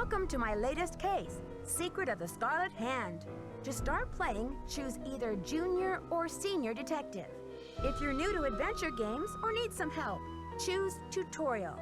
Welcome to my latest case, Secret of the Scarlet Hand. To start playing, choose either Junior or Senior Detective. If you're new to adventure games or need some help, choose Tutorial.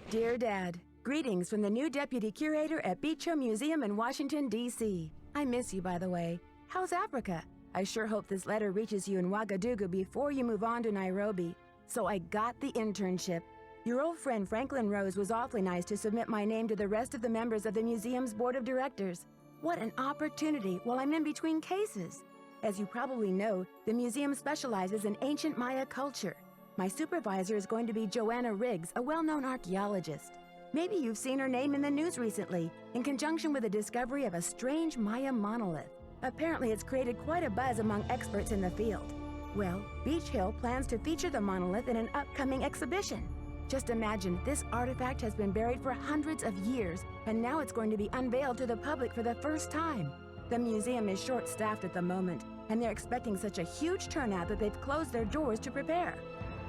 Dear Dad, greetings from the new Deputy Curator at Beach Hill Museum in Washington, D.C. I miss you, by the way. How's Africa? I sure hope this letter reaches you in Ouagadougou before you move on to Nairobi. So I got the internship. Your old friend Franklin Rose was awfully nice to submit my name to the rest of the members of the museum's board of directors. What an opportunity while I'm in between cases. As you probably know, the museum specializes in ancient Maya culture. My supervisor is going to be Joanna Riggs, a well-known archaeologist. Maybe you've seen her name in the news recently, in conjunction with the discovery of a strange Maya monolith. Apparently, it's created quite a buzz among experts in the field. Well, Beach Hill plans to feature the monolith in an upcoming exhibition. Just imagine, this artifact has been buried for hundreds of years, and now it's going to be unveiled to the public for the first time. The museum is short-staffed at the moment, and they're expecting such a huge turnout that they've closed their doors to prepare.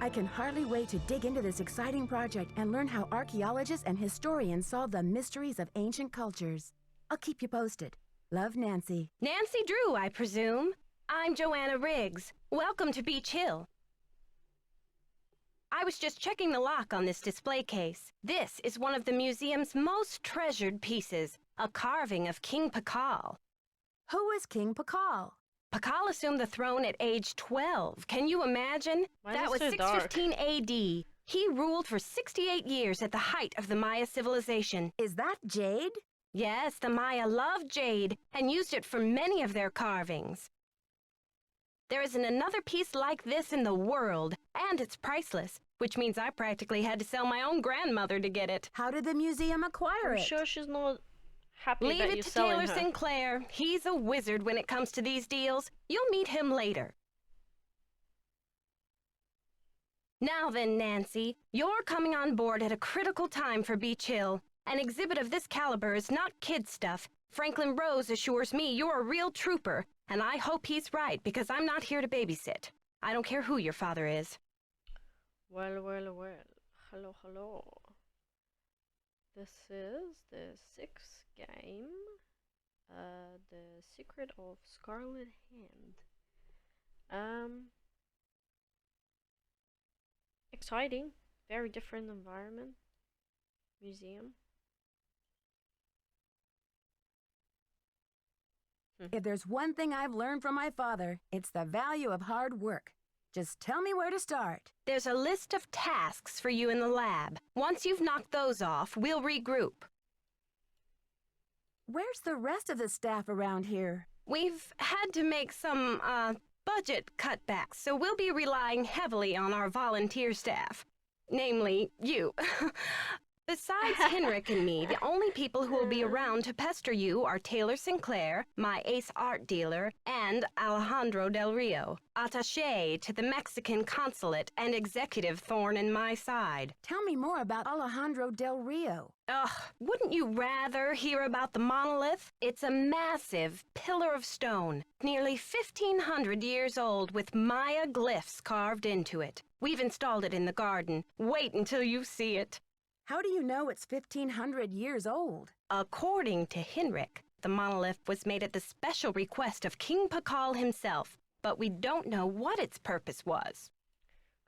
I can hardly wait to dig into this exciting project and learn how archaeologists and historians solve the mysteries of ancient cultures. I'll keep you posted. Love, Nancy. Nancy Drew, I presume. I'm Joanna Riggs. Welcome to Beach Hill. I was just checking the lock on this display case. This is one of the museum's most treasured pieces, a carving of King Pakal. Who is King Pakal? Pakal assumed the throne at age 12. Can you imagine? That was 615 AD. He ruled for 68 years at the height of the Maya civilization. Is that jade? Yes, the Maya loved jade and used it for many of their carvings. There isn't another piece like this in the world, and it's priceless, which means I practically had to sell my own grandmother to get it. How did the museum acquire it? I'm sure she's not happy Leave that it you're to selling Taylor her. Sinclair. He's a wizard when it comes to these deals. You'll meet him later. Now then, Nancy, you're coming on board at a critical time for Beach Hill. An exhibit of this caliber is not kid stuff. Franklin Rose assures me you're a real trooper, and I hope he's right because I'm not here to babysit. I don't care who your father is. Well, well, well. Hello, hello. This is the 6th game. The Secret of Scarlet Hand. Exciting. Very different environment. Museum. If there's one thing I've learned from my father, it's the value of hard work. Just tell me where to start. There's a list of tasks for you in the lab. Once you've knocked those off, we'll regroup. Where's the rest of the staff around here? We've had to make some, budget cutbacks, so we'll be relying heavily on our volunteer staff. Namely, you. Besides Henrik and me, the only people who will be around to pester you are Taylor Sinclair, my ace art dealer, and Alejandro Del Rio, attaché to the Mexican consulate and executive thorn in my side. Tell me more about Alejandro Del Rio. Ugh, wouldn't you rather hear about the monolith? It's a massive pillar of stone, nearly 1,500 years old with Maya glyphs carved into it. We've installed it in the garden. Wait until you see it. How do you know it's 1,500 years old? According to Henrik, the monolith was made at the special request of King Pakal himself, but we don't know what its purpose was.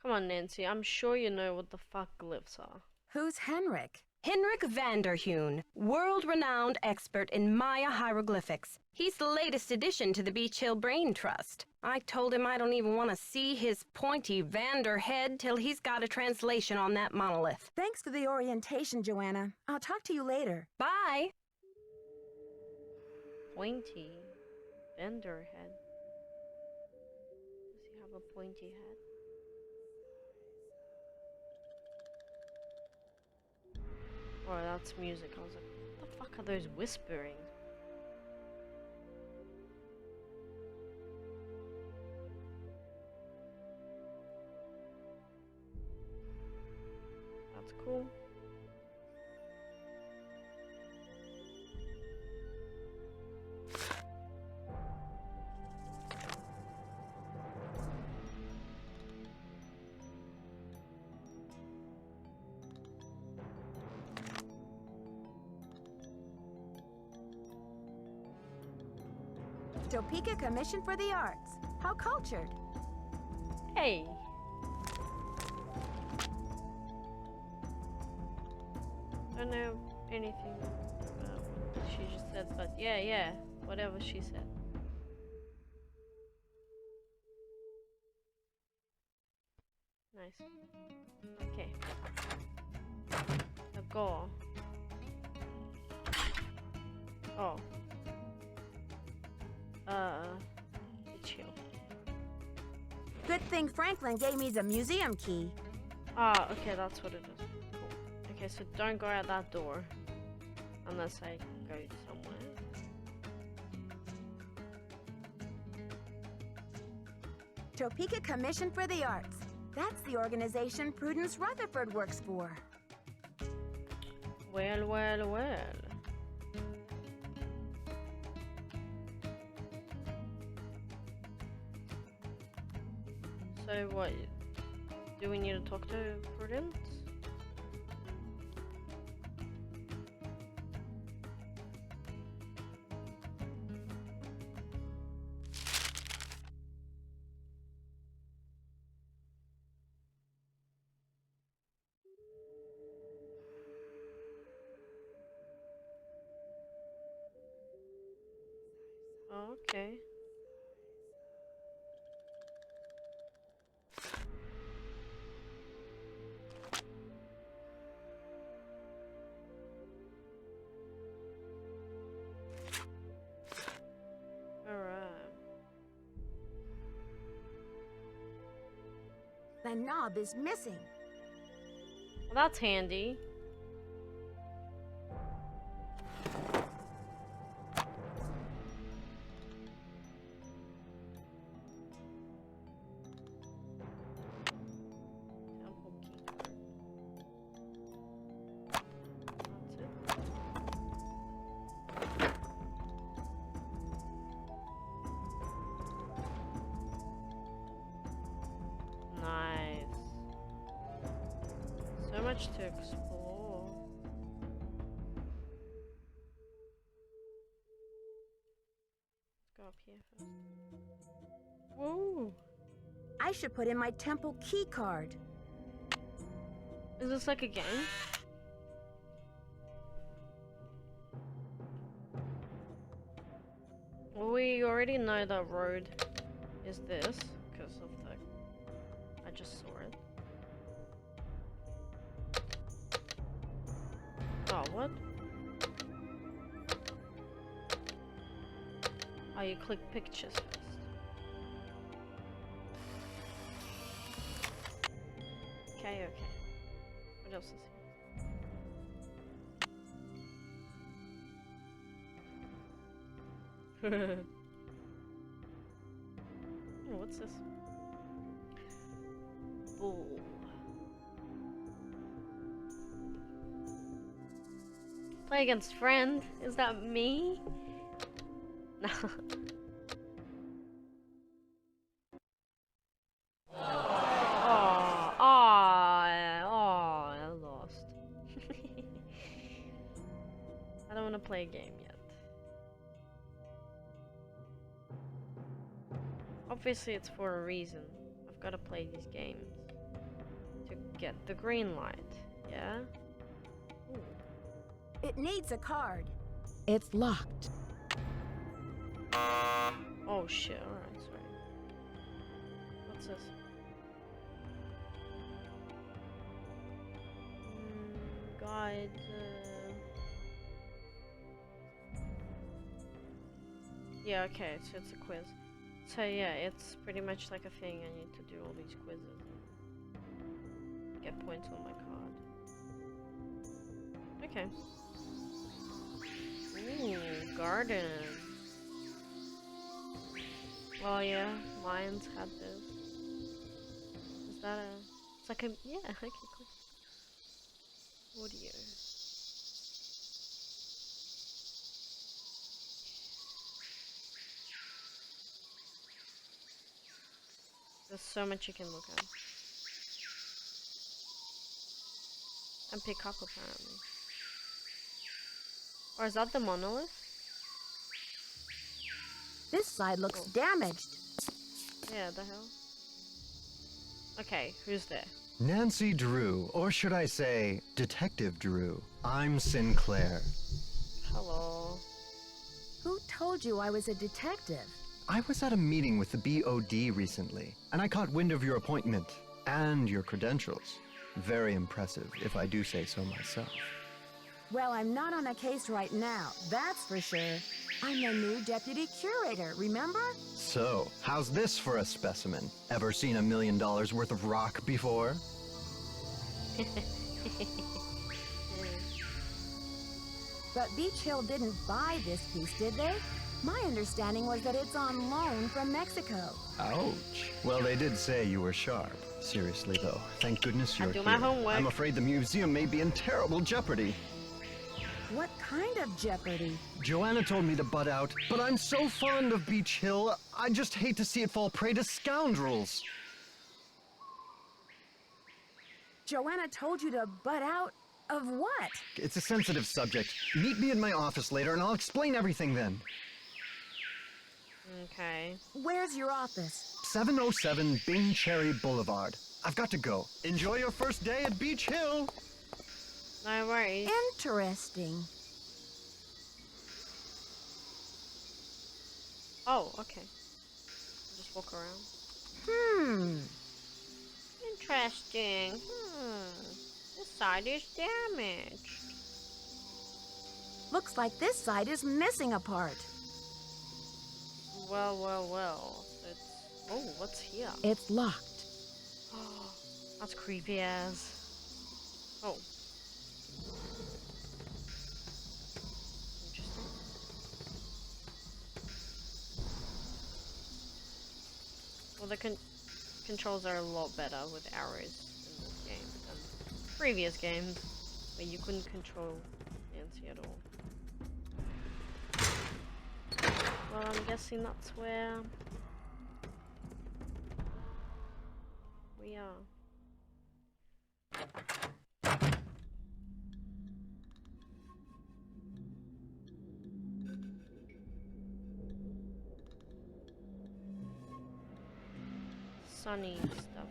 Come on, Nancy. I'm sure you know what the fuck glyphs are. Who's Henrik? Henrik Vanderheun, world-renowned expert in Maya hieroglyphics. He's the latest addition to the Beach Hill Brain Trust. I told him I don't even want to see his pointy Vander head till he's got a translation on that monolith. Thanks for the orientation, Joanna. I'll talk to you later. Bye! Pointy. Bender head. Does he have a pointy head? Oh, that's music. I was like, what the fuck are those whisperings? That's cool. Topeka Commission for the Arts. How cultured. Hey. Don't know anything about what she just said, but yeah, whatever she said. Nice. Okay. The goal. Oh. Chill. Good thing Franklin gave me the museum key. Ah, okay, that's what it is. Cool. Okay, so don't go out that door. Unless I go somewhere. Topeka Commission for the Arts. That's the organization Prudence Rutherford works for. Well, well, well. So what? Do we need to talk to Prudence? Oh, okay. The knob is missing. Well, that's handy. Temple key card. That's it. Nice. So much to explore. Let's go up here first. Whoa! I should put in my temple key card. Is this like a game? Well, we already know the road is this because of the. I just saw it. Oh, what? Oh, you click pictures first. Okay, okay. What else is here? Oh, what's this? Bull. Play against friend? Is that me? No. I lost. I don't want to play a game yet. Obviously it's for a reason. I've got to play these games to get the green light, yeah? Ooh. It needs a card. It's locked. Oh shit, alright, sorry. What's this? Guide. Yeah, okay, so it's a quiz. So yeah, it's pretty much like a thing. I need to do all these quizzes and get points on my card. Okay. Ooh, garden. Oh yeah, lions had this. Is that a... It's like a... Yeah, okay, cool. Audio. There's so much you can look at. And pick up apparently. Or is that the monolith? This side looks Oh. damaged. Yeah, the hell? Okay, who's there? Nancy Drew, or should I say, Detective Drew. I'm Sinclair. Hello. Who told you I was a detective? I was at a meeting with the BOD recently, and I caught wind of your appointment and your credentials. Very impressive, if I do say so myself. Well, I'm not on a case right now, that's for sure. I'm the new deputy curator, remember? So, how's this for a specimen? Ever seen $1 million worth of rock before? But Beach Hill didn't buy this piece, did they? My understanding was that it's on loan from Mexico. Ouch. Well, they did say you were sharp. Seriously, though, thank goodness you're do here. my homework. I'm afraid the museum may be in terrible jeopardy. What kind of jeopardy? Joanna told me to butt out, but I'm so fond of Beach Hill, I just hate to see it fall prey to scoundrels. Joanna told you to butt out? Of what? It's a sensitive subject. Meet me in my office later and I'll explain everything then. Okay. Where's your office? 707 Bing Cherry Boulevard. I've got to go. Enjoy your first day at Beach Hill. No worries. Interesting. Oh, okay. Just walk around. Interesting. This side is damaged. Looks like this side is missing a part. Well, well, well. It's... Oh, what's here? It's locked. Oh, that's creepy as. Oh. Interesting. Well, the controls are a lot better with arrows in this game than previous games where you couldn't control Nancy at all. Well, I'm guessing that's where we are. Sunny stuff.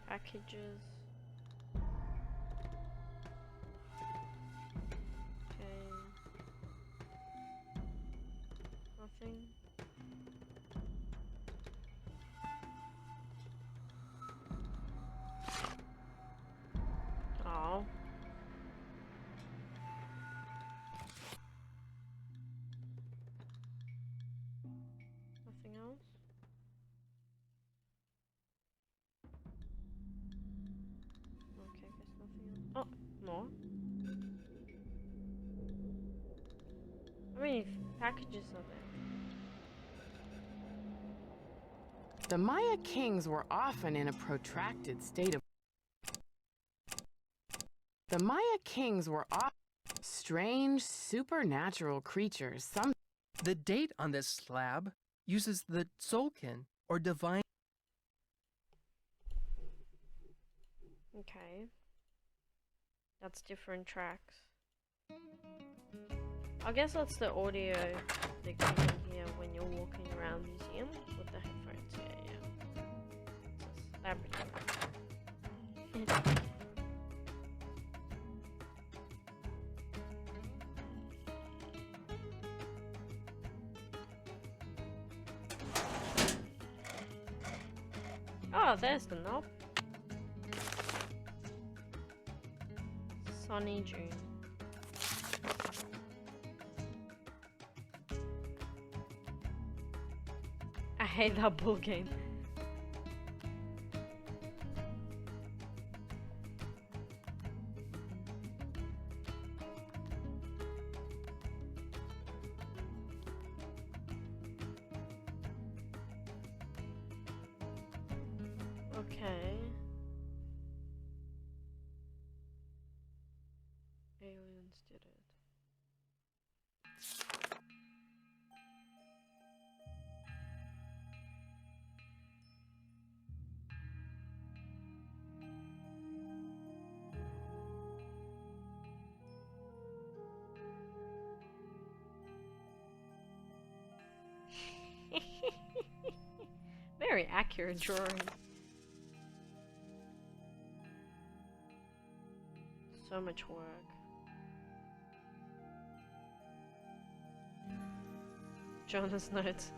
Packages. Okay. Nothing. Oh. Nothing else? Okay, guess nothing else. Oh, more? How many packages are there? The Maya kings were often in a protracted state of... The Maya kings were often strange, supernatural creatures. The date on this slab uses the Tzolk'in, or divine. Okay. That's different tracks. I guess that's the audio that you can hear when you're walking around the museum with the headphones. Yeah, yeah. It's laboratory. Oh, there's the knob. Sunny June. I hate that bull game. Okay. humans did it. Very accurate drawing. So much work. Jonas notes.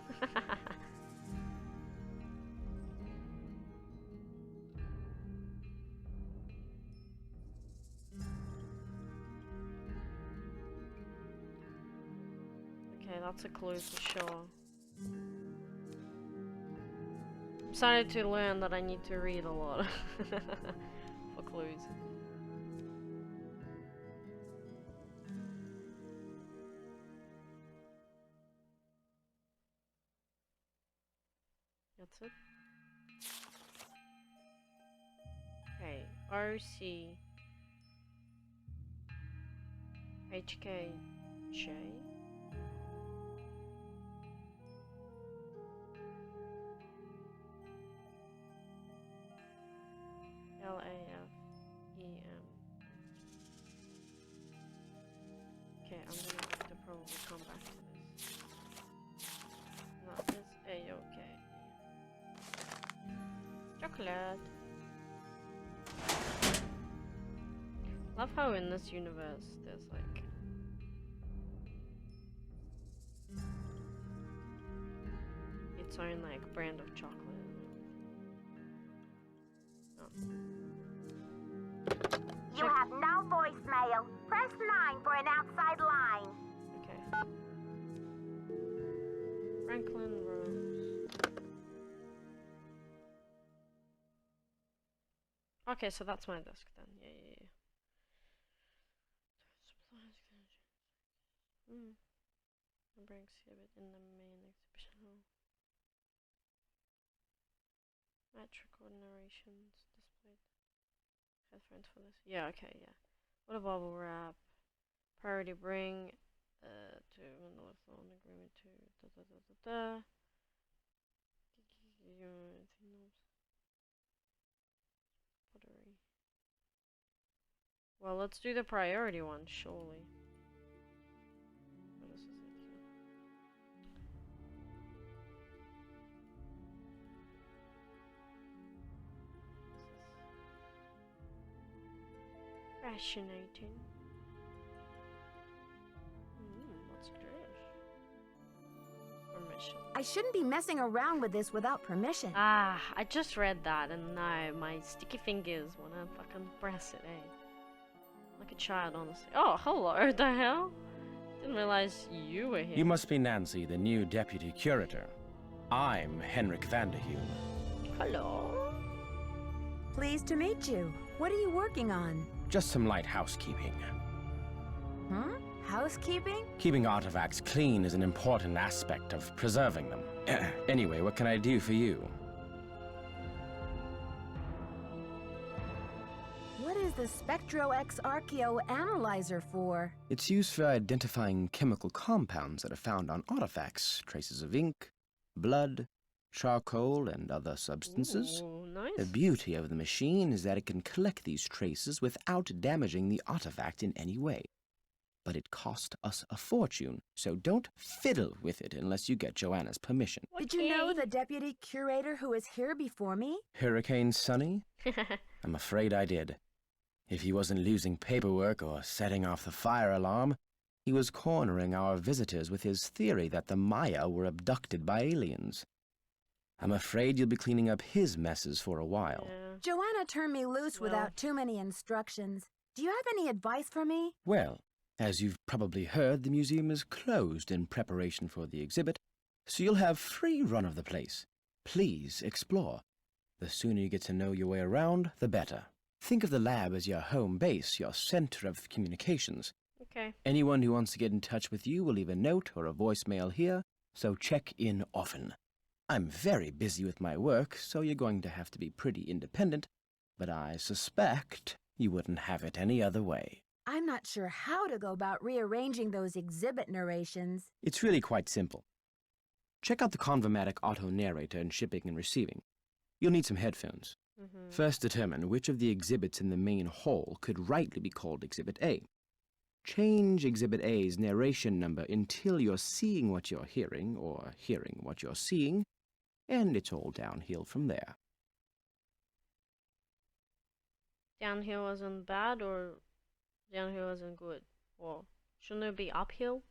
Okay, that's a clue for sure. I'm starting to learn that I need to read a lot for clues. That's it. Okay, RC HKJ. LAFEM. Okay, I'm gonna have to probably come back to this. Not this A-OK. Chocolate. Love how in this universe there's like its own like brand of chocolate. You have no voicemail. Press 9 for an outside line. Okay. Franklin Rose. Okay, so that's my desk then. Yeah. Supplies. Number exhibit in the main exhibition hall. Metrical narrations displayed. Headphones for this. Yeah, okay, yeah. What a bubble wrap. Priority bring to Manila phone agreement to pottery. Well, let's do the priority one, surely. What else is it here? Fascinating. What's this? Permission. I shouldn't be messing around with this without permission. Ah, I just read that and now my sticky fingers wanna fucking press it, eh? Like a child, honestly. Oh, hello, the hell? Didn't realize you were here. You must be Nancy, the new deputy curator. I'm Henrik Vanderhume. Hello? Pleased to meet you. What are you working on? Just some light housekeeping. Huh? Housekeeping? Keeping artifacts clean is an important aspect of preserving them. Anyway, what can I do for you? What is the SpectroX Archeo Analyzer for? It's used for identifying chemical compounds that are found on artifacts, traces of ink, blood, charcoal, and other substances. Ooh, nice. The beauty of the machine is that it can collect these traces without damaging the artifact in any way. But it cost us a fortune, so don't fiddle with it unless you get Joanna's permission. Did you know the deputy curator who was here before me? Hurricane Sunny? I'm afraid I did. If he wasn't losing paperwork or setting off the fire alarm, he was cornering our visitors with his theory that the Maya were abducted by aliens. I'm afraid you'll be cleaning up his messes for a while. Yeah. Joanna turned me loose Well. without too many instructions. Do you have any advice for me? Well, as you've probably heard, the museum is closed in preparation for the exhibit, so you'll have free run of the place. Please explore. The sooner you get to know your way around, the better. Think of the lab as your home base, your center of communications. Okay. Anyone who wants to get in touch with you will leave a note or a voicemail here, so check in often. I'm very busy with my work, so you're going to have to be pretty independent, but I suspect you wouldn't have it any other way. I'm not sure how to go about rearranging those exhibit narrations. It's really quite simple. Check out the Convomatic auto-narrator in shipping and receiving. You'll need some headphones. First determine which of the exhibits in the main hall could rightly be called Exhibit A. Change Exhibit A's narration number until you're seeing what you're hearing, or hearing what you're seeing, and it's all downhill from there. Downhill isn't bad, or downhill isn't good? Or shouldn't it be uphill?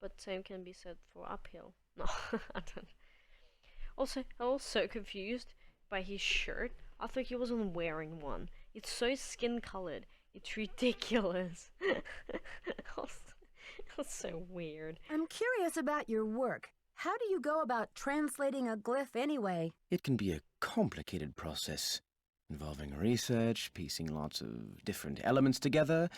But same can be said for uphill. No, I don't. Also, I was so confused by his shirt. I thought he wasn't wearing one. It's so skin colored. It's ridiculous. It was so weird. I'm curious about your work. How do you go about translating a glyph anyway? It can be a complicated process, involving research, piecing lots of different elements together,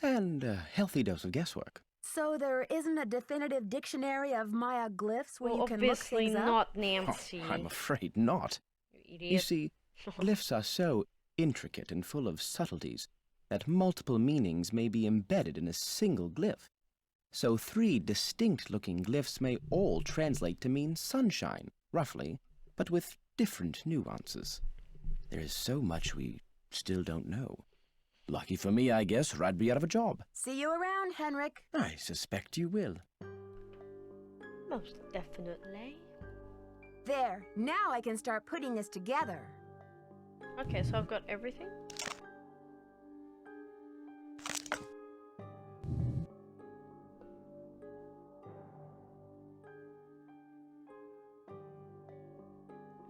and a healthy dose of guesswork. So there isn't a definitive dictionary of Maya glyphs where Well, you can look obviously things up? not, Nancy. Oh, I'm afraid not. You You idiot. see, glyphs are so intricate and full of subtleties that multiple meanings may be embedded in a single glyph. So 3 distinct-looking glyphs may all translate to mean sunshine, roughly, but with different nuances. There is so much we still don't know. Lucky for me, I guess, or I'd be out of a job. See you around, Henrik. I suspect you will. Most definitely. There, now I can start putting this together. Okay, so I've got everything.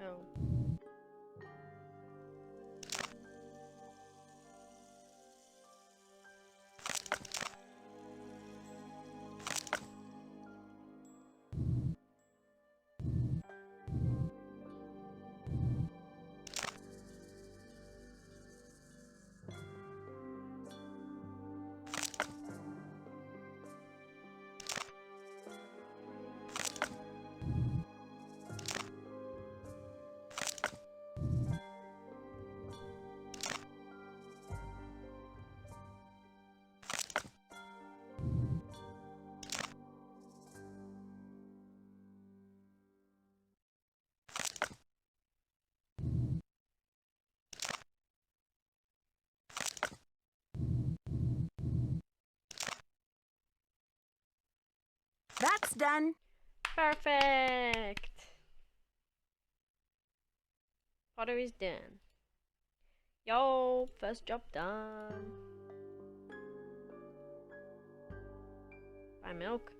Oh. That's done. Perfect! Pottery's done. Yo, first job done. Buy milk.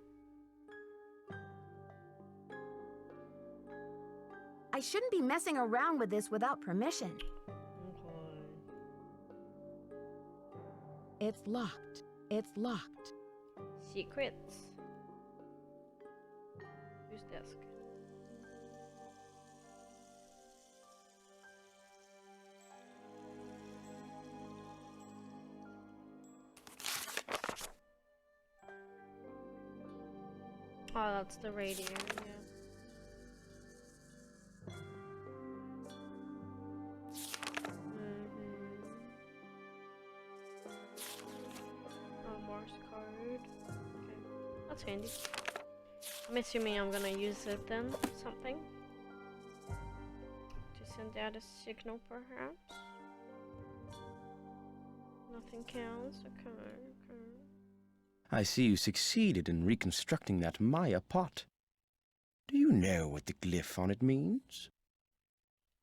I shouldn't be messing around with this without permission. Okay. It's locked. It's locked. Secrets. Whose desk? Oh, that's the radio, yeah. Oh, Morse code. Okay, that's handy. I'm assuming I'm gonna use it then, something. To send out a signal, perhaps? Nothing counts, okay, okay. I see you succeeded in reconstructing that Maya pot. Do you know what the glyph on it means?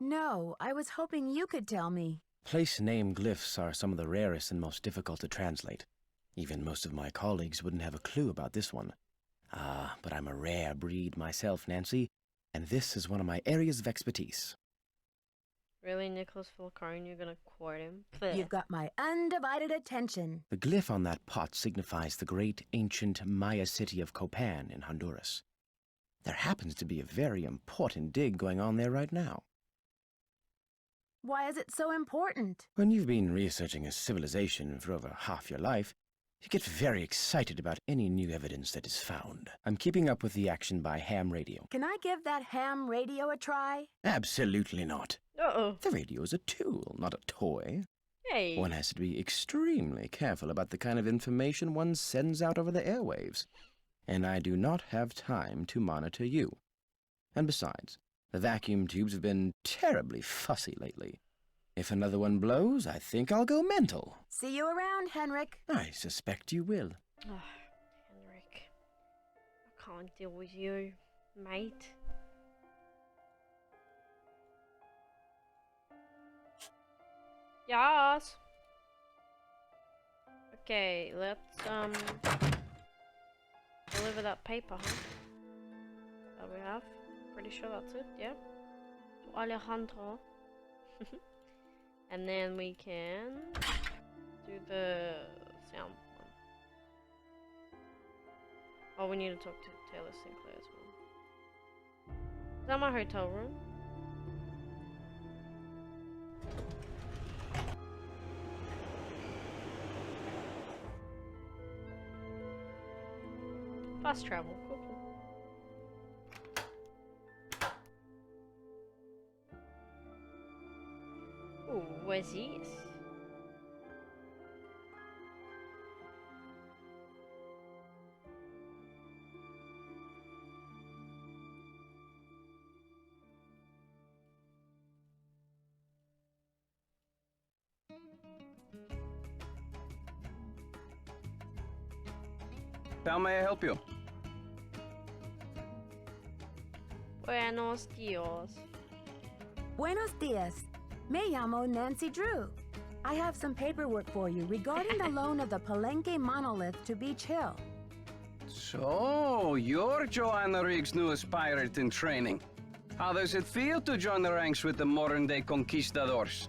No, I was hoping you could tell me. Place name glyphs are some of the rarest and most difficult to translate. Even most of my colleagues wouldn't have a clue about this one. Ah, but I'm a rare breed myself, Nancy, and this is one of my areas of expertise. Really, Nicholas Falcone, you're gonna quote him? You've got my undivided attention. The glyph on that pot signifies the great ancient Maya city of Copan in Honduras. There happens to be a very important dig going on there right now. Why is it so important? When you've been researching a civilization for over half your life, you get very excited about any new evidence that is found. I'm keeping up with the action by ham radio. Can I give that ham radio a try? Absolutely not. Uh-oh. The radio is a tool, not a toy. Hey. One has to be extremely careful about the kind of information one sends out over the airwaves. And I do not have time to monitor you. And besides, the vacuum tubes have been terribly fussy lately. If another one blows, I think I'll go mental. See you around, Henrik. I suspect you will. Oh, Henrik. I can't deal with you, mate. Yes. Okay, let's deliver that paper, huh? That we have. Pretty sure that's it, yeah. To Alejandro. And then we can do the sound one. Oh, we need to talk to Taylor Sinclair as well. Is that my hotel room? Fast travel, cool, cool. Ooh, where's this? How may I help you? Buenos dias. Buenos dias. Me llamo Nancy Drew. I have some paperwork for you regarding the loan of the Palenque monolith to Beach Hill. So, you're Joanna Riggs' newest pirate in training. How does it feel to join the ranks with the modern-day conquistadors?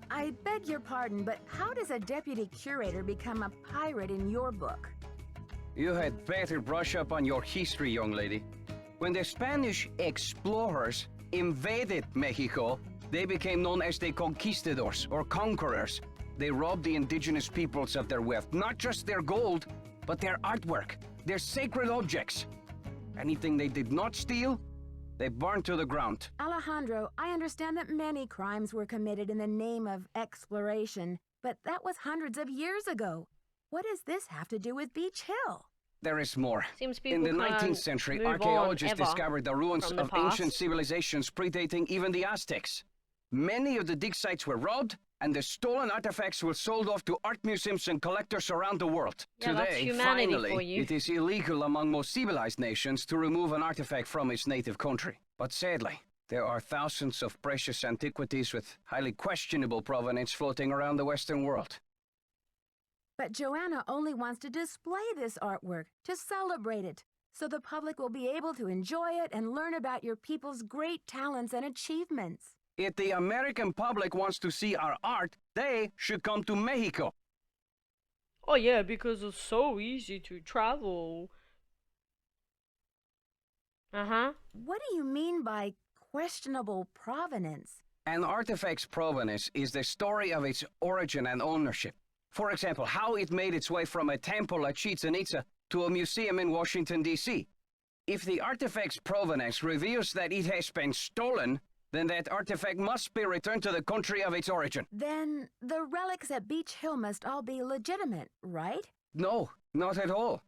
I beg your pardon, but how does a deputy curator become a pirate in your book? You had better brush up on your history, young lady. When the Spanish explorers invaded Mexico, they became known as the conquistadors, or conquerors. They robbed the indigenous peoples of their wealth, not just their gold, but their artwork, their sacred objects. Anything they did not steal, they burned to the ground. Alejandro, I understand that many crimes were committed in the name of exploration, but that was hundreds of years ago. What does this have to do with Beach Hill? There is more. Seems In the people 19th can't century, move on archaeologists ever discovered the ruins from the of ancient past. civilizations predating even the Aztecs. Many of the dig sites were robbed, and the stolen artifacts were sold off to art museums and collectors around the world. Yeah, that's Today, humanity finally, for you. it is illegal among most civilized nations to remove an artifact from its native country. But sadly, there are thousands of precious antiquities with highly questionable provenance floating around the Western world. But Joanna only wants to display this artwork, to celebrate it, so the public will be able to enjoy it and learn about your people's great talents and achievements. If the American public wants to see our art, they should come to Mexico. Oh yeah, because it's so easy to travel. Uh-huh. What do you mean by questionable provenance? An artifact's provenance is the story of its origin and ownership. For example, how it made its way from a temple at Chichen Itza to a museum in Washington, D.C. If the artifact's provenance reveals that it has been stolen, then that artifact must be returned to the country of its origin. Then the relics at Beach Hill must all be legitimate, right? No, not at all.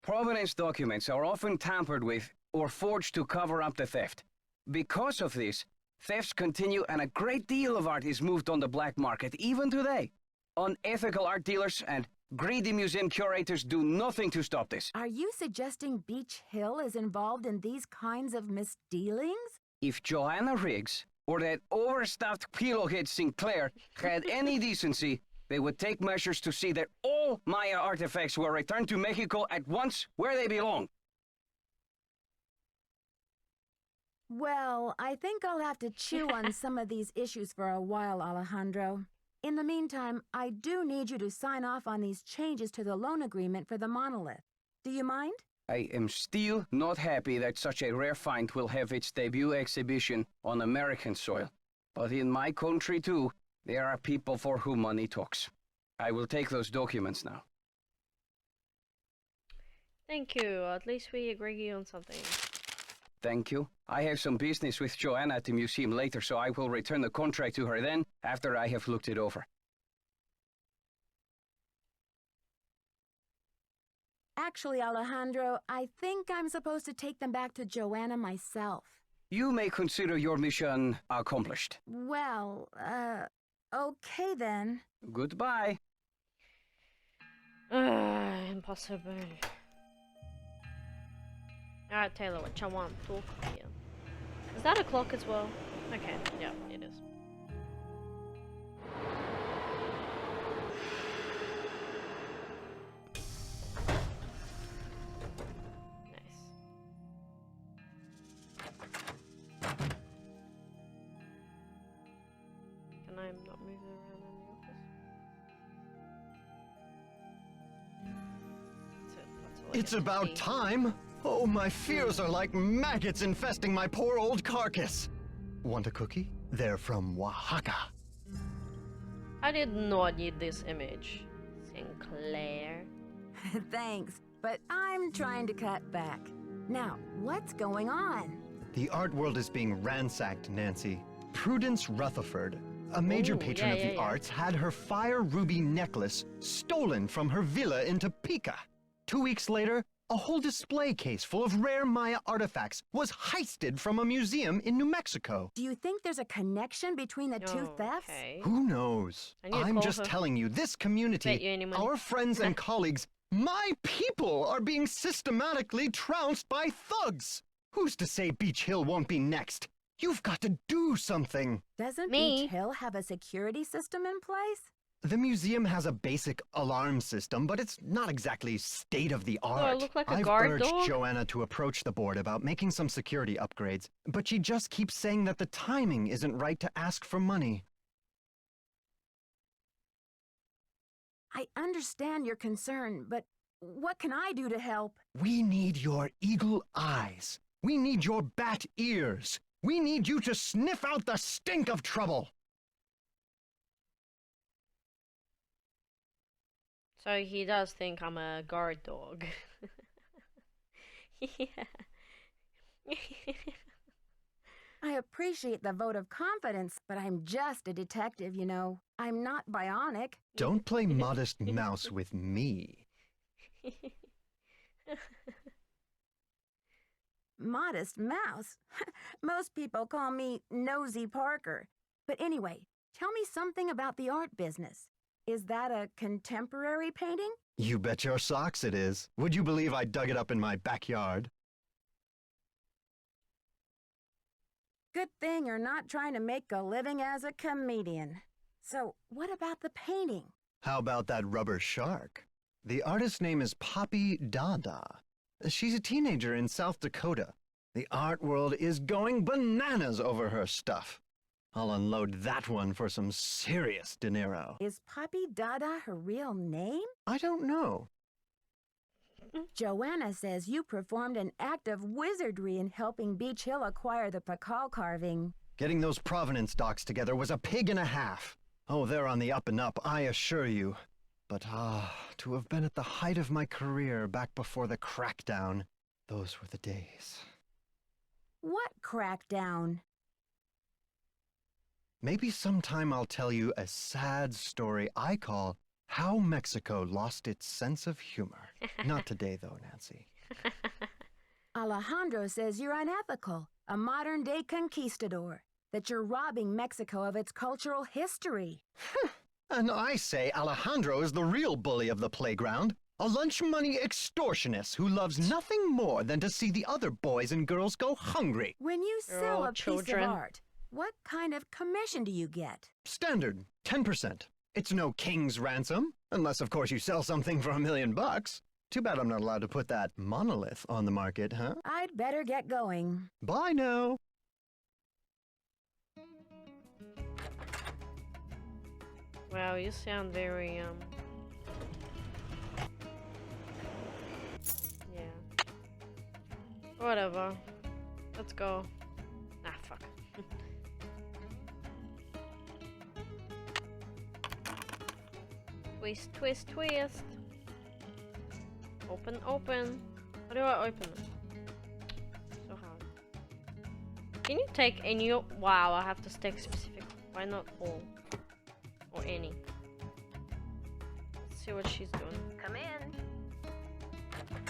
Provenance documents are often tampered with or forged to cover up the theft. Because of this, thefts continue and a great deal of art is moved on the black market, even today. Unethical art dealers and greedy museum curators do nothing to stop this. Are you suggesting Beach Hill is involved in these kinds of misdealings? If Joanna Riggs or that overstuffed pillowhead Sinclair had any decency, they would take measures to see that all Maya artifacts were returned to Mexico at once where they belong. Well, I think I'll have to chew on some of these issues for a while, Alejandro. In the meantime, I do need you to sign off on these changes to the loan agreement for the monolith. Do you mind? I am still not happy that such a rare find will have its debut exhibition on American soil. But in my country, too, there are people for whom money talks. I will take those documents now. Thank you. At least we agree on something. thank you. I have some business with Joanna at the museum later, so I will return the contract to her then, after I have looked it over. Actually, Alejandro, I think I'm supposed to take them back to Joanna myself. You may consider your mission accomplished. Well, okay then. Goodbye. Impossible. Alright, Taylor, what you want? Talk here. Is that a clock as well? Okay, yeah, it is. Nice. Can I not move it around in the office? That's all I It's get to about see. time! Oh, my fears are like maggots infesting my poor old carcass. Want a cookie? They're from Oaxaca. I did not need this image, Sinclair. Thanks, but I'm trying to cut back. Now, what's going on? The art world is being ransacked, Nancy. Prudence Rutherford, a major Ooh, patron of yeah, the yeah. arts, had her fire ruby necklace stolen from her villa in Topeka. 2 weeks later, a whole display case full of rare Maya artifacts was heisted from a museum in New Mexico. Do you think there's a connection between the two thefts? Okay. Who knows? I need to I'm call just her. telling you, this Bet community, you any money. our friends and colleagues, my people are being systematically trounced by thugs. Who's to say Beach Hill won't be next? You've got to do something. Doesn't Me. Beach Hill have a security system in place? The museum has a basic alarm system, but it's not exactly state-of-the-art. look like a I've guard urged dog? Joanna to approach the board about making some security upgrades, but she just keeps saying that the timing isn't right to ask for money. I understand your concern, but what can I do to help? We need your eagle eyes. We need your bat ears. We need you to sniff out the stink of trouble. So he does think I'm a guard dog. Yeah. I appreciate the vote of confidence, but I'm just a detective, you know. I'm not bionic. Don't play modest mouse with me. Modest mouse. Most people call me Nosy Parker. But anyway, tell me something about the art business. Is that a contemporary painting? You bet your socks it is. Would you believe I dug it up in my backyard? Good thing you're not trying to make a living as a comedian. So, what about the painting? How about that rubber shark? The artist's name is Poppy Dada. She's a teenager in South Dakota. The art world is going bananas over her stuff. I'll unload that one for some serious dinero. Is Poppy Dada her real name? I don't know. Joanna says you performed an act of wizardry in helping Beach Hill acquire the Pakal carving. Getting those provenance docs together was a pig and a half. Oh, they're on the up and up, I assure you. But to have been at the height of my career back before the crackdown, those were the days. What crackdown? Maybe sometime I'll tell you a sad story I call How Mexico Lost Its Sense of Humor. Not today, though, Nancy. Alejandro says you're unethical, a modern-day conquistador, that you're robbing Mexico of its cultural history. And I say Alejandro is the real bully of the playground, a lunch money extortionist who loves nothing more than to see the other boys and girls go hungry. When you They're sell all a piece children. of art, what kind of commission do you get? Standard, 10%. It's no king's ransom, unless of course you sell something for $1 million. Too bad I'm not allowed to put that monolith on the market, huh? I'd better get going. Bye now. Wow, you sound very yeah. Whatever. Let's go. Ah, fuck. Twist, twist, twist. Open, open. How do I open it? So hard. Can you take any? Wow, I have to stick specific. Why not all? Or any? Let's see what she's doing. Come in.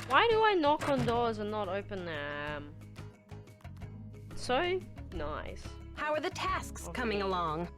Why do I knock on doors and not open them? So nice. How are the tasks Okay. coming along?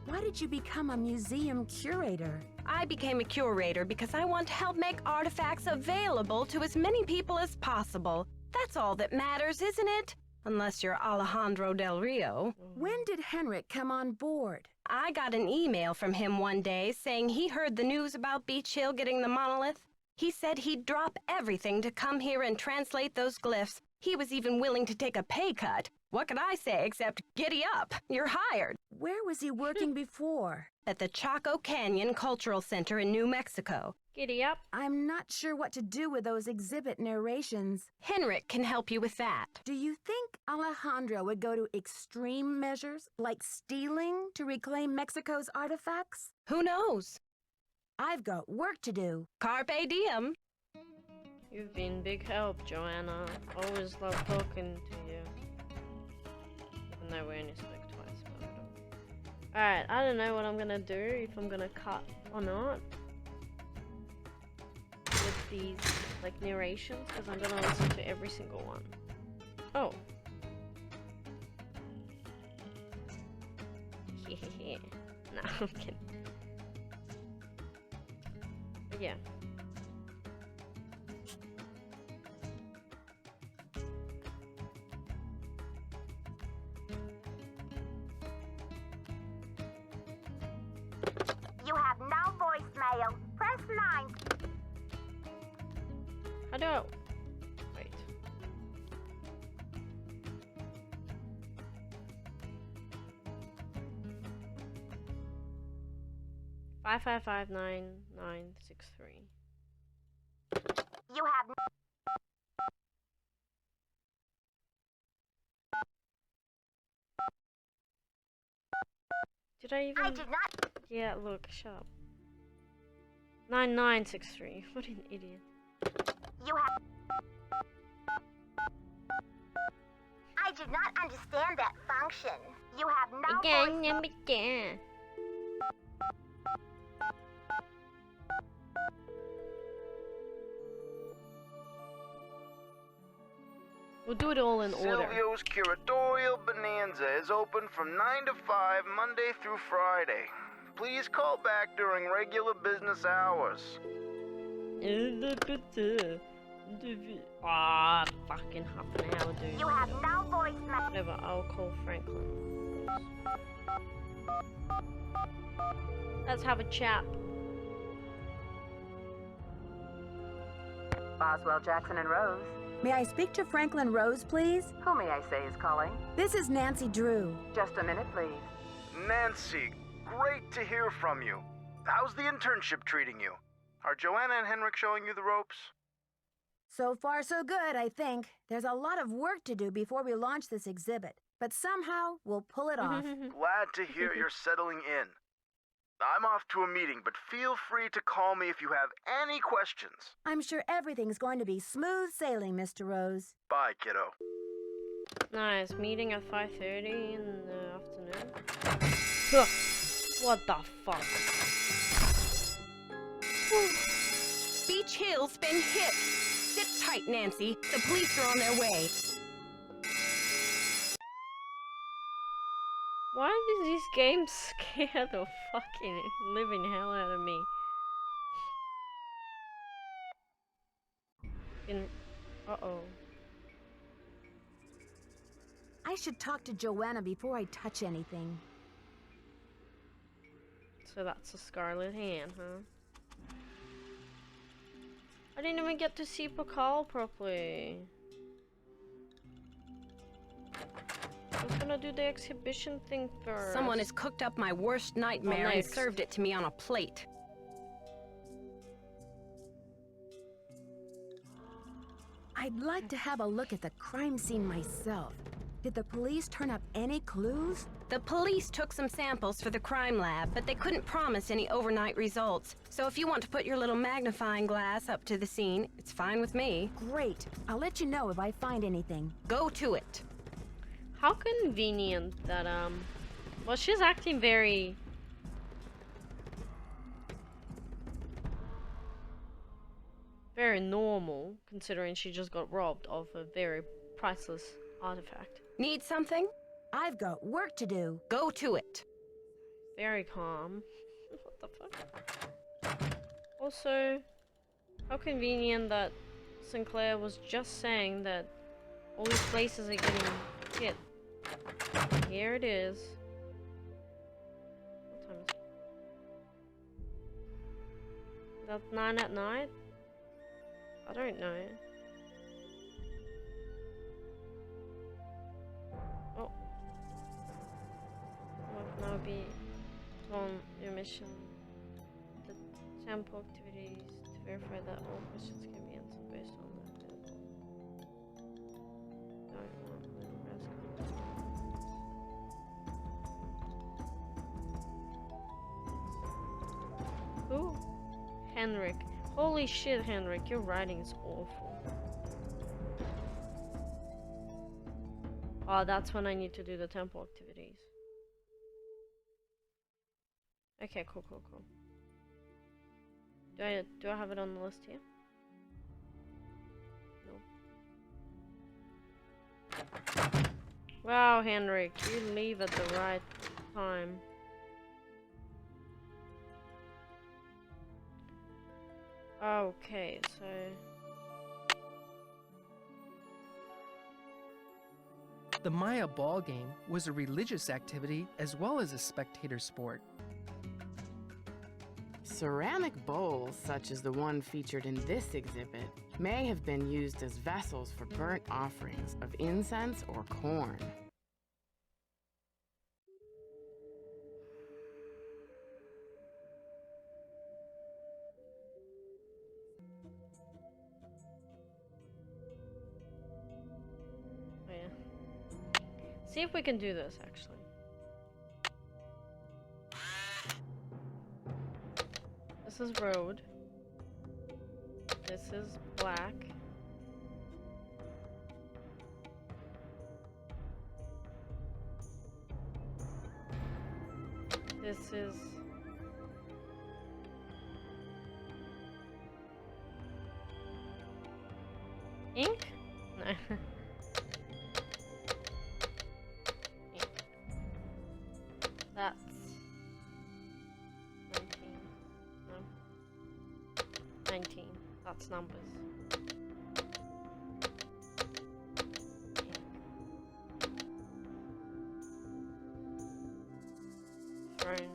Why did you become a museum curator? I became a curator because I want to help make artifacts available to as many people as possible. That's all that matters, isn't it? Unless you're Alejandro Del Rio. When did Henrik come on board? I got an email from him one day saying he heard the news about Beach Hill getting the monolith. He said he'd drop everything to come here and translate those glyphs. He was even willing to take a pay cut. What could I say except giddy up? You're hired. Where was he working before? At the Chaco Canyon Cultural Center in New Mexico. Giddy up. I'm not sure what to do with those exhibit narrations. Henrik can help you with that. Do you think Alejandro would go to extreme measures, like stealing, to reclaim Mexico's artifacts? Who knows? I've got work to do. Carpe diem. You've been big help, Joanna. Always love talking to you. Even though we only spoke twice, but whatever. Alright, I don't know what I'm gonna do, if I'm gonna cut or not. With these, like, narrations, because I'm gonna listen to every single one. Oh. No, I'm kidding. But yeah. You have no voicemail. Press 9. How do I... Wait. Five 9963. You have Did I even... I did not. Yeah, look, shut up. 9963. What an idiot. You have. I did not understand that function. You have no Again. We'll do it all in order. Silvio's Curatorial Bonanza is open from 9 to 5 Monday through Friday. Please call back during regular business hours. Ah, fucking half an hour, dude. You have no voicemail. Whatever, I'll call Franklin. Let's have a chat. Boswell, Jackson, and Rose. May I speak to Franklin Rose, please? Who may I say is calling? This is Nancy Drew. Just a minute, please. Nancy, great to hear from you. How's the internship treating you? Are Joanna and Henrik showing you the ropes? So far, so good, I think. There's a lot of work to do before we launch this exhibit, but somehow we'll pull it off. Glad to hear you're settling in. I'm off to a meeting, but feel free to call me if you have any questions. I'm sure everything's going to be smooth sailing, Mr. Rose. Bye, kiddo. Nice, meeting at 5:30 in the afternoon. What the fuck? Beach Hill's been hit. Sit tight, Nancy. The police are on their way. Why do these games scare the fucking living hell out of me? Uh-oh. I should talk to Joanna before I touch anything. So that's a Scarlet hand, huh? I didn't even get to see Pakal properly. I was gonna do the exhibition thing first. Someone has cooked up my worst nightmare and nice. served it to me on a plate. I'd like to have a look at the crime scene myself. Did the police turn up any clues? The police took some samples for the crime lab, but they couldn't promise any overnight results. So if you want to put your little magnifying glass up to the scene, it's fine with me. Great. I'll let you know if I find anything. Go to it. How convenient that well, she's acting very normal considering she just got robbed of a very priceless artifact. Need something? I've got work to do. Go to it. Very calm. What the fuck? Also, how convenient that Sinclair was just saying that all these places are getting hit. Here it is. What time is it? That's 9 at night? I don't know. Oh. What now be on your mission? The temple activities to verify that all questions can be answered based on the temple. Don't want the rest Who? Henrik. Holy shit, Henrik, your writing is awful. Oh, that's when I need to do the temple activities. Okay, cool. Do I have it on the list here? No. Wow, Henrik, you leave at the right time. Okay, so The Maya ball game was a religious activity as well as a spectator sport. Ceramic bowls, such as the one featured in this exhibit, may have been used as vessels for burnt offerings of incense or corn. oh yeah. See if we can do this actually. This is road. This is black. This is ink? No. Ink. That's 19. No. 19. That's numbers. Throne.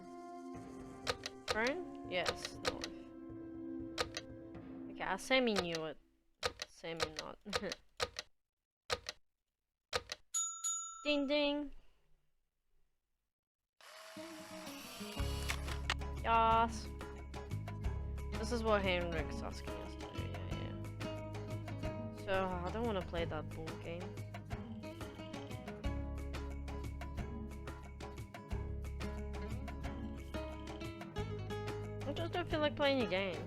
Throne? Yes, north. Okay, I semi knew it. Semi not. Ding ding. Yes. This is what Henrik's asking us to do, yeah. So, I don't want to play that bull game. I just don't feel like playing a game.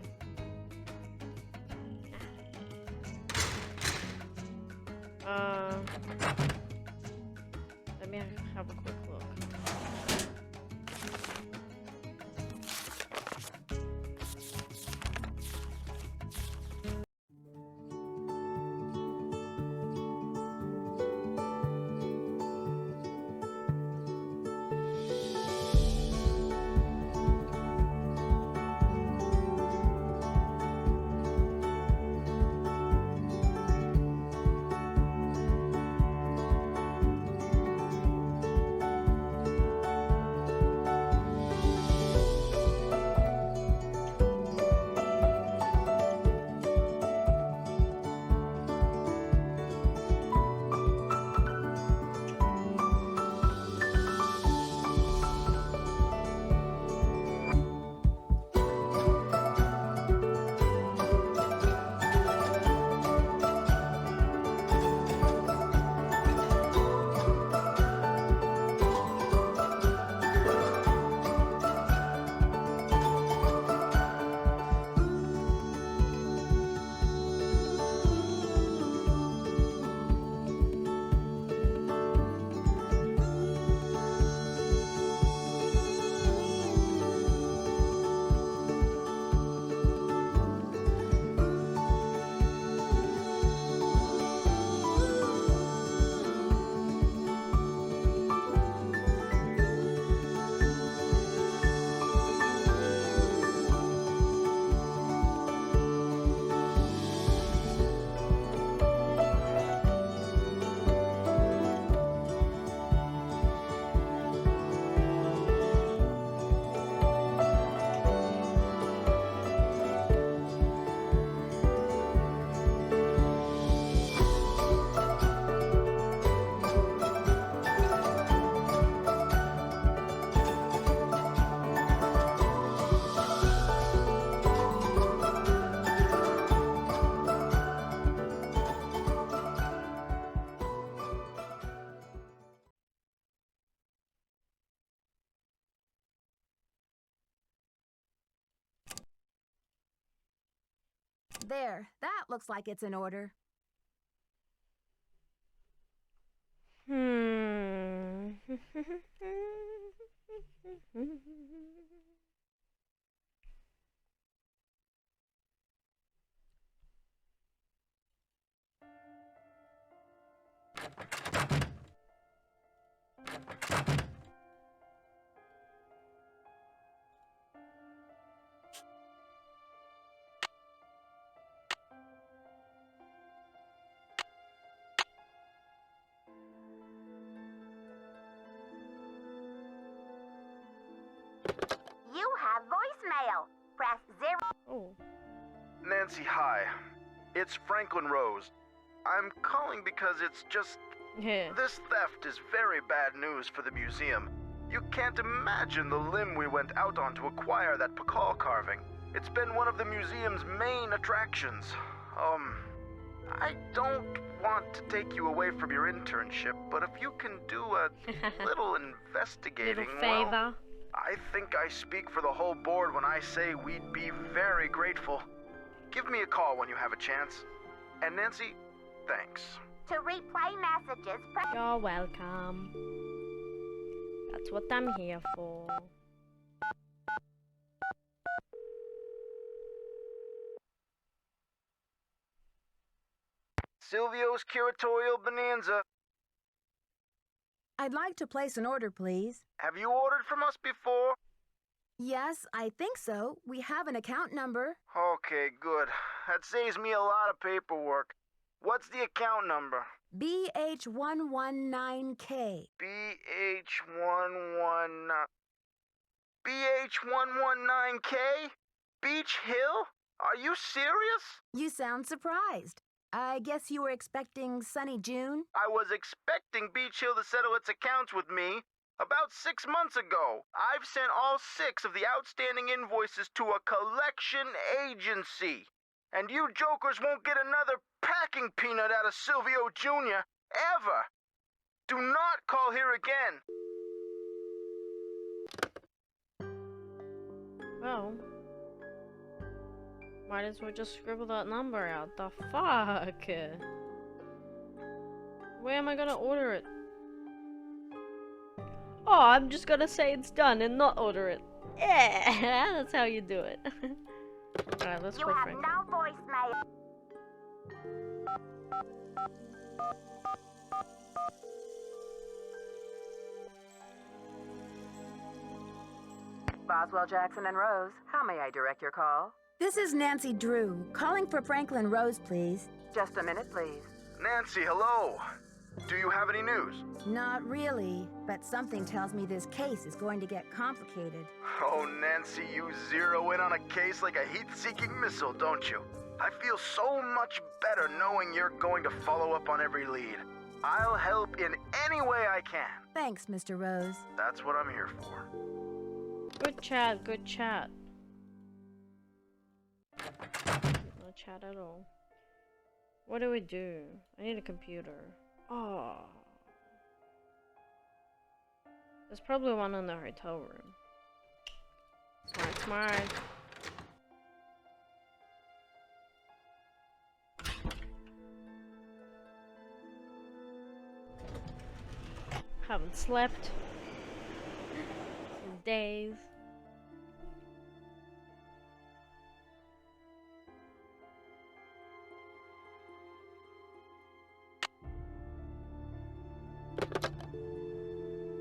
Let me have a quick look. There, that looks like it's in order. You have voicemail. Press 0. Oh. Nancy, hi. It's Franklin Rose. I'm calling because it's just... Yeah. This theft is very bad news for the museum. You can't imagine the limb we went out on to acquire that Pakal carving. It's been one of the museum's main attractions. I don't want to take you away from your internship, but if you can do a little investigating, Little favor. well, I think I speak for the whole board when I say we'd be very grateful. Give me a call when you have a chance. And Nancy, thanks. To replay messages, press... You're welcome. That's what I'm here for. Silvio's Curatorial Bonanza. I'd like to place an order, please. Have you ordered from us before? Yes, I think so. We have an account number. Okay, good. That saves me a lot of paperwork. What's the account number? BH119K. BH119K? Beach Hill? Are you serious? You sound surprised. I guess you were expecting Sunny June? I was expecting Beach Hill to settle its accounts with me about 6 months ago. I've sent all 6 of the outstanding invoices to a collection agency. And you jokers won't get another packing peanut out of Silvio Jr. ever. Do not call here again. Well, might as well just scribble that number out. The fuck? Where am I gonna order it? Oh, I'm just gonna say it's done and not order it. Yeah, that's how you do it. Alright, let's You go, have Frank. no voicemail. Boswell, Jackson, and Rose, how may I direct your call? This is Nancy Drew, calling for Franklin Rose, please. Just a minute, please. Nancy, hello. Do you have any news? Not really, but something tells me this case is going to get complicated. Oh, Nancy, you zero in on a case like a heat-seeking missile, don't you? I feel so much better knowing you're going to follow up on every lead. I'll help in any way I can. Thanks, Mr. Rose. That's what I'm here for. Good chat, good chat. No chat at all. What do we do? I need a computer. Oh. There's probably one in the hotel room. Smart, smart. Haven't slept in days.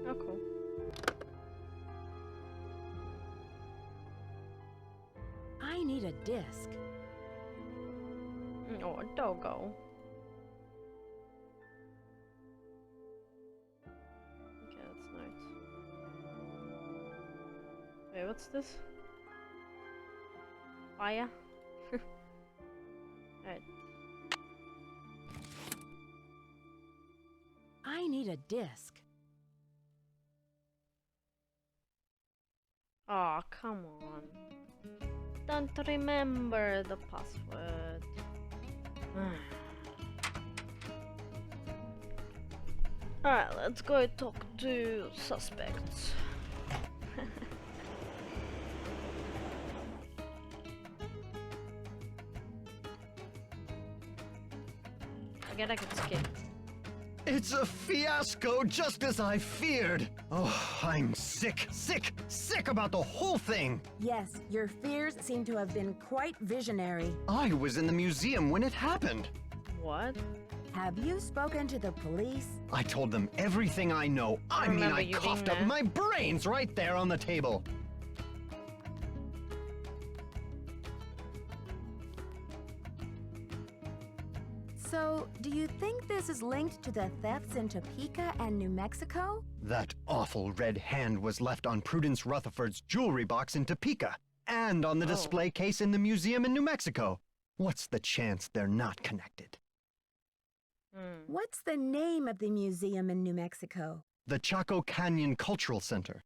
Oh, cool. I need a disc. Oh, doggo. Okay, that's nice. Wait, what's this? Fire? Alright. I need a disc. Oh, come on. Don't remember the password. Alright, let's go talk to suspects. Forget I could skip. It's a fiasco, just as I feared. Oh, I'm sick about the whole thing. Yes, your fears seem to have been quite visionary. I was in the museum when it happened. What? Have you spoken to the police? I told them everything I know. I mean, remember I you coughed being up there. my brains right there on the table. So, do you think this is linked to the thefts in Topeka and New Mexico? That awful red hand was left on Prudence Rutherford's jewelry box in Topeka and on the Oh. display case in the museum in New Mexico. What's the chance they're not connected? What's the name of the museum in New Mexico? The Chaco Canyon Cultural Center.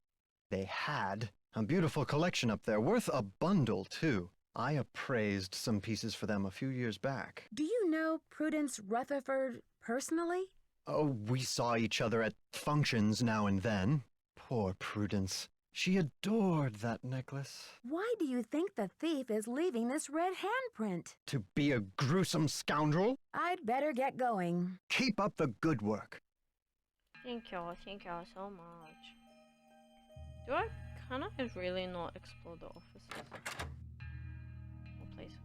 They had a beautiful collection up there, worth a bundle, too. I appraised some pieces for them a few years back. Do you know Prudence Rutherford personally? Oh, we saw each other at functions now and then. Poor Prudence. She adored that necklace. Why do you think the thief is leaving this red handprint? To be a gruesome scoundrel? I'd better get going. Keep up the good work. Thank y'all so much. Do I kind of really not explore the offices? Or places?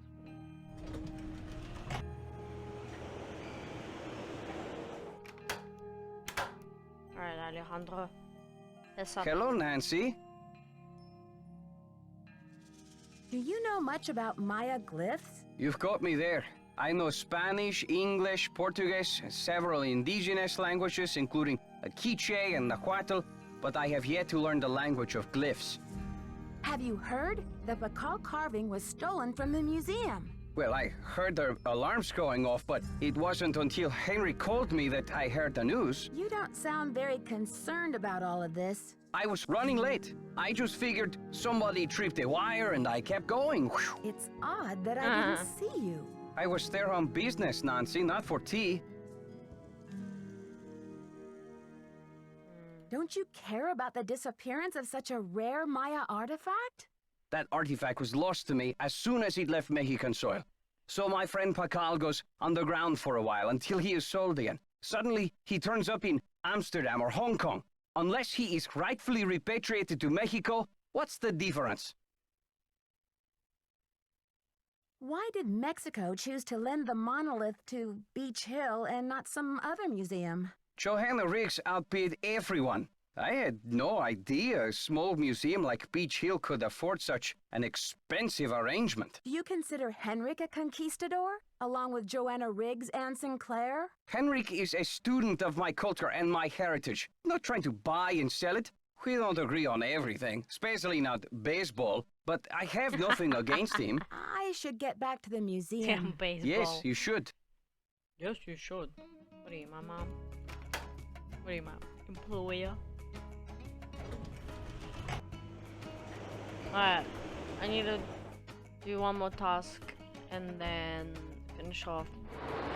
Alright, Alejandro. Let's up. Hello, Nancy. Do you know much about Maya glyphs? You've got me there. I know Spanish, English, Portuguese, and several indigenous languages, including Quiche and Nahuatl, but I have yet to learn the language of glyphs. Have you heard? The Bacal carving was stolen from the museum. Well, I heard the alarms going off, but it wasn't until Henry called me that I heard the news. You don't sound very concerned about all of this. I was running late. I just figured somebody tripped a wire and I kept going. Whew. It's odd that I didn't see you. I was there on business, Nancy, not for tea. Don't you care about the disappearance of such a rare Maya artifact? That artifact was lost to me as soon as it left Mexican soil. So my friend Pacal goes underground for a while until he is sold again. Suddenly, he turns up in Amsterdam or Hong Kong. Unless he is rightfully repatriated to Mexico, what's the difference? Why did Mexico choose to lend the monolith to Beach Hill and not some other museum? Johanna Riggs outbid everyone. I had no idea a small museum like Beach Hill could afford such an expensive arrangement. Do you consider Henrik a conquistador, along with Joanna Riggs and Sinclair? Henrik is a student of my culture and my heritage, not trying to buy and sell it. We don't agree on everything, especially not baseball, but I have nothing against him. I should get back to the museum. Damn baseball. Yes, you should. Yes, you should. What are you, my mom? What are you, my employer? Alright, I need to do one more task and then finish off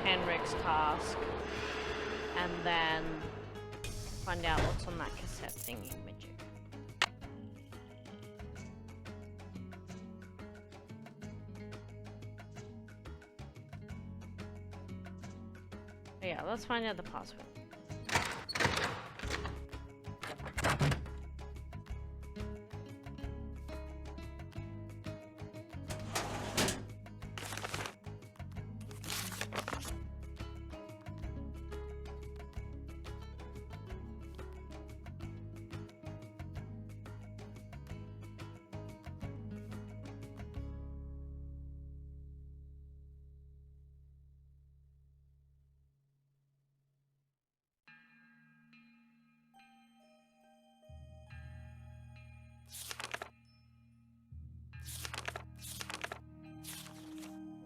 Henrik's task and then find out what's on that cassette thingy magic. But yeah, let's find out the password.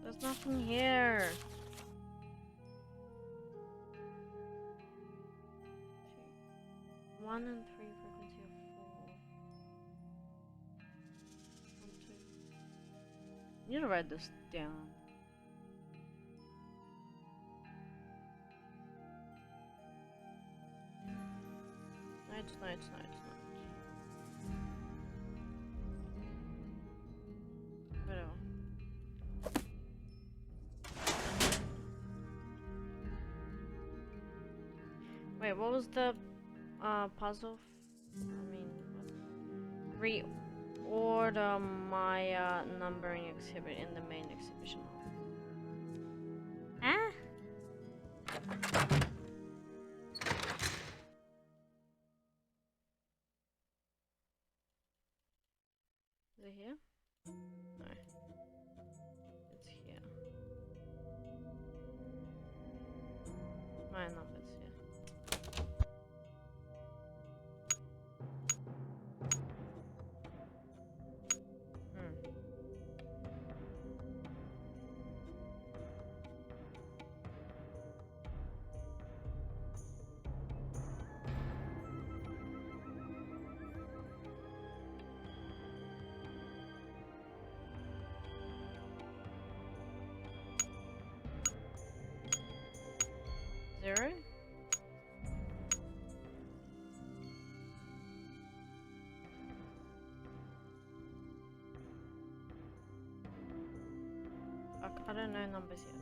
There's nothing here. One and three frequency of 4. 1, 2. I need to write this down. Nights. Whatever. Wait, what was the puzzle? I mean, what? Reorder Maya numbering exhibit in the main exhibition hall. Ah? Is it here? No. It's here. Maya numbers here. Zero? Fuck, I don't know numbers yet.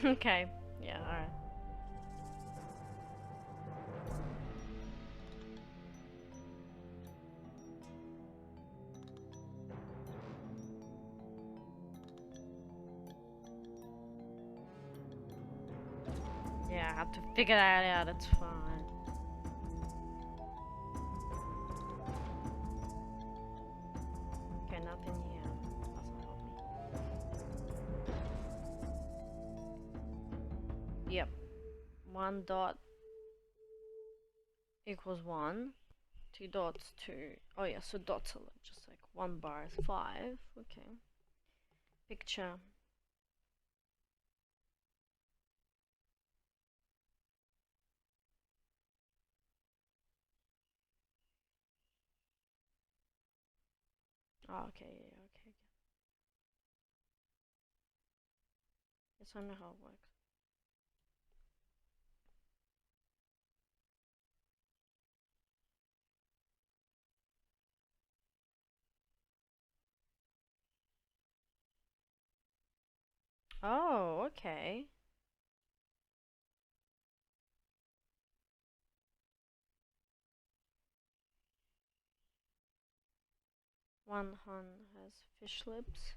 Okay, yeah, alright. Yeah, I have to figure that out, it's fine. Okay, nothing here. Doesn't help me. Yep. 1 dot equals 1. 2 dots 2. Oh yeah, so dots are just like 1 bar is 5. Okay. Picture. Oh, okay, yeah, okay. Yes, I know how it works. Oh, okay. One Han has fish lips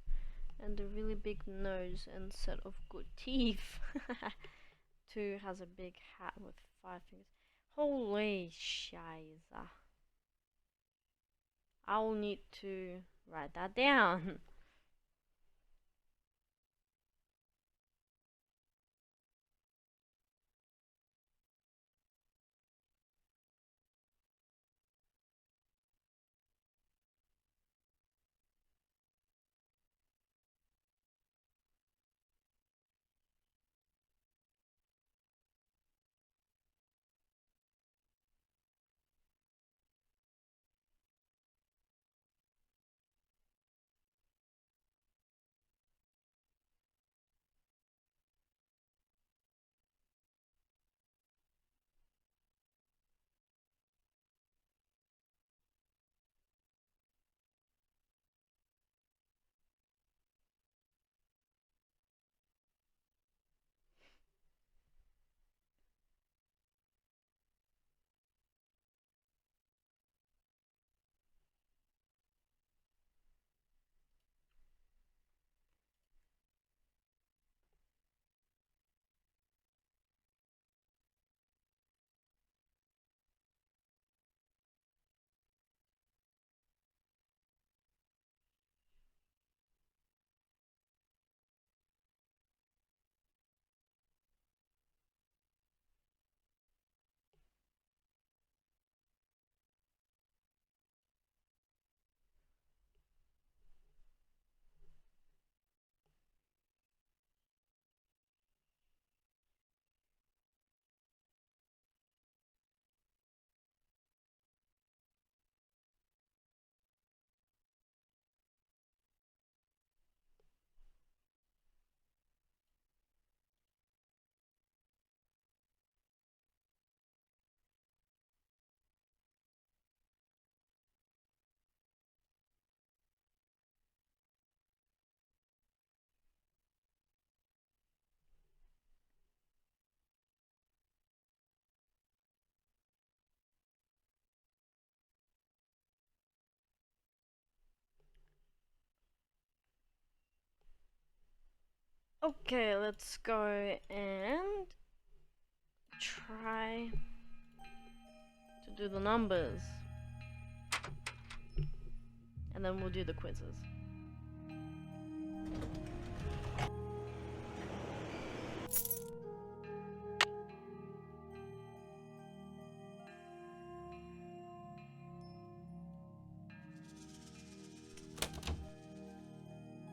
and a really big nose and set of good teeth. 2 has a big hat with 5 fingers. Holy shiza. I'll need to write that down. Okay, let's go and try to do the numbers. And then we'll do the quizzes.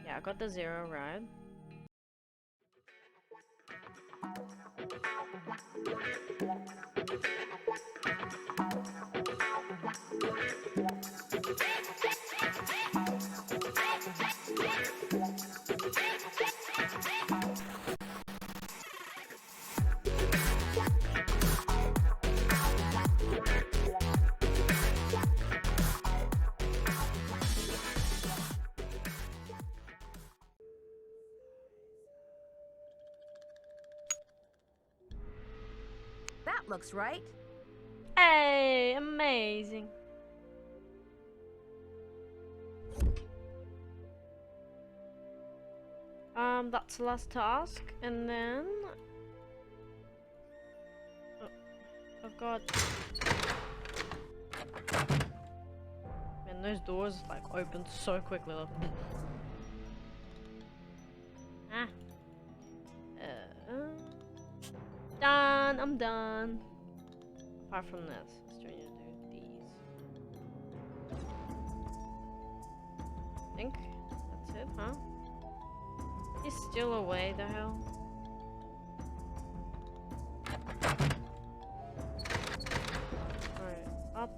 Yeah, I got the 0 right. That looks right. Hey, amazing. That's the last task, and then I've got. Man, those doors like opened so quickly. Look. Ah. Done. I'm done. Apart from this, let's try to do these. I think that's it, huh? He's still away, the hell. Alright, up.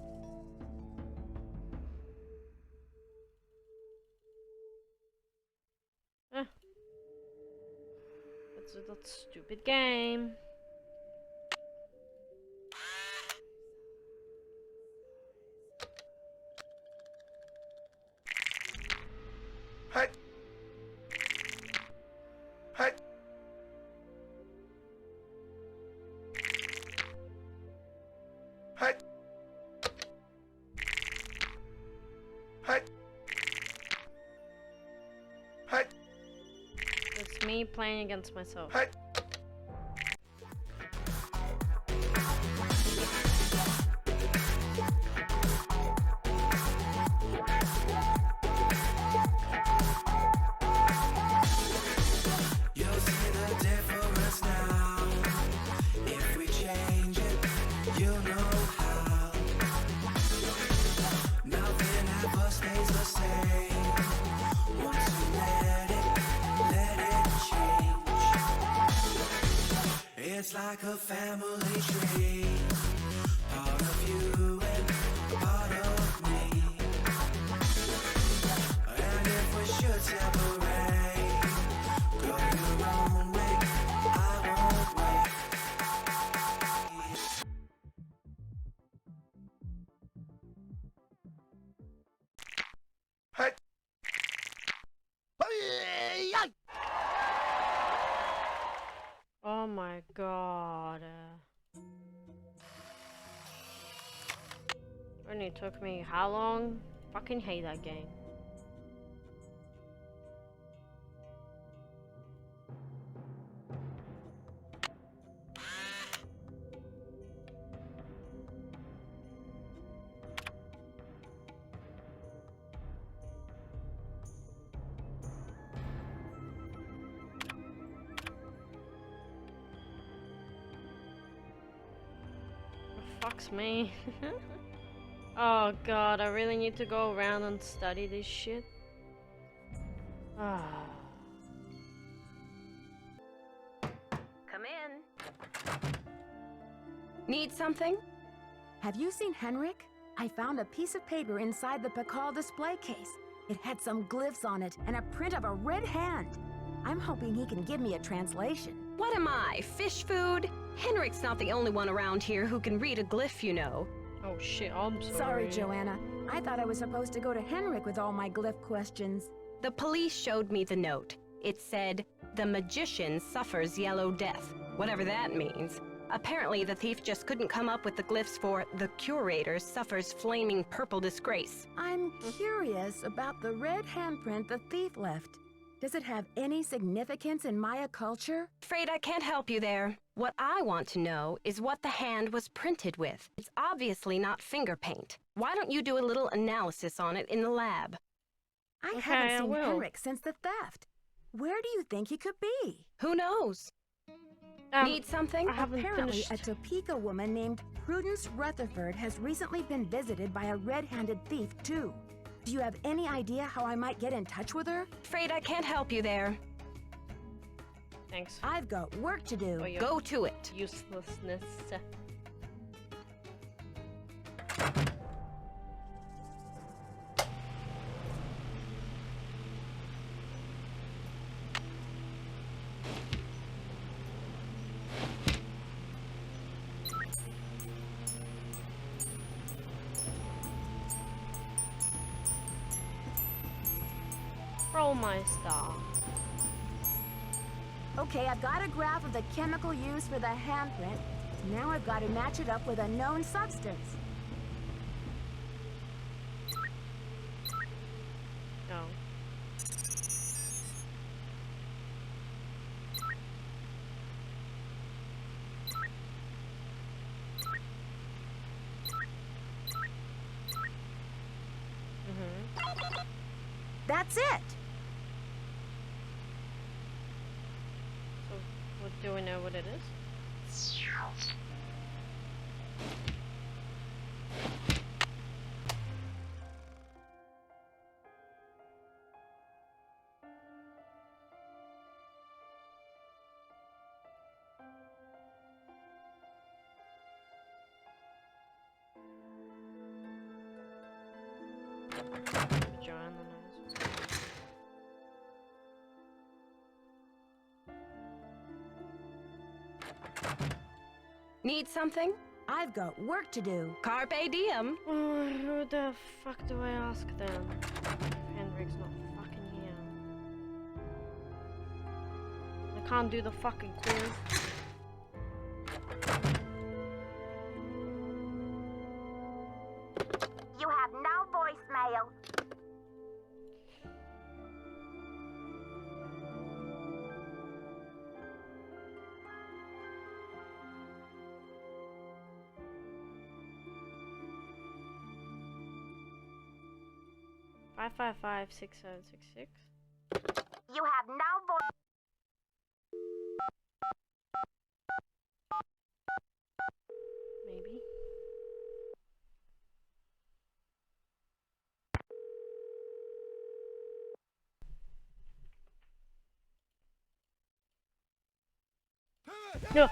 That's that stupid game. Hey! Hey! Hey! Hey! Hey! It's me playing against myself. Hey! It's like a family tree, part of you and part of me. And if we should separate, go your own way, I won't wait. Hey! Oh my god. Only took me how long? Fucking hate that game. Fucks me. Oh god, I really need to go around and study this shit. Ah. Come in. Need something? Have you seen Henrik? I found a piece of paper inside the Pakal display case. It had some glyphs on it and a print of a red hand. I'm hoping he can give me a translation. What am I, fish food? Henrik's not the only one around here who can read a glyph, you know. Oh shit, I'm sorry. Sorry, Joanna. I thought I was supposed to go to Henrik with all my glyph questions. The police showed me the note. It said, "The magician suffers yellow death," whatever that means. Apparently, the thief just couldn't come up with the glyphs for "the curator suffers flaming purple disgrace." I'm curious about the red handprint the thief left. Does it have any significance in Maya culture? Afraid I can't help you there. What I want to know is what the hand was printed with. It's obviously not finger paint. Why don't you do a little analysis on it in the lab? I Okay, haven't I seen will. Henrik since the theft. Where do you think he could be? Who knows? Need something? I haven't Apparently, finished. a Topeka woman named Prudence Rutherford has recently been visited by a red-handed thief, too. Do you have any idea how I might get in touch with her? Afraid I can't help you there. Thanks I've got work to do. for your Go to it. uselessness. Roll my star. Okay, I've got a graph of the chemical used for the handprint. Now I've got to match it up with a known substance. No. That's it! So, what do we know what it is? Joanna knows. Need something? I've got work to do. Carpe diem. Who the fuck do I ask then? Henrik's not fucking here. I can't do the fucking quiz. You have no voicemail. Five 555-6766. You have no voice. Maybe. No.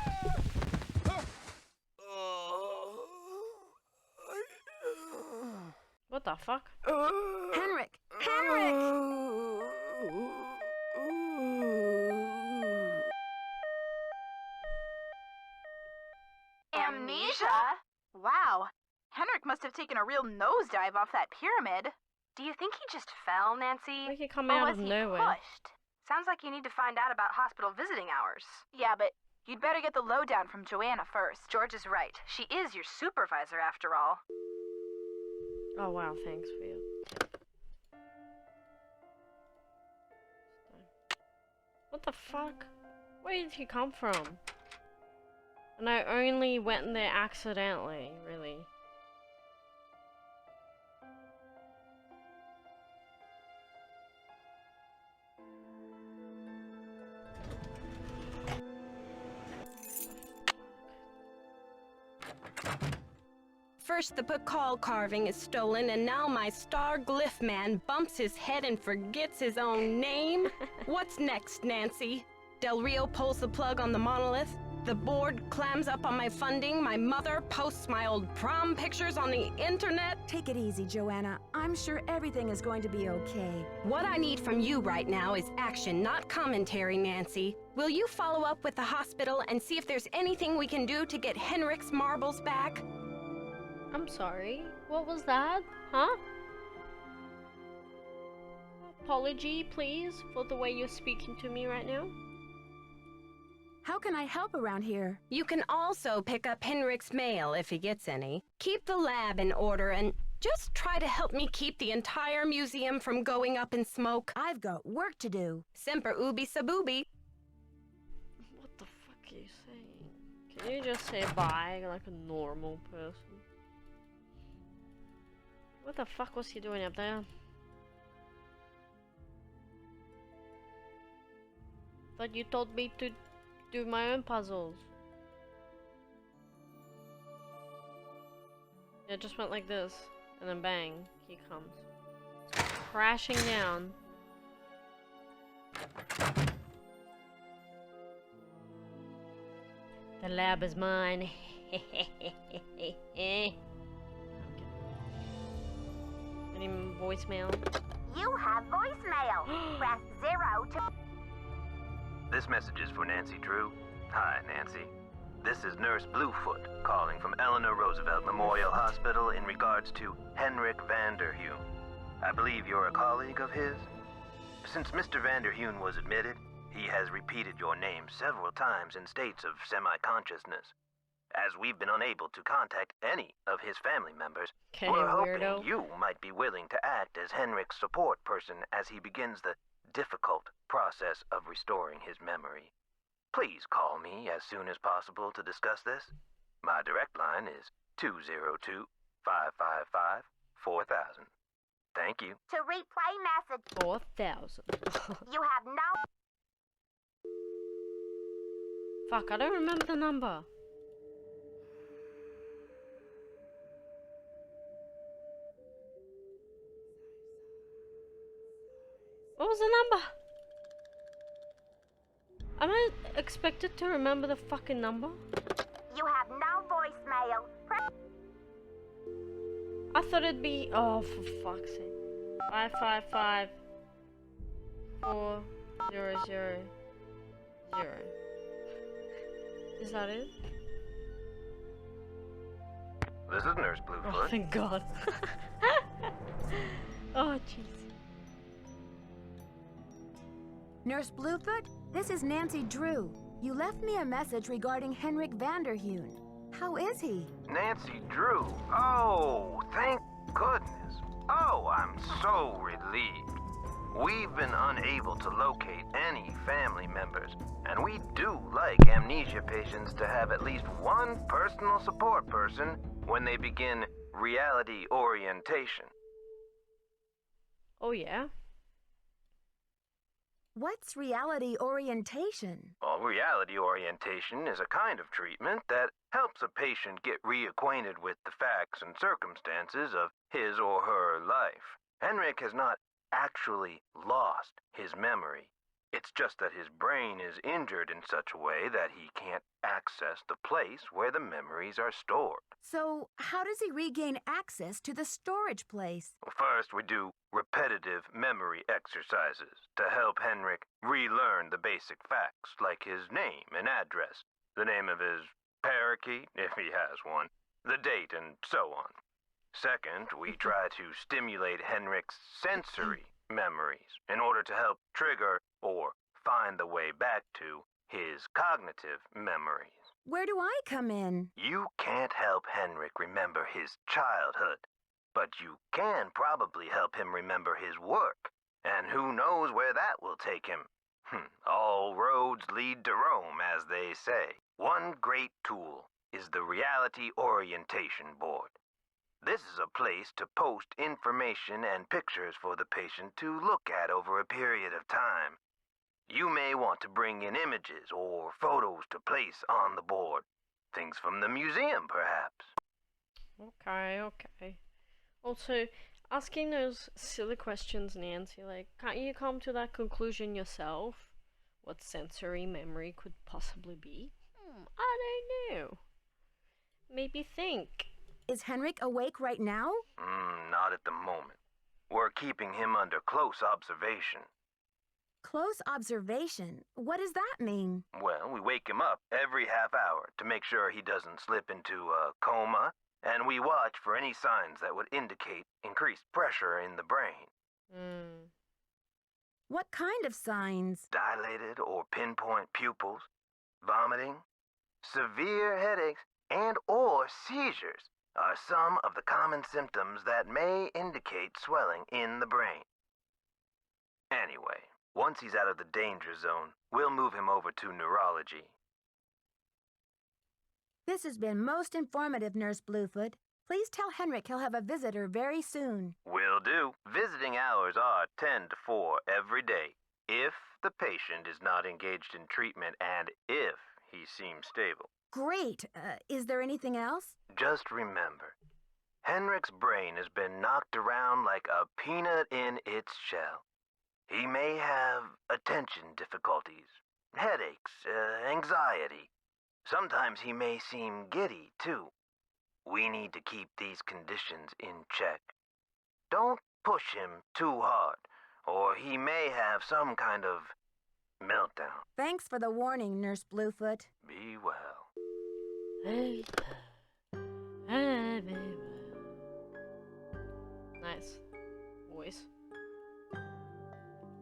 What the fuck? Henrik! Henrik! Amnesia? Wow. Henrik must have taken a real nosedive off that pyramid. Do you think he just fell, Nancy? Like he come Or out was of he nowhere. pushed? Sounds like you need to find out about hospital visiting hours. Yeah, but you'd better get the lowdown from Joanna first. George is right. She is your supervisor, after all. Oh wow, thanks for your tip. What the fuck? Where did he come from? And I only went in there accidentally, really. First the Pakal carving is stolen, and now my star glyph man bumps his head and forgets his own name? What's next, Nancy? Del Rio pulls the plug on the monolith, the board clams up on my funding, my mother posts my old prom pictures on the internet. Take it easy, Joanna. I'm sure everything is going to be okay. What I need from you right now is action, not commentary, Nancy. Will you follow up with the hospital and see if there's anything we can do to get Henrik's marbles back? I'm sorry. What was that? Huh? Apology, please, for the way you're speaking to me right now. How can I help around here? You can also pick up Henrik's mail if he gets any. Keep the lab in order and just try to help me keep the entire museum from going up in smoke? I've got work to do. Semper ubi saboobi. What the fuck are you saying? Can you just say bye like a normal person? What the fuck was he doing up there? Thought you told me to do my own puzzles. It just went like this, and then bang, he comes. Crashing down. The lab is mine. Any voicemail? You have voicemail. Press 0 to... This message is for Nancy Drew. Hi, Nancy. This is Nurse Bluefoot calling from Eleanor Roosevelt Memorial Hospital in regards to Henrik Vanderheun. I believe you're a colleague of his? Since Mr. Vanderheun was admitted, he has repeated your name several times in states of semi-consciousness. As we've been unable to contact any of his family members, we're hoping you might be willing to act as Henrik's support person as he begins the difficult process of restoring his memory. Please call me as soon as possible to discuss this. My direct line is 202-555-4000. Thank you. To replay message. 4,000. You have no... Fuck, I don't remember the number. What was the number? Am I expected to remember the fucking number? You have no voicemail. I thought it'd be... Oh, for fuck's sake. 555 4000. Is that it? This is Nurse Bluefoot. Oh, thank God. Oh, jeez. Nurse Bluefoot, this is Nancy Drew. You left me a message regarding Henrik Vanderheun. How is he? Nancy Drew. Oh, thank goodness. Oh, I'm so relieved. We've been unable to locate any family members, and we do like amnesia patients to have at least one personal support person when they begin reality orientation. Oh, yeah? What's reality orientation? Well, reality orientation is a kind of treatment that helps a patient get reacquainted with the facts and circumstances of his or her life. Henrik has not actually lost his memory. It's just that his brain is injured in such a way that he can't access the place where the memories are stored. So, how does he regain access to the storage place? First, we do repetitive memory exercises to help Henrik relearn the basic facts like his name and address, the name of his parakeet, if he has one, the date, and so on. Second, we try to stimulate Henrik's sensory memories in order to help trigger or find the way back to his cognitive memories. Where do I come in? You can't help Henrik remember his childhood, but you can probably help him remember his work, and who knows where that will take him. All roads lead to Rome, as they say. One great tool is the Reality Orientation Board. This is a place to post information and pictures for the patient to look at over a period of time. You may want to bring in images or photos to place on the board. Things from the museum, perhaps. Okay. Also, asking those silly questions, Nancy, like, can't you come to that conclusion yourself? What sensory memory could possibly be? I don't know. Maybe think. Is Henrik awake right now? Not at the moment. We're keeping him under close observation. Close observation? What does that mean? Well, we wake him up every half hour to make sure he doesn't slip into a coma, and we watch for any signs that would indicate increased pressure in the brain. What kind of signs? Dilated or pinpoint pupils, vomiting, severe headaches, and or seizures. are some of the common symptoms that may indicate swelling in the brain. Anyway, once he's out of the danger zone, we'll move him over to neurology. This has been most informative, Nurse Bluefoot. Please tell Henrik he'll have a visitor very soon. Will do. Visiting hours are 10 to 4 every day, if the patient is not engaged in treatment and if he seems stable. Great. Is there anything else? Just remember, Henrik's brain has been knocked around like a peanut in its shell. He may have attention difficulties, headaches, anxiety. Sometimes he may seem giddy, too. We need to keep these conditions in check. Don't push him too hard, or he may have some kind of meltdown. Thanks for the warning, Nurse Bluefoot. Be well. Nice. Voice.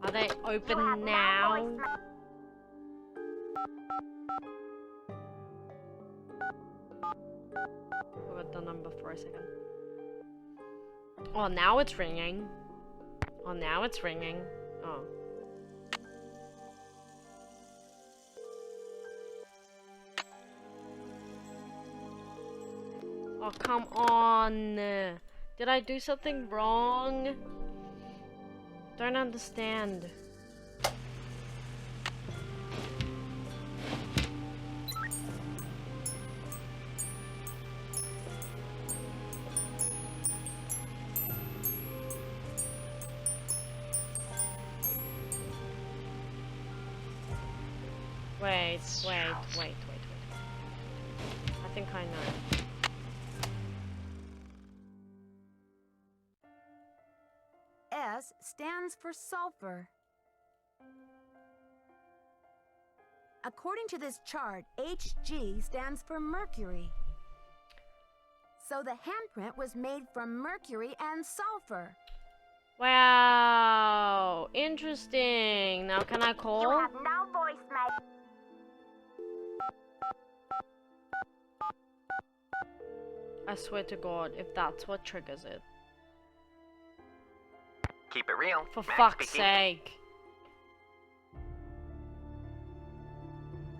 Are they open now? Forgot the number for a second. Oh, now it's ringing. Oh, now it's ringing. Oh. Oh, come on. Did I do something wrong? Don't understand. Wait. I think I know. S stands for sulfur. According to this chart, HG stands for mercury. So the handprint was made from mercury and sulfur. Wow, interesting. Now can I call? You have no voicemail. I swear to God, if that's what triggers it. Keep it real. For Max fuck's speaking. sake.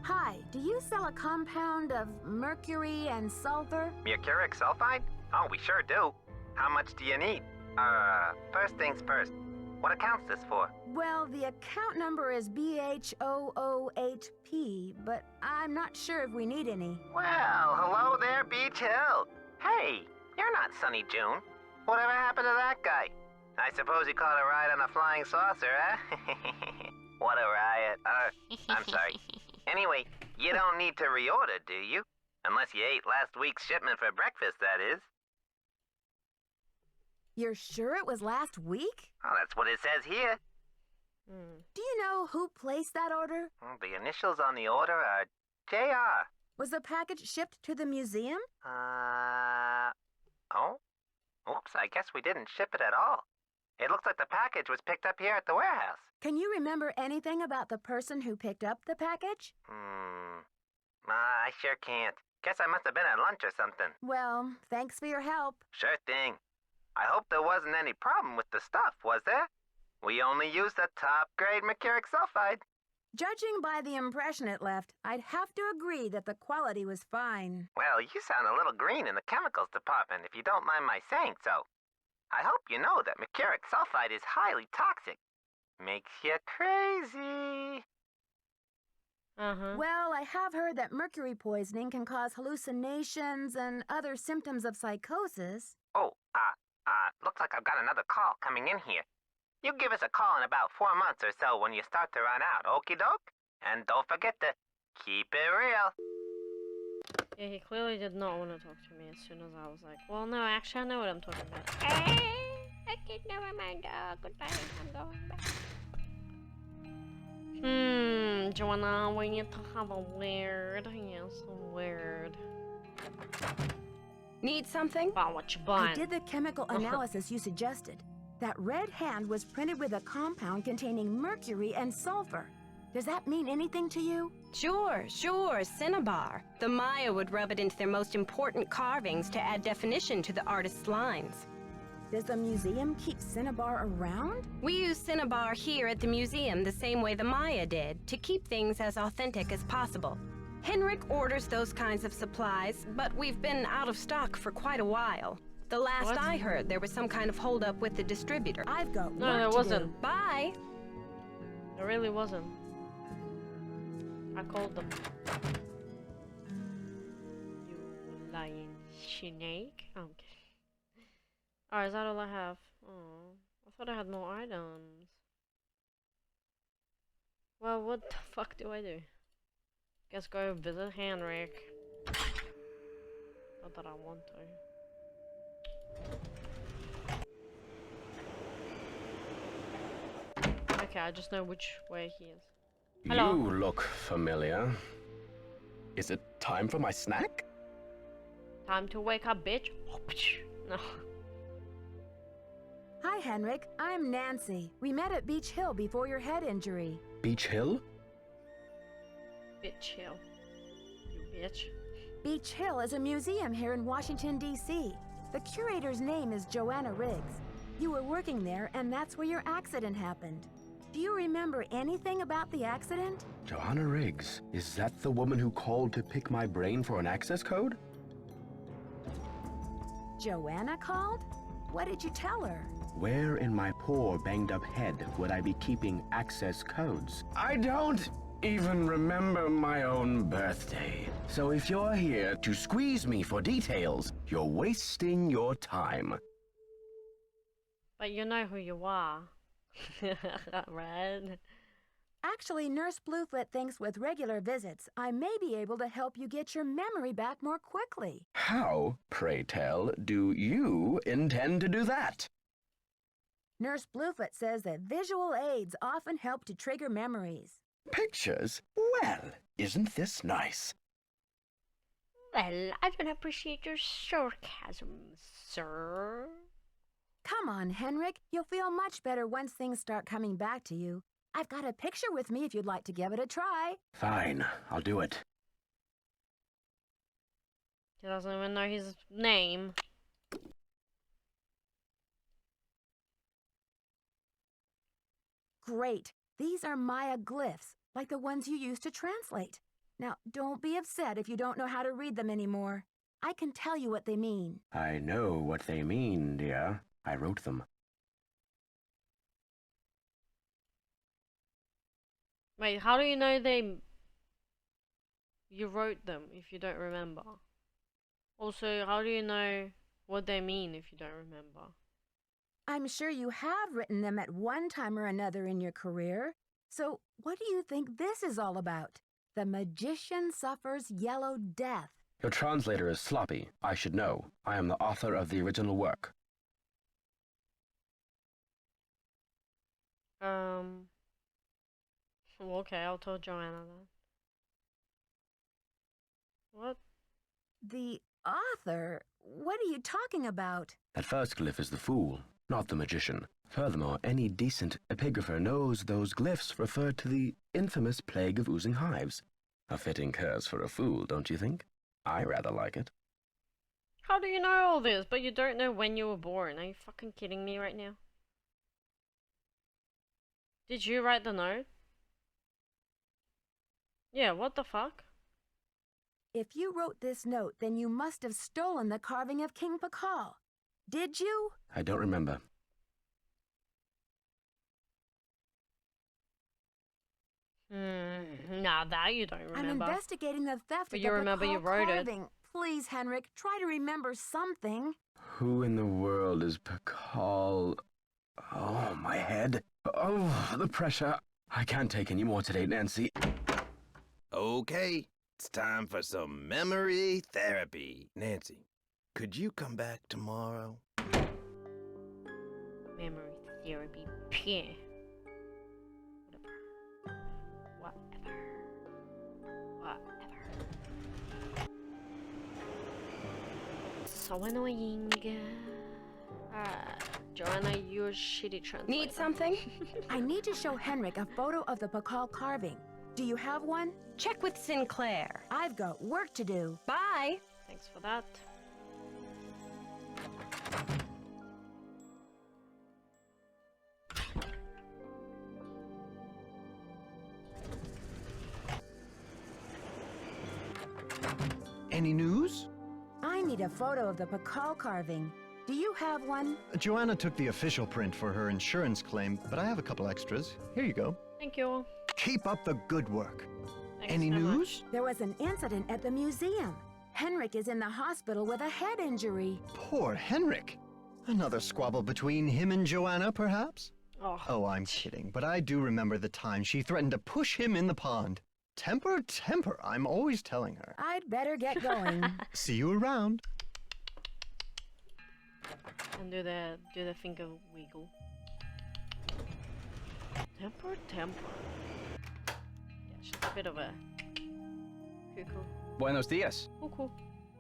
Hi, do you sell a compound of mercury and sulfur? Mercuric sulfide? Oh, we sure do. How much do you need? First things first. What account's this for? Well, the account number is BH008P, but I'm not sure if we need any. Well, hello there, Beach Hill. Hey, you're not Sunny June. Whatever happened to that guy? I suppose you caught a ride on a flying saucer, huh? What a riot. I'm sorry. Anyway, you don't need to reorder, do you? Unless you ate last week's shipment for breakfast, that is. You're sure it was last week? Well, that's what it says here. Do you know who placed that order? Well, the initials on the order are JR. Was the package shipped to the museum? Oh? Oops, I guess we didn't ship it at all. It looks like the package was picked up here at the warehouse. Can you remember anything about the person who picked up the package? I sure can't. Guess I must have been at lunch or something. Well, thanks for your help. Sure thing. I hope there wasn't any problem with the stuff, was there? We only used the top-grade mercuric sulfide. Judging by the impression it left, I'd have to agree that the quality was fine. Well, you sound a little green in the chemicals department, if you don't mind my saying so. I hope you know that mercuric sulfide is highly toxic. Makes you crazy. Well, I have heard that mercury poisoning can cause hallucinations and other symptoms of psychosis. Oh, looks like I've got another call coming in here. You give us a call in about 4 months or so when you start to run out, okie doke? And don't forget to keep it real. Yeah, he clearly did not want to talk to me as soon as I was like, well, no, actually, I know what I'm talking about. I can't never mind. Goodbye, I'm going back. Joanna, we need to have a word. Yes, a word. Need something? About what you I buying. did the chemical analysis you suggested. That red hand was printed with a compound containing mercury and sulfur. Does that mean anything to you? Sure, cinnabar. The Maya would rub it into their most important carvings to add definition to the artist's lines. Does the museum keep cinnabar around? We use cinnabar here at the museum the same way the Maya did, to keep things as authentic as possible. Henrik orders those kinds of supplies, but we've been out of stock for quite a while. The last I heard, there was some kind of holdup with the distributor. I've got No, there wasn't. Bye! There really wasn't. I called them. You lying snake. Oh, okay. Alright, is that all I have? Oh, I thought I had more items. Well, what the fuck do I do? Guess go visit Henrik. Not that I want to. Okay, I just know which way he is. Hello. You look familiar. Is it time for my snack? Time to wake up, bitch. No. Hi, Henrik. I'm Nancy. We met at Beach Hill before your head injury. Beach Hill? Bitch Hill. You bitch. Beach Hill is a museum here in Washington, D.C. The curator's name is Joanna Riggs. You were working there, and that's where your accident happened. Do you remember anything about the accident? Joanna Riggs. Is that the woman who called to pick my brain for an access code? Joanna called? What did you tell her? Where in my poor banged-up head would I be keeping access codes? I don't even remember my own birthday. So if you're here to squeeze me for details, you're wasting your time. But you know who you are. Right? Actually, Nurse Bluefoot thinks with regular visits, I may be able to help you get your memory back more quickly. How, pray tell, do you intend to do that? Nurse Bluefoot says that visual aids often help to trigger memories. Pictures? Well, isn't this nice? Well, I don't appreciate your sarcasm, sir. Come on, Henrik. You'll feel much better once things start coming back to you. I've got a picture with me if you'd like to give it a try. Fine, I'll do it. He doesn't even know his name. Great. These are Maya glyphs, like the ones you used to translate. Now, don't be upset if you don't know how to read them anymore. I can tell you what they mean. I know what they mean, dear. I wrote them. Wait, how do you know you wrote them if you don't remember? Also, how do you know what they mean if you don't remember? I'm sure you have written them at one time or another in your career. So, what do you think this is all about? The magician suffers yellow death. Your translator is sloppy. I should know. I am the author of the original work. Well, okay, I'll tell Joanna then. What? The author? What are you talking about? That first glyph is the fool, not the magician. Furthermore, any decent epigrapher knows those glyphs refer to the infamous plague of oozing hives. A fitting curse for a fool, don't you think? I rather like it. How do you know all this, but you don't know when you were born? Are you fucking kidding me right now? Did you write the note? Yeah, what the fuck? If you wrote this note, then you must have stolen the carving of King Pakal. Did you? I don't remember. Nah, that you don't remember. I'm investigating the theft But of you the remember you Pakal wrote carving. Please, Henrik, try to remember something. Who in the world is Pakal? Oh, my head. Oh, the pressure. I can't take any more today, Nancy. Okay, it's time for some memory therapy. Nancy, could you come back tomorrow? Memory therapy. Pure. So annoying. Joanna, you're a shitty translator. Need something? I need to show Henrik a photo of the Pakal carving. Do you have one? Check with Sinclair. I've got work to do. Bye. Thanks for that. Any news? I need a photo of the Pakal carving. Do you have one? Joanna took the official print for her insurance claim, but I have a couple extras. Here you go. Thank you. Keep up the good work. Thanks Any so news? much. There was an incident at the museum. Henrik is in the hospital with a head injury. Poor Henrik. Another squabble between him and Joanna, perhaps? Oh, I'm kidding, but I do remember the time she threatened to push him in the pond. Temper, temper, I'm always telling her. I'd better get going. See you around. And do the finger wiggle. Temper, temper. Yeah, she's a bit of a cuckoo. Buenos dias. Cuckoo.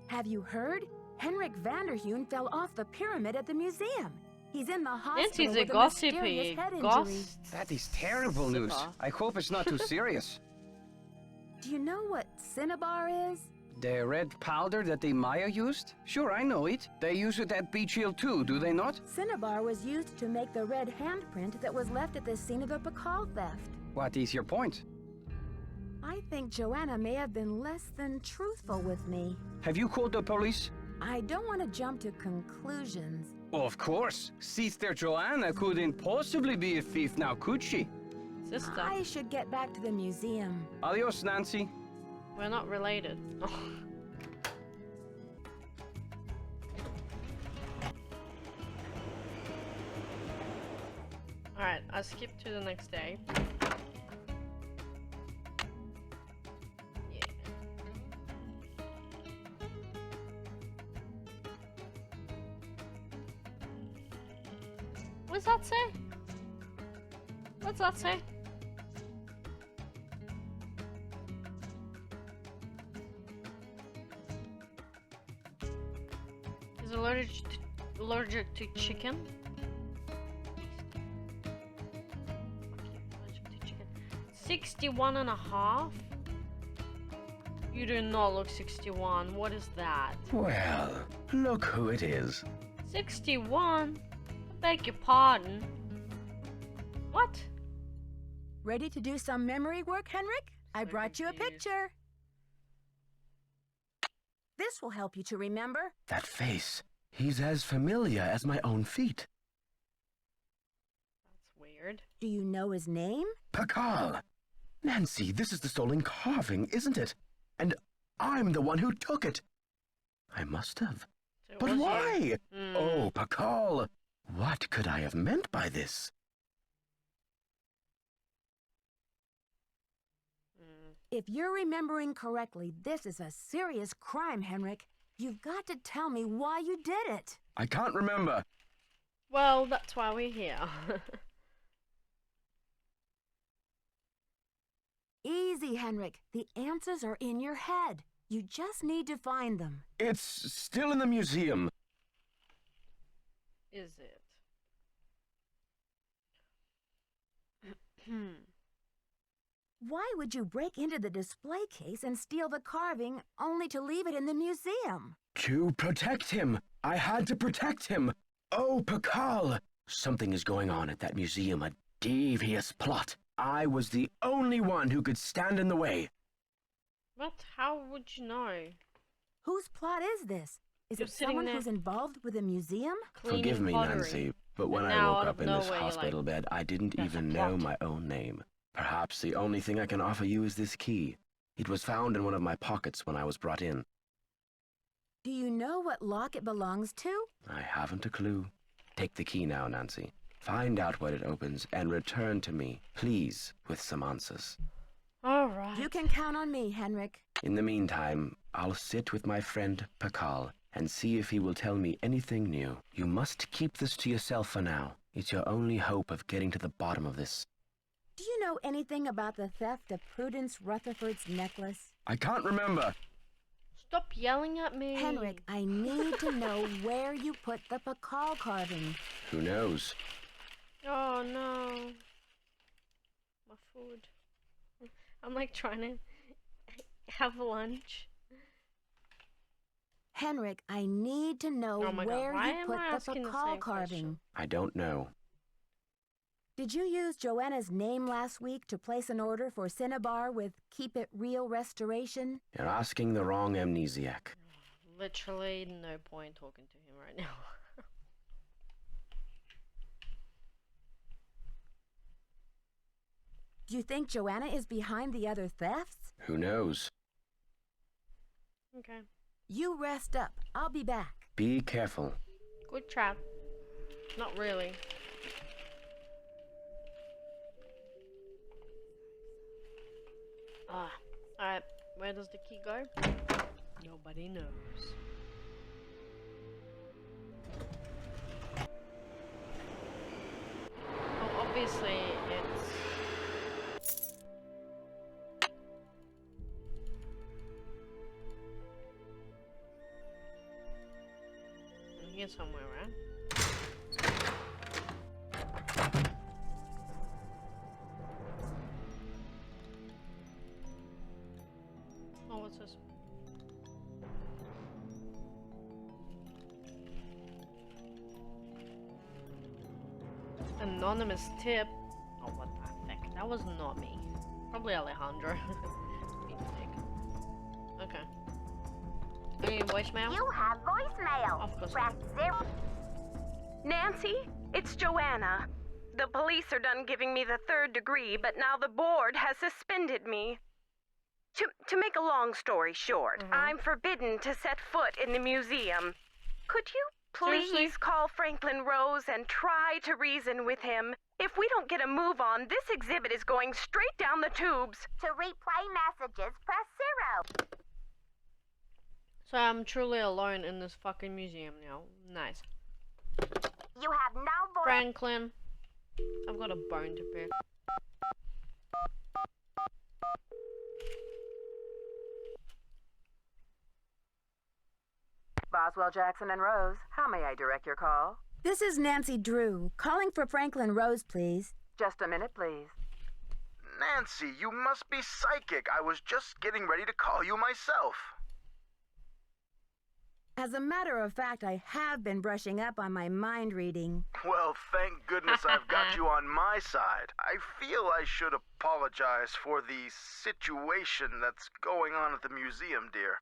Have you heard? Henrik Vanderheun fell off the pyramid at the museum. He's in the hospital Nancy's a with a gossipy mysterious head injury. ghost. That is terrible news. I hope it's not too serious. Do you know what cinnabar is? The red powder that the Maya used? Sure, I know it. They use it at Beach Hill too, do they not? Cinnabar was used to make the red handprint that was left at the scene of the Pakal theft. What is your point? I think Joanna may have been less than truthful with me. Have you called the police? I don't want to jump to conclusions. Of course. Sister Joanna couldn't possibly be a thief now, could she? Sister. I should get back to the museum. Adios, Nancy. We're not related. Alright, I'll skip to the next day. Yeah. What's that say? What's that say? Is allergic to chicken? Allergic to chicken. 61 and a half? You do not look 61. What is that? Well, look who it is. 61? I beg your pardon. What? Ready to do some memory work, Henrik? I brought you a picture. This will help you to remember. That face. He's as familiar as my own feet. That's weird. Do you know his name? Pakal. Nancy, this is the stolen carving, isn't it? And I'm the one who took it. I must have. So But was you. why? Oh, Pakal. What could I have meant by this? If you're remembering correctly, this is a serious crime, Henrik. You've got to tell me why you did it. I can't remember. Well, that's why we're here. Easy, Henrik. The answers are in your head. You just need to find them. It's still in the museum. Is it? Why would you break into the display case and steal the carving only to leave it in the museum? To protect him. I had to protect him. Oh, Pakal. Something is going on at that museum, a devious plot. I was the only one who could stand in the way. What? How would you know? Whose plot is this? Is You're it sitting someone there who's involved with a museum? Forgive me, Nancy, but when I now woke out up of in this nowhere, you're hospital like, bed, I didn't "There's a even know plot." my own name. Perhaps the only thing I can offer you is this key. It was found in one of my pockets when I was brought in. Do you know what lock it belongs to? I haven't a clue. Take the key now, Nancy. Find out what it opens and return to me, please, with some answers. All right. You can count on me, Henrik. In the meantime, I'll sit with my friend Pakal and see if he will tell me anything new. You must keep this to yourself for now. It's your only hope of getting to the bottom of this. Do you know anything about the theft of Prudence Rutherford's necklace? I can't remember. Stop yelling at me. Henrik, I need to know where you put the pakal carving. Who knows? Oh no. My food. I'm like trying to have lunch. Henrik, I need to know Oh my God, where why you am put I the asking the pakal same carving. question? I don't know. Did you use Joanna's name last week to place an order for Cinnabar with Keep It Real Restoration? You're asking the wrong amnesiac. Literally no point talking to him right now. Do you think Joanna is behind the other thefts? Who knows? Okay. You rest up. I'll be back. Be careful. Good trap. Not really. Ah, alright. Where does the key go? Nobody knows. Oh, obviously it's... in here somewhere, right? Oh, what's this? Anonymous tip. Oh, what the heck? That was not me. Probably Alejandro. Okay. Any voicemail? You have voicemail. Of course. Press 0. Nancy, it's Joanna. The police are done giving me the 3rd degree, but now the board has suspended me. To make a long story short, I'm forbidden to set foot in the museum. Could you please Seriously? call Franklin Rose and try to reason with him? If we don't get a move on, this exhibit is going straight down the tubes. To replay messages, press 0. So I'm truly alone in this fucking museum now. Nice. You have no voice. Franklin, I've got a bone to pick. Boswell, Jackson, and Rose, how may I direct your call? This is Nancy Drew, calling for Franklin Rose, please. Just a minute, please. Nancy, you must be psychic. I was just getting ready to call you myself. As a matter of fact, I have been brushing up on my mind reading. Well, thank goodness I've got you on my side. I feel I should apologize for the situation that's going on at the museum, dear.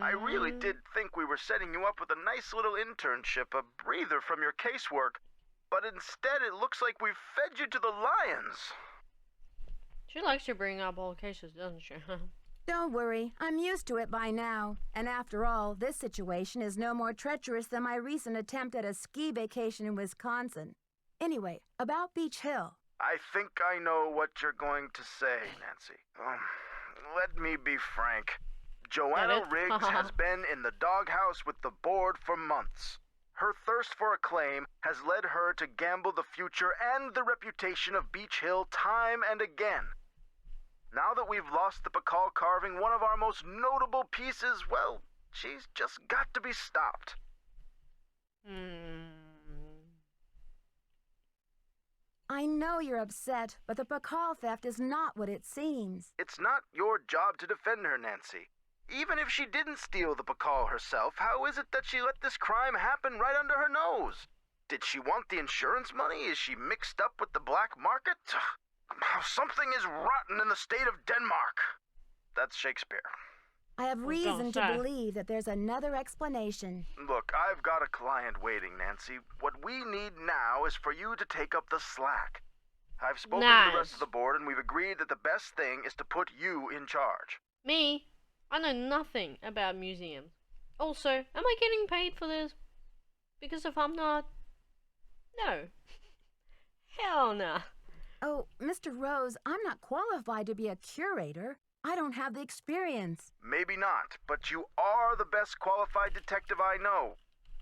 I really did think we were setting you up with a nice little internship, a breather from your casework, but instead it looks like we've fed you to the lions. She likes to bring up old cases, doesn't she? Don't worry, I'm used to it by now. And after all, this situation is no more treacherous than my recent attempt at a ski vacation in Wisconsin. Anyway, about Beach Hill. I think I know what you're going to say, Nancy. Let me be frank. Joanna Riggs has been in the doghouse with the board for months. Her thirst for acclaim has led her to gamble the future and the reputation of Beach Hill time and again. Now that we've lost the pakal carving, one of our most notable pieces, well, she's just got to be stopped. I know you're upset, but the pakal theft is not what it seems. It's not your job to defend her, Nancy. Even if she didn't steal the pakal herself, how is it that she let this crime happen right under her nose? Did she want the insurance money? Is she mixed up with the black market? Something is rotten in the state of Denmark. That's Shakespeare. I have reason to believe that there's another explanation. Look, I've got a client waiting, Nancy. What we need now is for you to take up the slack. I've spoken to the rest of the board, and we've agreed that the best thing is to put you in charge. Me? I know nothing about museums. Also, am I getting paid for this? Because if I'm not... No. Hell nah. Oh, Mr. Rose, I'm not qualified to be a curator. I don't have the experience. Maybe not, but you are the best qualified detective I know,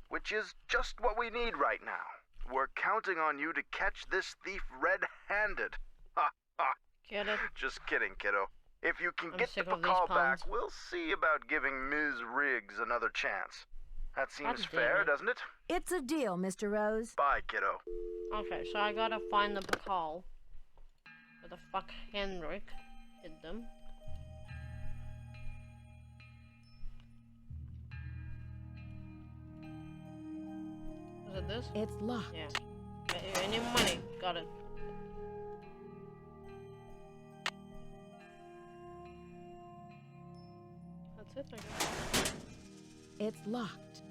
which is just what we need right now. We're counting on you to catch this thief red-handed. Ha ha. Get it? Just kidding, kiddo. If you can I'm get the sick of these call back, puns. we'll see about giving Ms. Riggs another chance. That seems God damn fair, it. doesn't it? It's a deal, Mr. Rose. Bye, kiddo. Okay, so I gotta find the Pakal. Where the fuck Henrik hid them. Is it this? It's locked. Yeah. I need money. Got it. That's it, I guess. It's locked.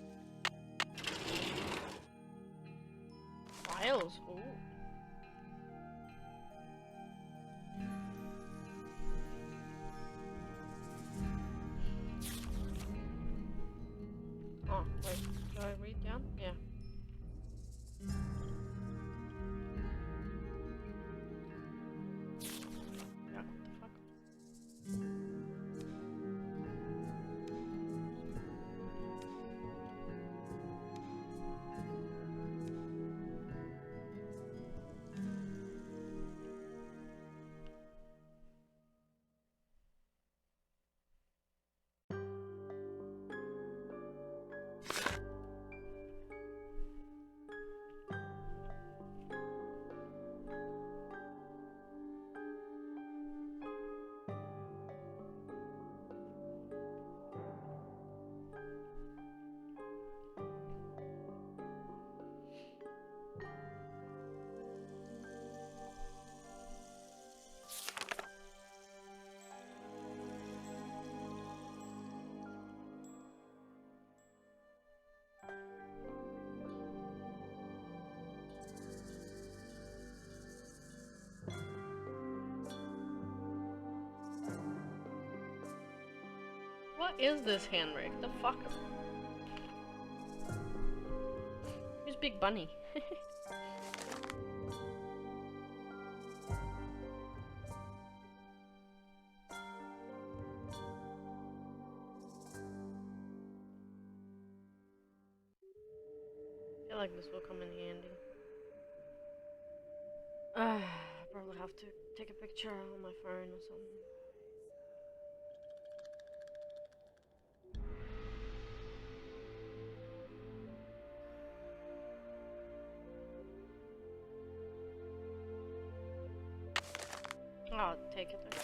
Files. Ooh. Oh, wait. Should I read down? Yeah. Yeah, what the fuck? What is this Henrik? The fuck? Who's Big Bunny? I feel like this will come in handy. I'll probably have to take a picture on my phone or something. I'll take it then.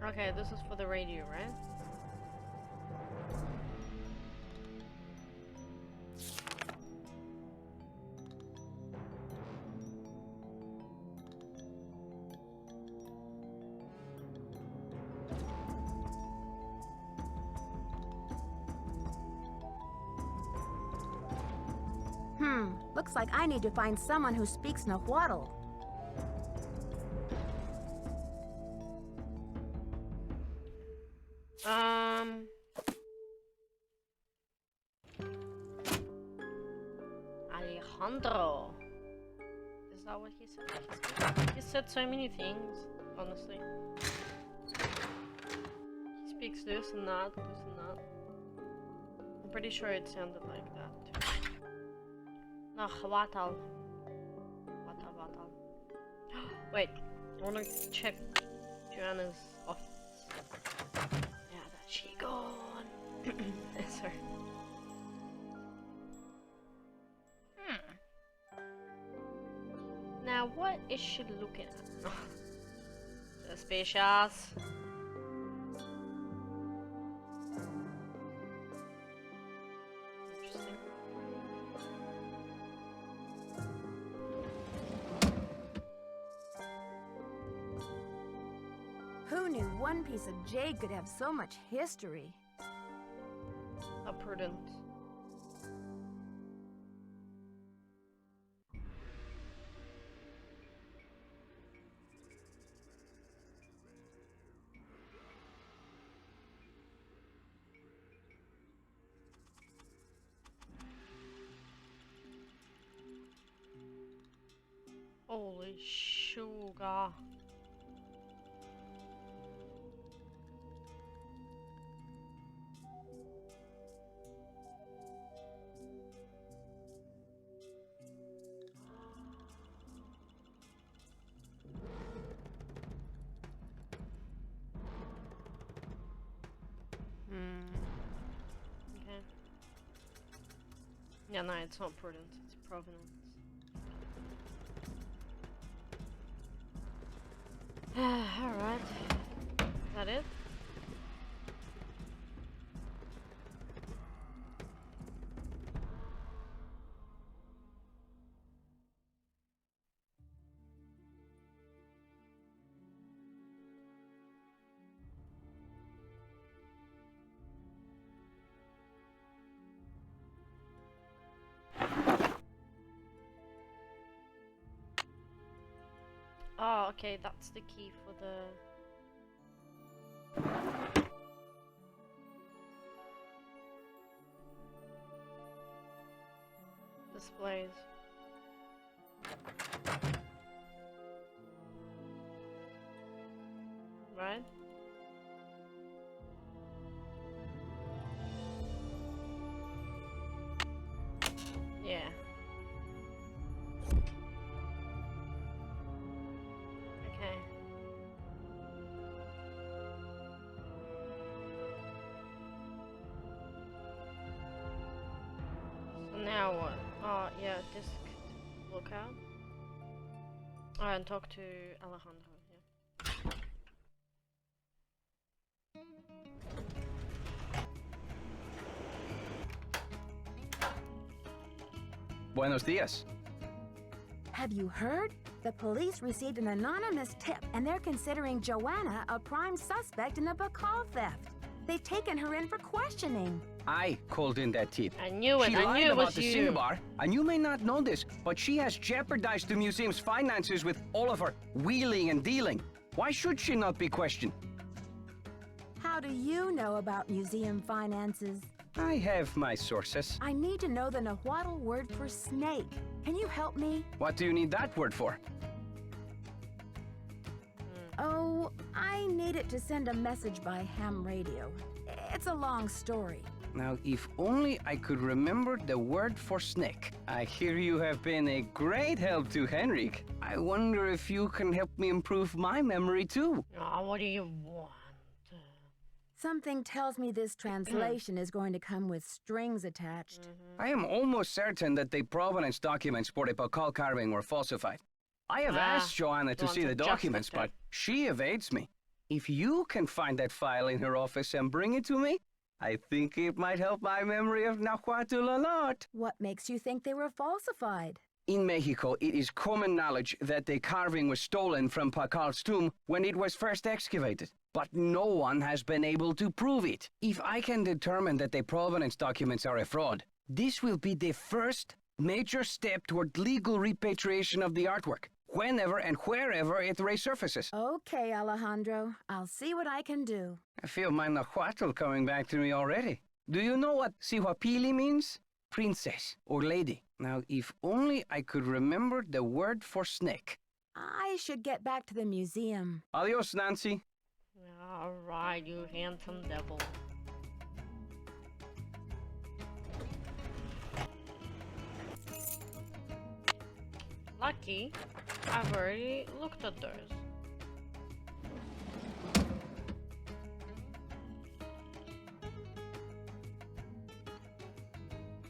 Okay, this is for the radio, right? Looks like I need to find someone who speaks Nahuatl. Alejandro. Is that what he said? He said so many things, honestly. He speaks this and that. I'm pretty sure it sounded like that too. Nahuatl. Watal. Wait, I wanna check Joanna's office. Yeah, that she gone. That's her. Now, what is she looking at? Suspicious. Interesting. Who knew one piece of jade could have so much history? How prudent. Holy sugar. Yeah, no, it's not prudence, it's provenance. Alright. Is that it? Oh, okay, that's the key for the... displays. Right? Yeah. Okay. So now what? Oh, yeah, disk lookout. Oh, and talk to Alejandro, yeah. Buenos dias. Have you heard? The police received an anonymous tip, and they're considering Joanna a prime suspect in the Bacall theft. They've taken her in for questioning. I called in that tip. I knew it, She I lied knew it about was the you. cinnabar, and you may not know this, but she has jeopardized the museum's finances with all of her wheeling and dealing. Why should she not be questioned? How do you know about museum finances? I have my sources. I need to know the Nahuatl word for snake. Can you help me? What do you need that word for? Oh, I need it to send a message by ham radio. It's a long story. Now, if only I could remember the word for snake. I hear you have been a great help to Henrik. I wonder if you can help me improve my memory too. Oh, what do you want? Something tells me this translation is going to come with strings attached. I am almost certain that the provenance documents for the Bacall carving were falsified. I have asked Joanna to want see to the documents, justify. but she evades me. If you can find that file in her office and bring it to me, I think it might help my memory of Nahuatl a lot. What makes you think they were falsified? In Mexico, it is common knowledge that the carving was stolen from Bacall's tomb when it was first excavated. But no one has been able to prove it. If I can determine that the provenance documents are a fraud, this will be the first major step toward legal repatriation of the artwork, whenever and wherever it resurfaces. Okay, Alejandro. I'll see what I can do. I feel my Nahuatl coming back to me already. Do you know what Sihuapili means? Princess or lady. Now, if only I could remember the word for snake. I should get back to the museum. Adios, Nancy. Alright, you handsome devil. Lucky, I've already looked at those.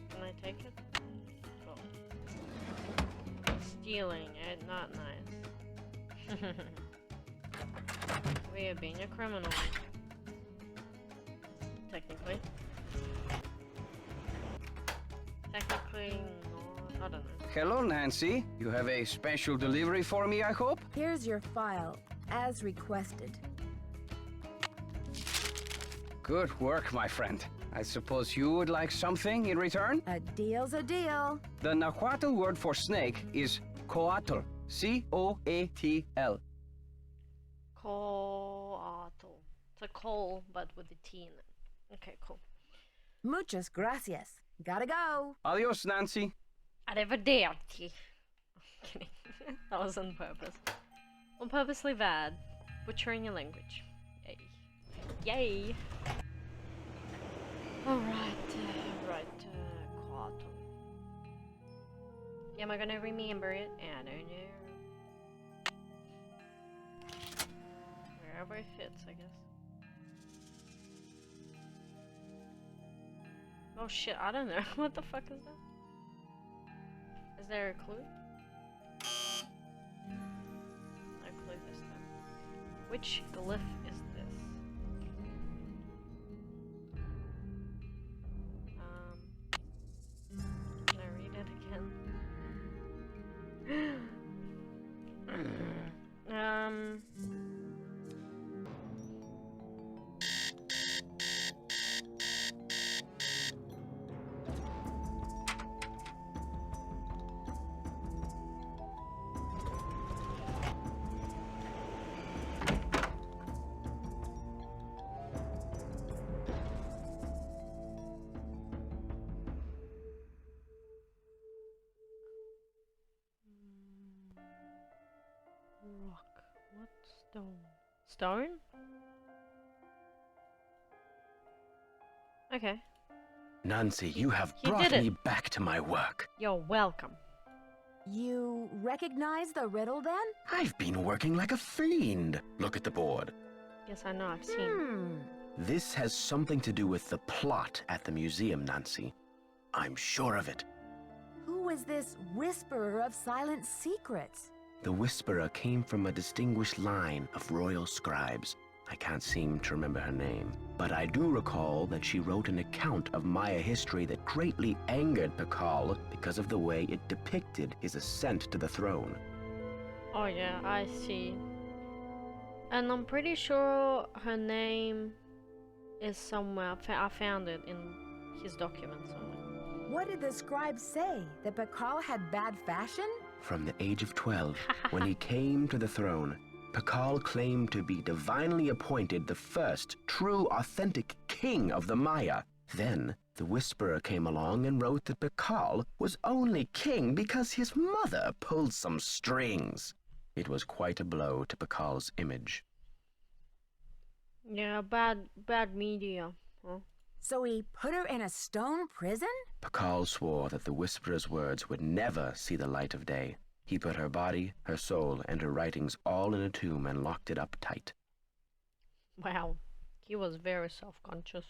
Can I take it? Oh. Stealing, not nice. We are being a criminal. Technically. Technically, no, I don't know. Hello, Nancy. You have a special delivery for me, I hope? Here's your file, as requested. Good work, my friend. I suppose you would like something in return? A deal's a deal. The Nahuatl word for snake is coatl. C-O-A-T-L. Coatl. It's a coal, but with a T in it. Okay, cool. Muchas gracias. Gotta go. Adios, Nancy. Arrivederci. Kidding. That was on purpose. On purposely bad. Butchering your language. Yay. Yay. Alright, Coatl. Am I gonna remember it? I don't know. Wherever it fits, I guess. Oh shit, I don't know. What the fuck is that? Is there a clue? No clue this time. Which glyph is this? Can I read it again? Rock. What stone? Stone? Okay. Nancy, you have He brought did it. me back to my work. You're welcome. You recognize the riddle then? I've been working like a fiend. Look at the board. Yes, I know. I've seen. This has something to do with the plot at the museum, Nancy. I'm sure of it. Who is this whisperer of silent secrets? The Whisperer came from a distinguished line of royal scribes. I can't seem to remember her name, but I do recall that she wrote an account of Maya history that greatly angered Pakal because of the way it depicted his ascent to the throne. Oh yeah, I see. And I'm pretty sure her name is somewhere. I found it in his document somewhere. What did the scribe say? That Pakal had bad fashion? From the age of 12, when he came to the throne, Pakal claimed to be divinely appointed the first true authentic king of the Maya. Then the Whisperer came along and wrote that Pakal was only king because his mother pulled some strings. It was quite a blow to Pakal's image. Yeah, bad media. Huh? So he put her in a stone prison? Pakal swore that the Whisperer's words would never see the light of day. He put her body, her soul, and her writings all in a tomb and locked it up tight. Wow, he was very self-conscious.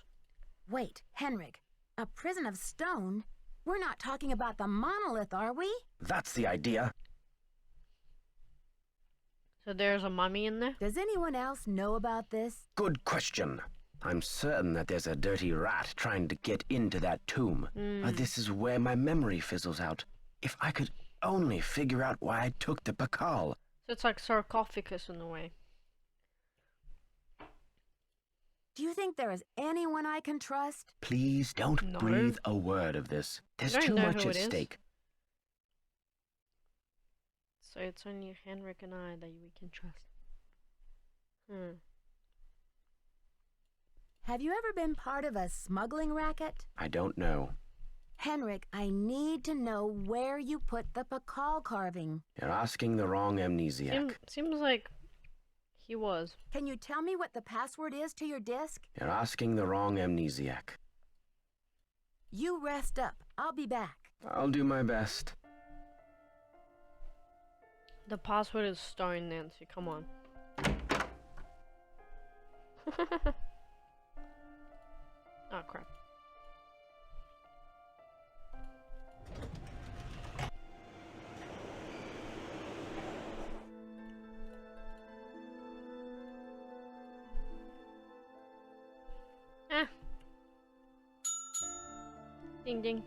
Wait, Henrik, a prison of stone? We're not talking about the monolith, are we? That's the idea. So there's a mummy in there? Does anyone else know about this? Good question. I'm certain that there's a dirty rat trying to get into that tomb. This is where my memory fizzles out. If I could only figure out why I took the Pakal. So it's like sarcophagus in a way. Do you think there is anyone I can trust? Please don't breathe a word of this. There's too much at stake. So it's only Henrik and I that we can trust. Have you ever been part of a smuggling racket? I don't know. Henrik, I need to know where you put the Pakal carving. You're asking the wrong amnesiac. Seems like he was. Can you tell me what the password is to your disk? You're asking the wrong amnesiac. You rest up. I'll be back. I'll do my best. The password is stone, Nancy. Come on. Oh, crap. Ding ding.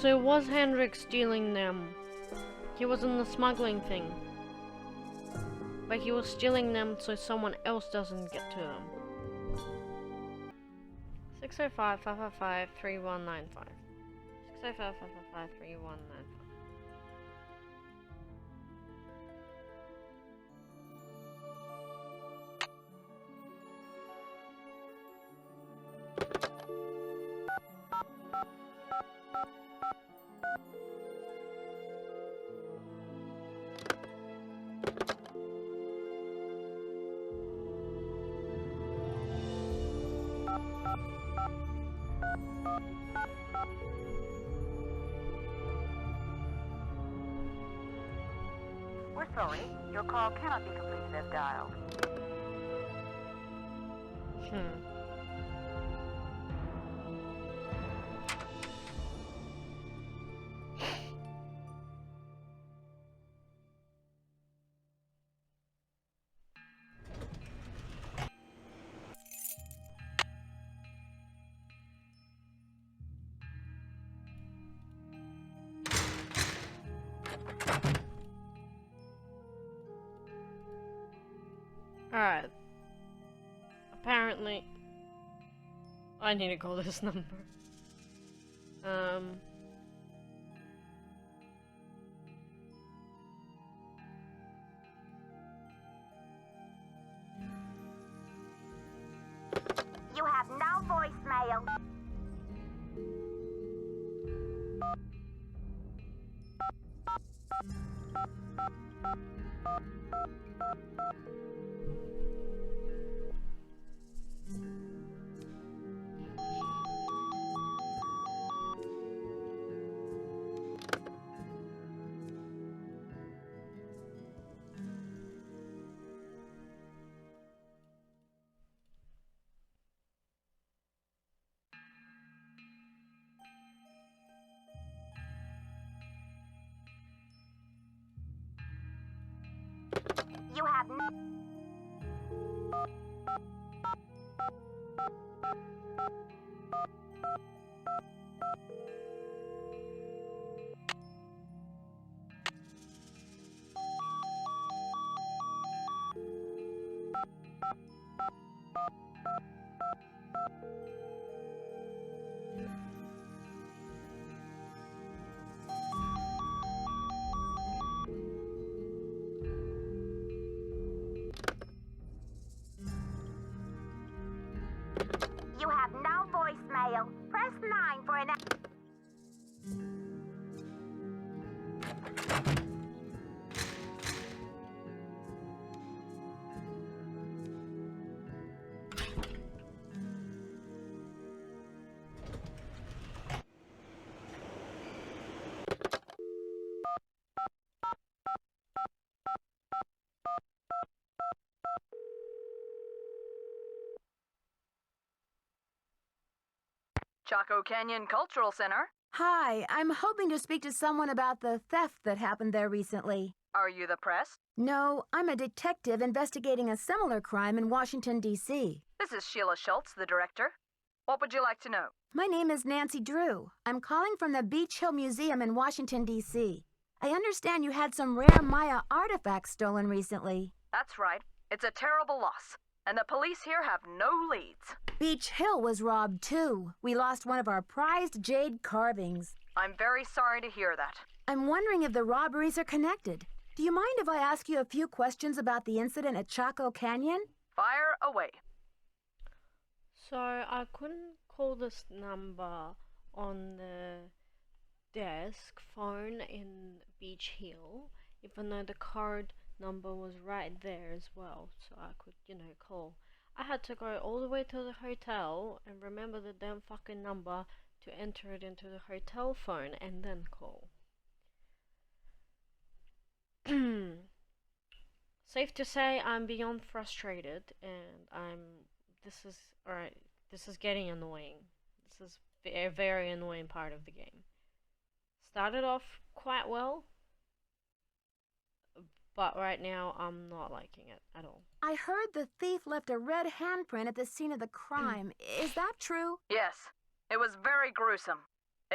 So it was Henrik stealing them. He was in the smuggling thing. But he was stealing them so someone else doesn't get to them. 605-555-3195. 605-555-3195. We're sorry. Your call cannot be completed as dialed. Alright. Apparently, I need to call this number. You have no voicemail. You have no... You have no voicemail. Press 9 for an... Chaco Canyon Cultural Center. Hi, I'm hoping to speak to someone about the theft that happened there recently. Are you the press? No, I'm a detective investigating a similar crime in Washington, D.C. This is Sheila Schultz, the director. What would you like to know? My name is Nancy Drew. I'm calling from the Beach Hill Museum in Washington, D.C. I understand you had some rare Maya artifacts stolen recently. That's right. It's a terrible loss. And the police here have no leads. Beach Hill was robbed, too. We lost one of our prized jade carvings. I'm very sorry to hear that. I'm wondering if the robberies are connected. Do you mind if I ask you a few questions about the incident at Chaco Canyon? Fire away. So I couldn't call this number on the desk phone in Beach Hill, even though the card number was right there as well, so I could, call. I had to go all the way to the hotel and remember the damn fucking number to enter it into the hotel phone and then call. Safe to say I'm beyond frustrated, and this is getting annoying. This is a very annoying part of the game. Started off quite well, but right now I'm not liking it at all. I heard the thief left a red handprint at the scene of the crime. Is that true? Yes. It was very gruesome.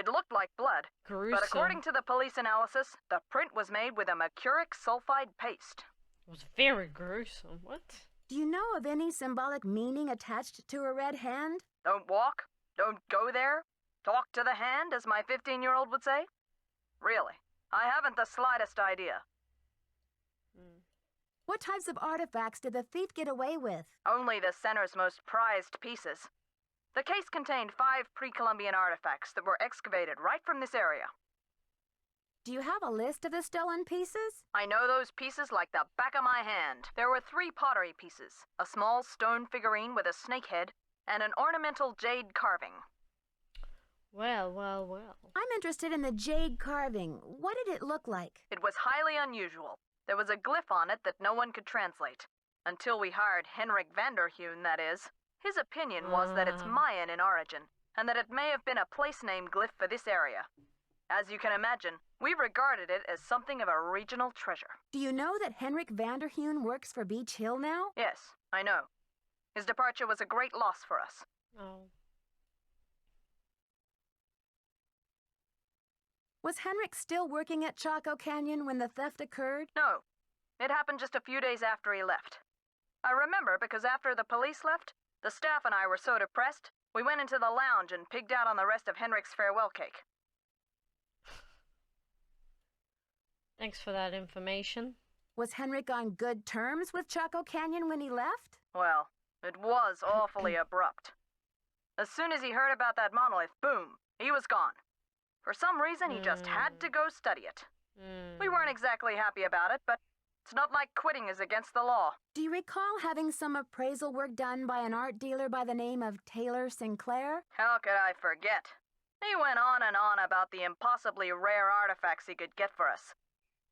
It looked like blood, Gruesome. but according to the police analysis, the print was made with a mercuric sulfide paste. It was very gruesome. What? Do you know of any symbolic meaning attached to a red hand? Don't walk, don't go there, talk to the hand, as my 15-year-old would say? Really, I haven't the slightest idea. What types of artifacts did the thief get away with? Only the center's most prized pieces. The case contained 5 pre-Columbian artifacts that were excavated right from this area. Do you have a list of the stolen pieces? I know those pieces like the back of my hand. There were 3 pottery pieces, a small stone figurine with a snake head, and an ornamental jade carving. Well, well, well. I'm interested in the jade carving. What did it look like? It was highly unusual. There was a glyph on it that no one could translate. Until we hired Henrik Vanderheun, that is. His opinion was that it's Mayan in origin, and that it may have been a place-name glyph for this area. As you can imagine, we regarded it as something of a regional treasure. Do you know that Henrik Vanderheun works for Beach Hill now? Yes, I know. His departure was a great loss for us. Oh. Was Henrik still working at Chaco Canyon when the theft occurred? No. It happened just a few days after he left. I remember because after the police left, the staff and I were so depressed, we went into the lounge and pigged out on the rest of Henrik's farewell cake. Thanks for that information. Was Henrik on good terms with Chaco Canyon when he left? Well, it was awfully abrupt. As soon as he heard about that monolith, boom, he was gone. For some reason, he just had to go study it. We weren't exactly happy about it, but it's not like quitting is against the law. Do you recall having some appraisal work done by an art dealer by the name of Taylor Sinclair? How could I forget? He went on and on about the impossibly rare artifacts he could get for us.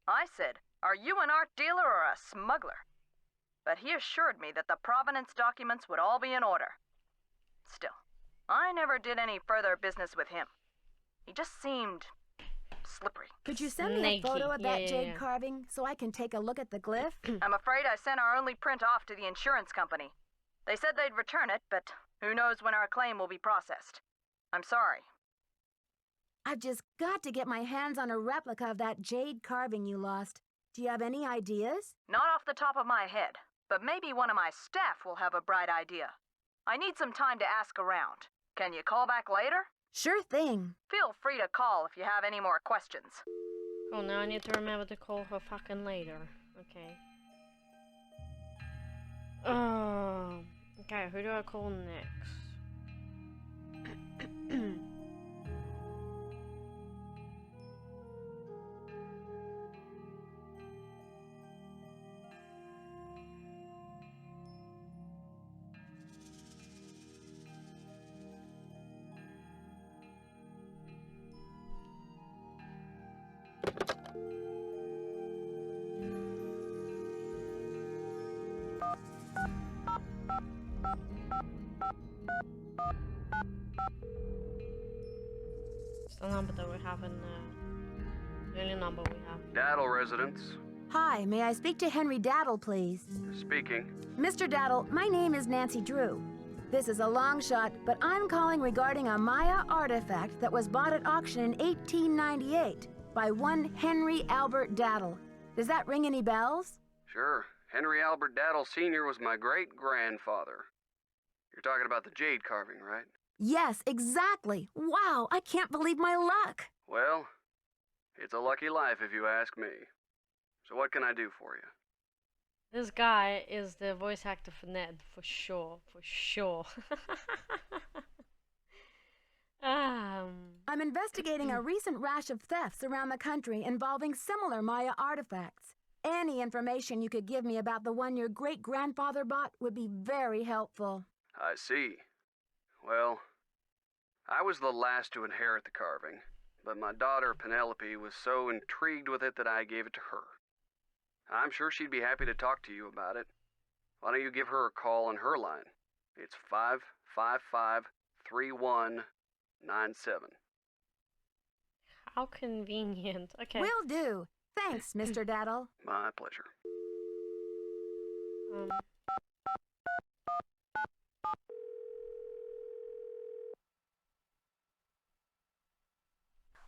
I said, "Are you an art dealer or a smuggler?" But he assured me that the provenance documents would all be in order. Still, I never did any further business with him. He just seemed slippery. Could you send me a photo of that jade carving so I can take a look at the glyph? I'm afraid I sent our only print off to the insurance company. They said they'd return it, but who knows when our claim will be processed. I'm sorry. I've just got to get my hands on a replica of that jade carving you lost. Do you have any ideas? Not off the top of my head, but maybe one of my staff will have a bright idea. I need some time to ask around. Can you call back later? Sure thing. Feel free to call if you have any more questions. Oh, now I need to remember to call her fucking later. Okay. Okay, who do I call next? The number that we have in the only number we have. Daddle residence. Hi, may I speak to Henry Daddle, please? Speaking. Mr. Daddle, my name is Nancy Drew. This is a long shot, but I'm calling regarding a Maya artifact that was bought at auction in 1898 by one Henry Albert Daddle. Does that ring any bells? Sure. Henry Albert Daddle Sr. was my great-grandfather. You're talking about the jade carving, right? Yes, exactly. Wow, I can't believe my luck. Well, it's a lucky life if you ask me. So what can I do for you? This guy is the voice actor for Ned, for sure, for sure. I'm investigating a recent rash of thefts around the country involving similar Maya artifacts. Any information you could give me about the one your great-grandfather bought would be very helpful. I see. Well, I was the last to inherit the carving, but my daughter Penelope was so intrigued with it that I gave it to her. I'm sure she'd be happy to talk to you about it. Why don't you give her a call on her line? It's 555-3197. How convenient. Okay. Will do. Thanks, Mr. Daddle. My pleasure.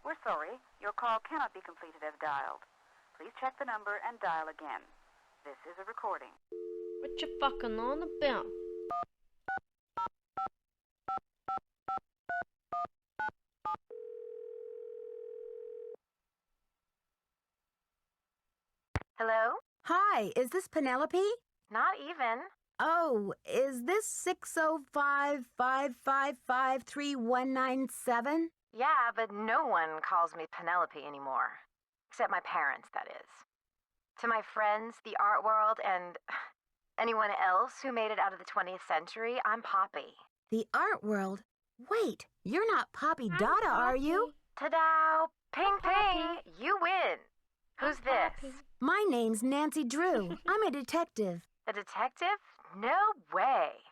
We're sorry. Your call cannot be completed as dialed. Please check the number and dial again. This is a recording. What you fucking on about? Hello? Hi, is this Penelope? Not even. Oh, is this 605-555-3197? Yeah, but no one calls me Penelope anymore. Except my parents, that is. To my friends, the art world, and anyone else who made it out of the 20th century, I'm Poppy. The art world? Wait, you're not Poppy Dada, are you? Ta-da! Ping ping! You win! Who's this? My name's Nancy Drew. I'm a detective. A detective? No way!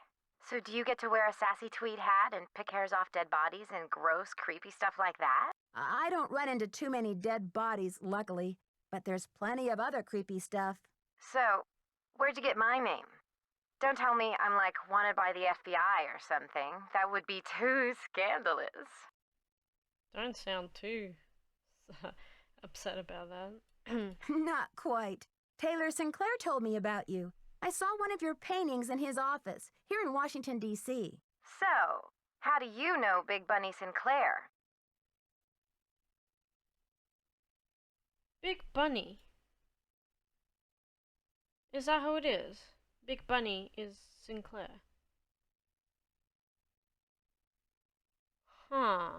So do you get to wear a sassy tweed hat and pick hairs off dead bodies and gross, creepy stuff like that? I don't run into too many dead bodies, luckily, but there's plenty of other creepy stuff. So, where'd you get my name? Don't tell me I'm like wanted by the FBI or something. That would be too scandalous. Don't sound too upset about that. Not quite. Taylor Sinclair told me about you. I saw one of your paintings in his office here in Washington, D.C. So, how do you know Big Bunny Sinclair? Big Bunny. Is that how it is? Big Bunny is Sinclair. Huh.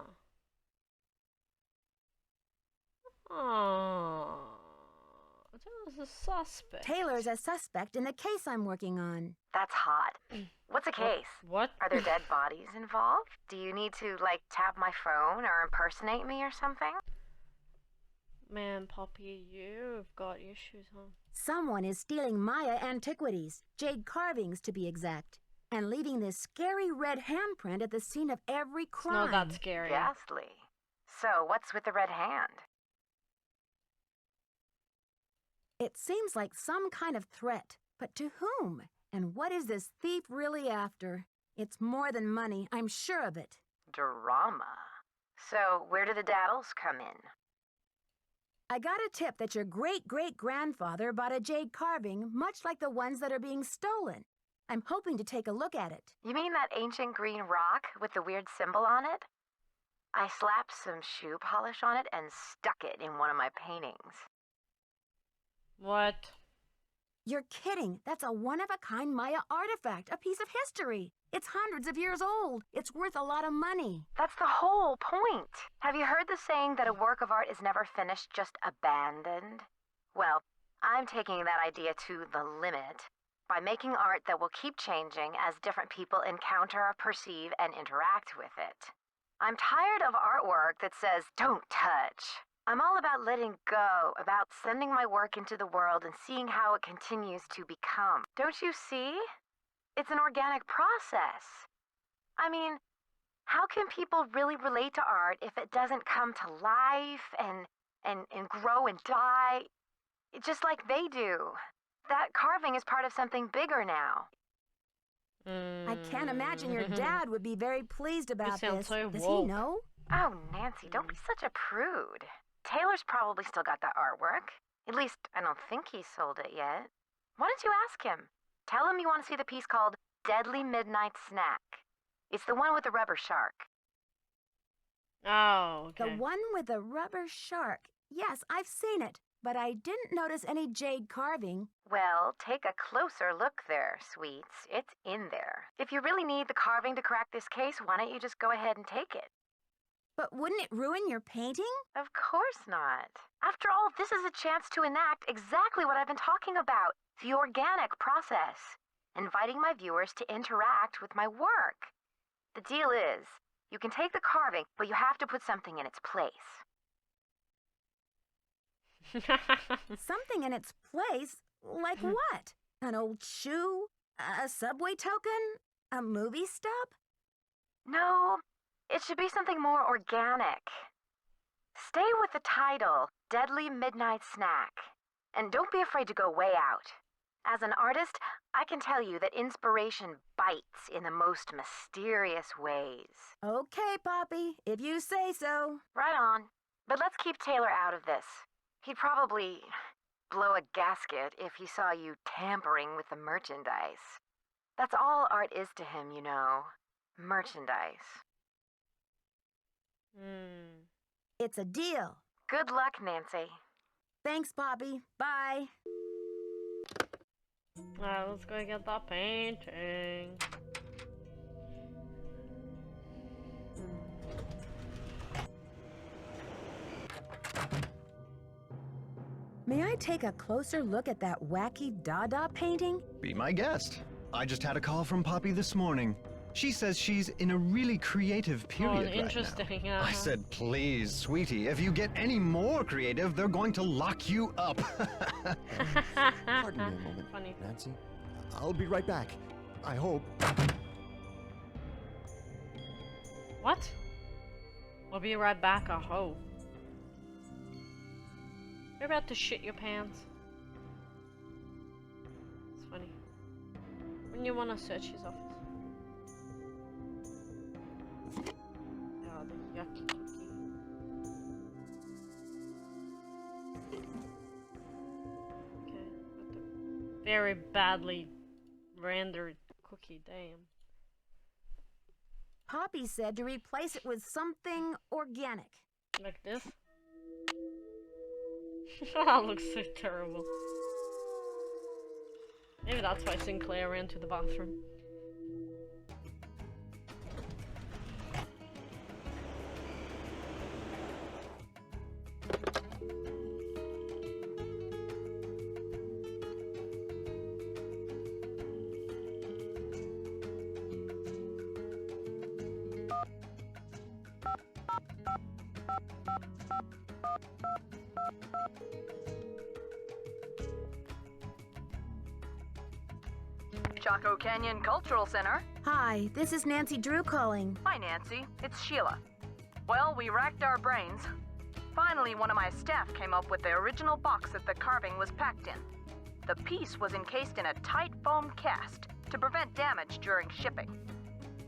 Oh. Taylor's a suspect. Taylor's a suspect in the case I'm working on. That's hot. What's a case? What? Are there dead bodies involved? Do you need to, like, tap my phone or impersonate me or something? Man, Poppy, you've got issues, huh? Someone is stealing Maya antiquities, jade carvings to be exact, and leaving this scary red handprint at the scene of every crime. It's not that scary. Ghastly. So, what's with the red hand? It seems like some kind of threat, but to whom? And what is this thief really after? It's more than money, I'm sure of it. Drama. So, where do the daddles come in? I got a tip that your great-great-grandfather bought a jade carving much like the ones that are being stolen. I'm hoping to take a look at it. You mean that ancient green rock with the weird symbol on it? I slapped some shoe polish on it and stuck it in one of my paintings. What? You're kidding. That's a one-of-a-kind Maya artifact, a piece of history. It's hundreds of years old. It's worth a lot of money. That's the whole point. Have you heard the saying that a work of art is never finished, just abandoned? Well, I'm taking that idea to the limit by making art that will keep changing as different people encounter, perceive, and interact with it. I'm tired of artwork that says, "Don't touch." I'm all about letting go, about sending my work into the world and seeing how it continues to become. Don't you see? It's an organic process. I mean, how can people really relate to art if it doesn't come to life and grow and die just like they do? That carving is part of something bigger now. I can't imagine your dad would be very pleased about this. So Does woke. he know? Oh, Nancy, don't be such a prude. Taylor's probably still got that artwork. At least, I don't think he's sold it yet. Why don't you ask him? Tell him you want to see the piece called Deadly Midnight Snack. It's the one with the rubber shark. Oh, okay. The one with the rubber shark. Yes, I've seen it, but I didn't notice any jade carving. Well, take a closer look there, sweets. It's in there. If you really need the carving to crack this case, why don't you just go ahead and take it? But wouldn't it ruin your painting? Of course not. After all, this is a chance to enact exactly what I've been talking about, the organic process, inviting my viewers to interact with my work. The deal is, you can take the carving, but you have to put something in its place. Something in its place? Like what? An old shoe? A subway token? A movie stub? No, it should be something more organic. Stay with the title, Deadly Midnight Snack. And don't be afraid to go way out. As an artist, I can tell you that inspiration bites in the most mysterious ways. Okay, Poppy, if you say so. Right on. But let's keep Taylor out of this. He'd probably blow a gasket if he saw you tampering with the merchandise. That's all art is to him, you know. Merchandise. It's a deal. Good luck, Nancy. Thanks, Poppy. Bye. Alright, let's go get that painting. May I take a closer look at that wacky Dada painting? Be my guest. I just had a call from Poppy this morning. She says she's in a really creative period right interesting. now. I said, please, sweetie, if you get any more creative, they're going to lock you up. Pardon me a moment, Funny. Nancy. I'll be right back. I hope. What? I'll be right back, I hope. You're about to shit your pants. It's funny. When you want to search his office. Oh, the yucky cookie. Okay, what the very badly rendered cookie, damn. Poppy said to replace it with something organic. Like this? That looks so terrible. Maybe that's why Sinclair ran to the bathroom. Chaco Canyon Cultural Center. Hi, this is Nancy Drew calling. Hi, Nancy. It's Sheila. Well, we racked our brains. Finally, one of my staff came up with the original box that the carving was packed in. The piece was encased in a tight foam cast to prevent damage during shipping.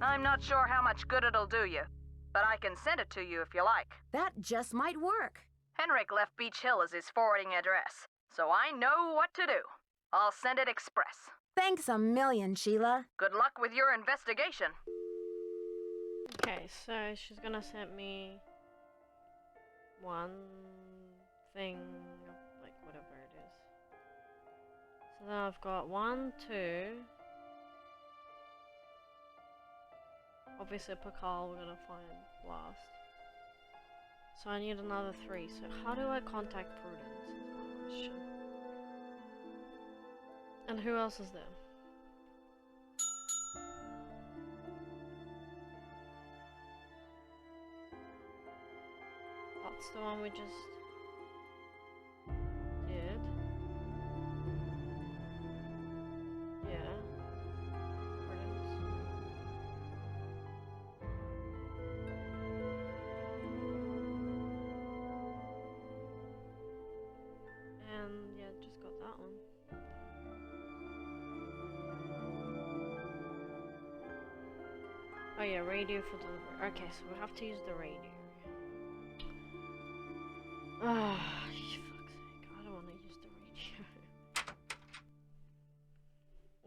I'm not sure how much good it'll do you, but I can send it to you if you like. That just might work. Henrik left Beach Hill as his forwarding address, so I know what to do. I'll send it express. Thanks a million, Sheila. Good luck with your investigation. Okay, so she's gonna send me one thing, like whatever it is. So then I've got 1, 2. Obviously Pakal we're gonna find last. So I need another 3. So how do I contact Prudence is my question. And who else is there? That's the one we just did. Yeah. Prudence. And yeah, just got that one. Oh yeah, radio for delivery. Okay, so we have to use the radio. Ah, fuck's sake, I don't want to use the radio.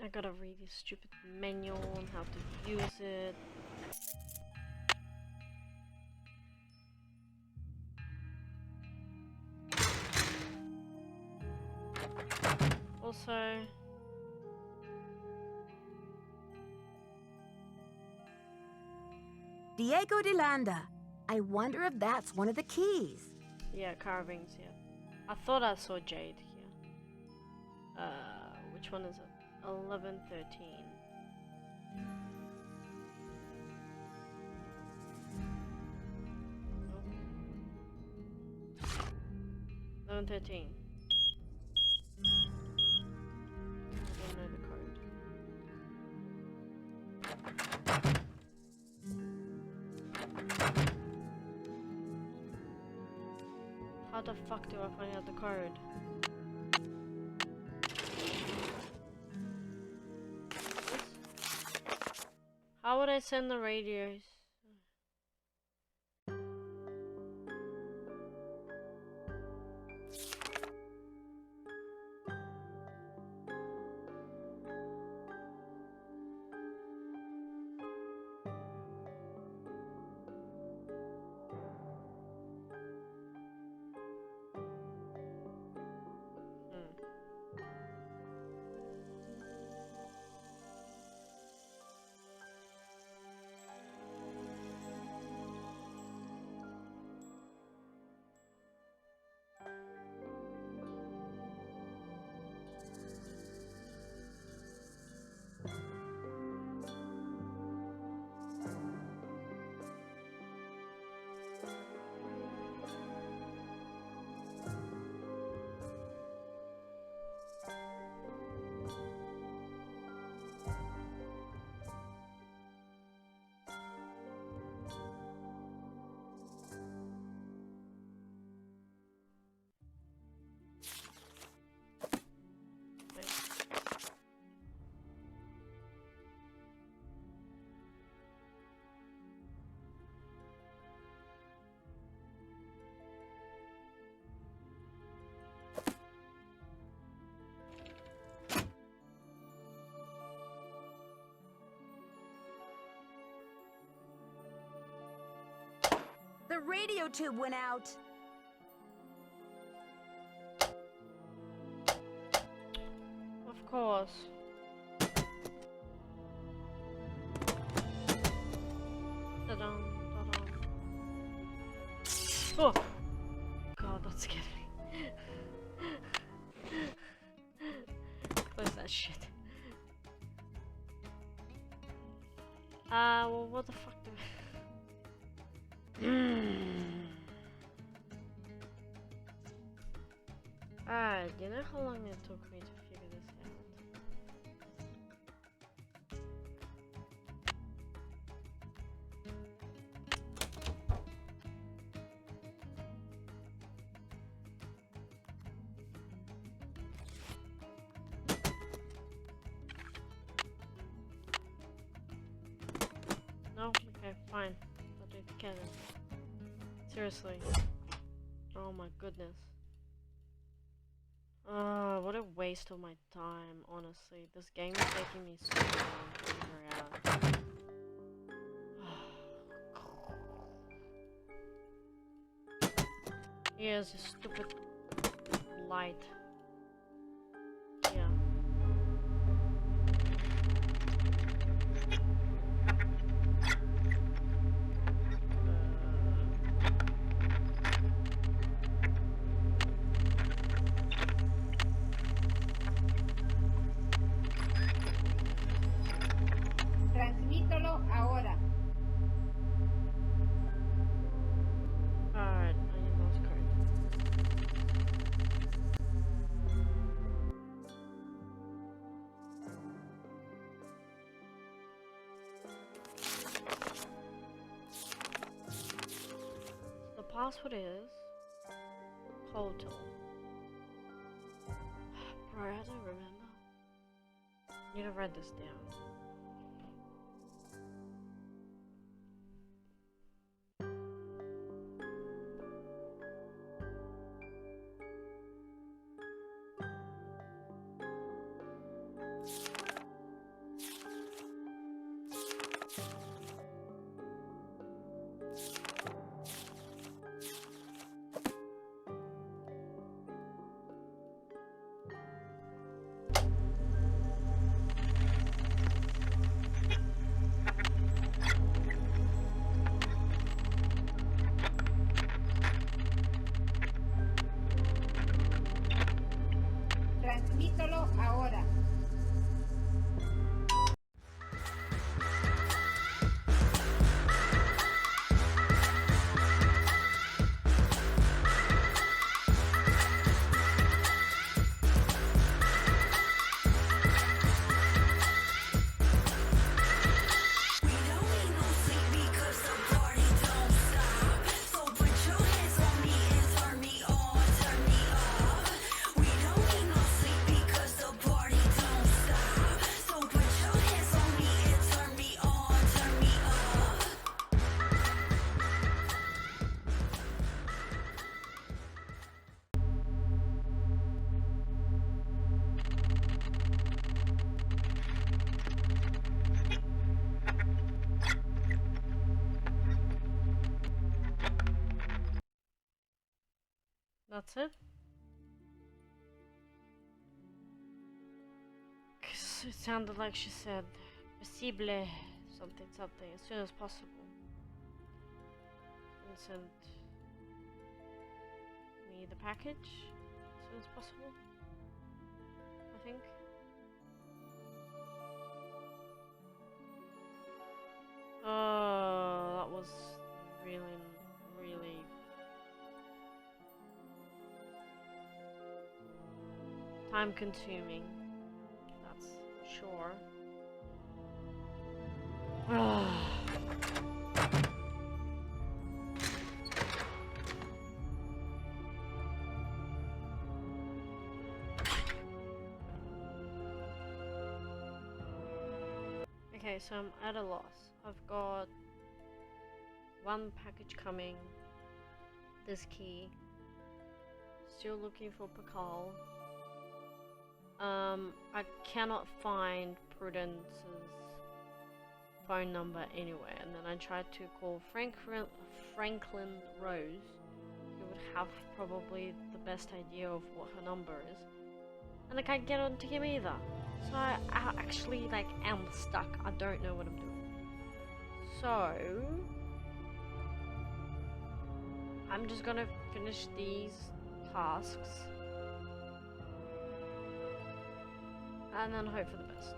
I gotta read this stupid manual on how to use it. Also, Diego de Landa. I wonder if that's one of the keys. yeah, carvings, yeah. I thought I saw Jade here. Which one is it? 11, 13. Oh. 11, 13. I don't know the code. How the fuck do I find out the code? How would I send the radios? The radio tube went out. Of course. Ta-dum, ta-dum. Oh! God, that scared me. What is that shit? Well, what the fuck do Alright, you know how long it took me to figure this out? No? Okay, fine. I'll do it again. Seriously. Oh my goodness. What a waste of my time, honestly. This game is taking me so long to figure out. Here's a stupid light. Yeah. Transmítelo ahora. Alright, I need mouse card. The password is hotel. Bro, I don't remember. I need to write this down. Transmítelo ahora. That's it? 'Cause it sounded like she said possible something something as soon as possible. And send me the package as soon as possible, I think. Oh, that was really, really time consuming, that's sure. Okay, so I'm at a loss. I've got one package coming, this key, still looking for Pakal. I cannot find Prudence's phone number anywhere, and then I tried to call Franklin Rose, he would have probably the best idea of what her number is. And I can't get on to him either. So I actually like am stuck. I don't know what I'm doing. So I'm just gonna finish these tasks and then hope for the best.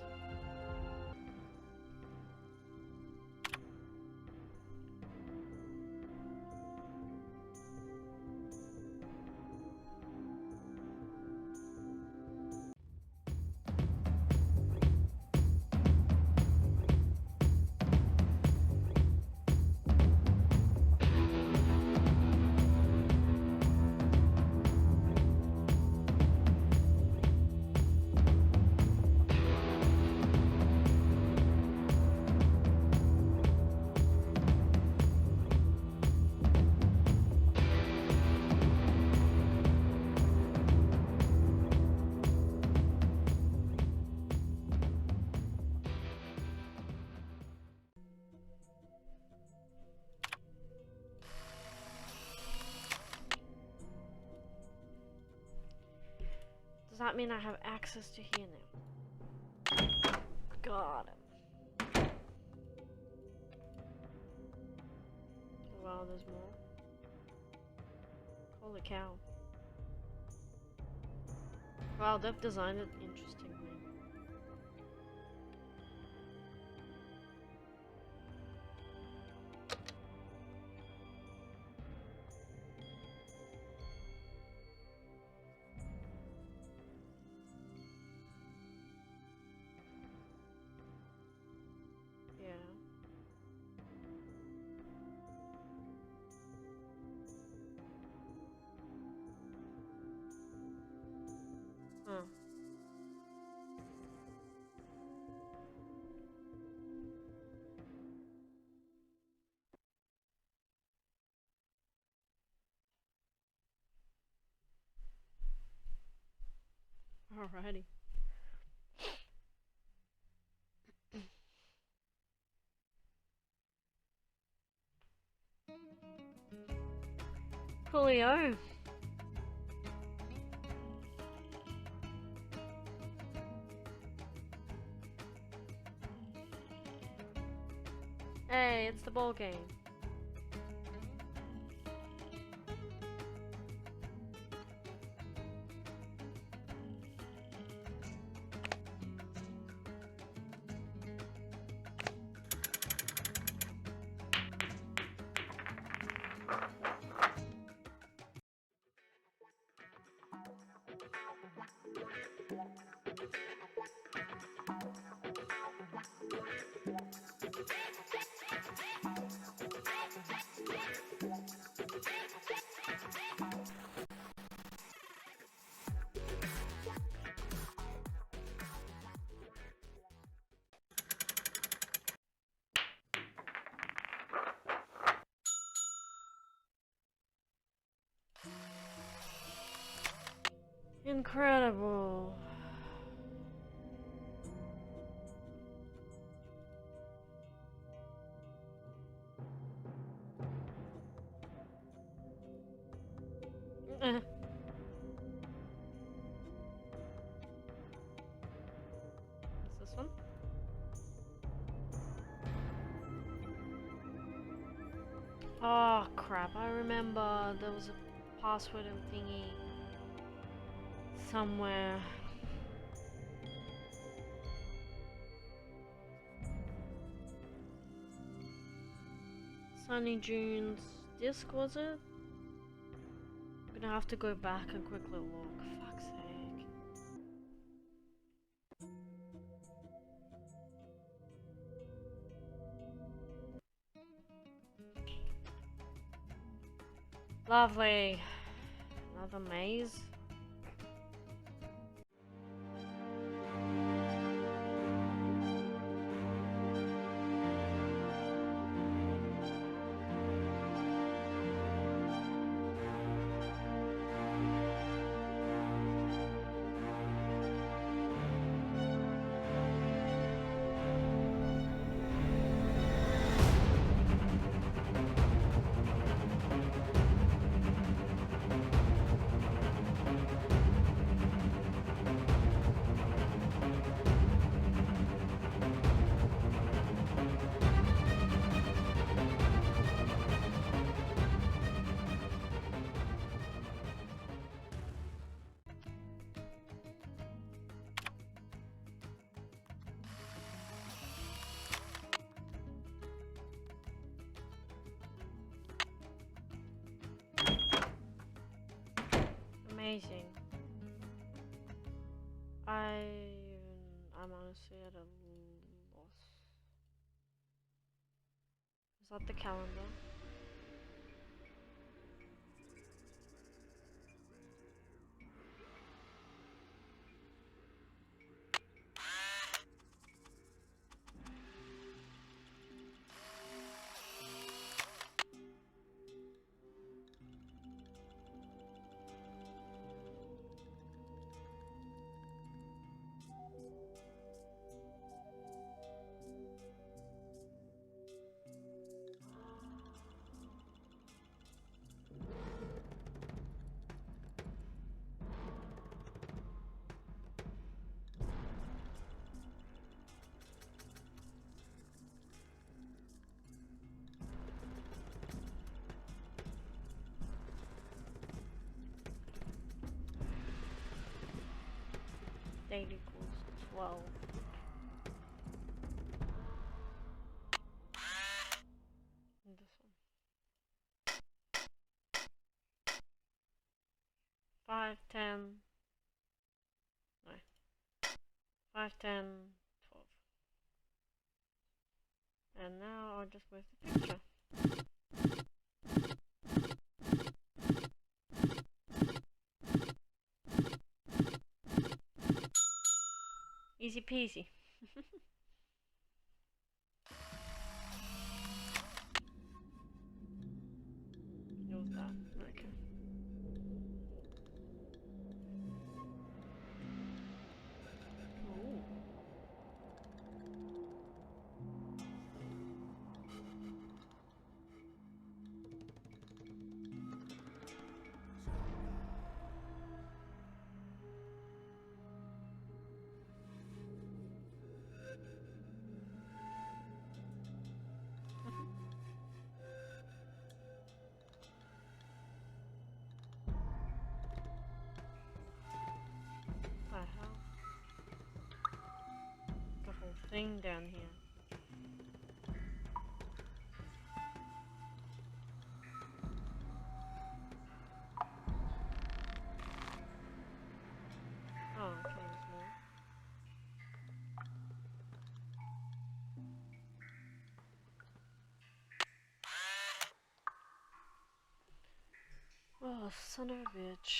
Does that mean I have access to here now? Got it. Wow, there's more. Holy cow. Wow, they've designed it interestingly. Alrighty. Coolio. Hey, it's the ball game. Incredible. Is this one? Oh crap, I remember there was a password and thingy somewhere. Sunny June's disc, was it? I'm gonna have to go back and quickly look. Fuck's sake. Lovely. Another maze. Amazing. I'm honestly at a loss. Is that the calendar? Date equals 12. And this one. 5, 10. No. 5, 10, 12. And now I'll just wave the picture. Easy peasy. Use that. Okay. Ooh. What the hell? The whole thing down here. Oh, okay, there's more. Oh, son of a bitch.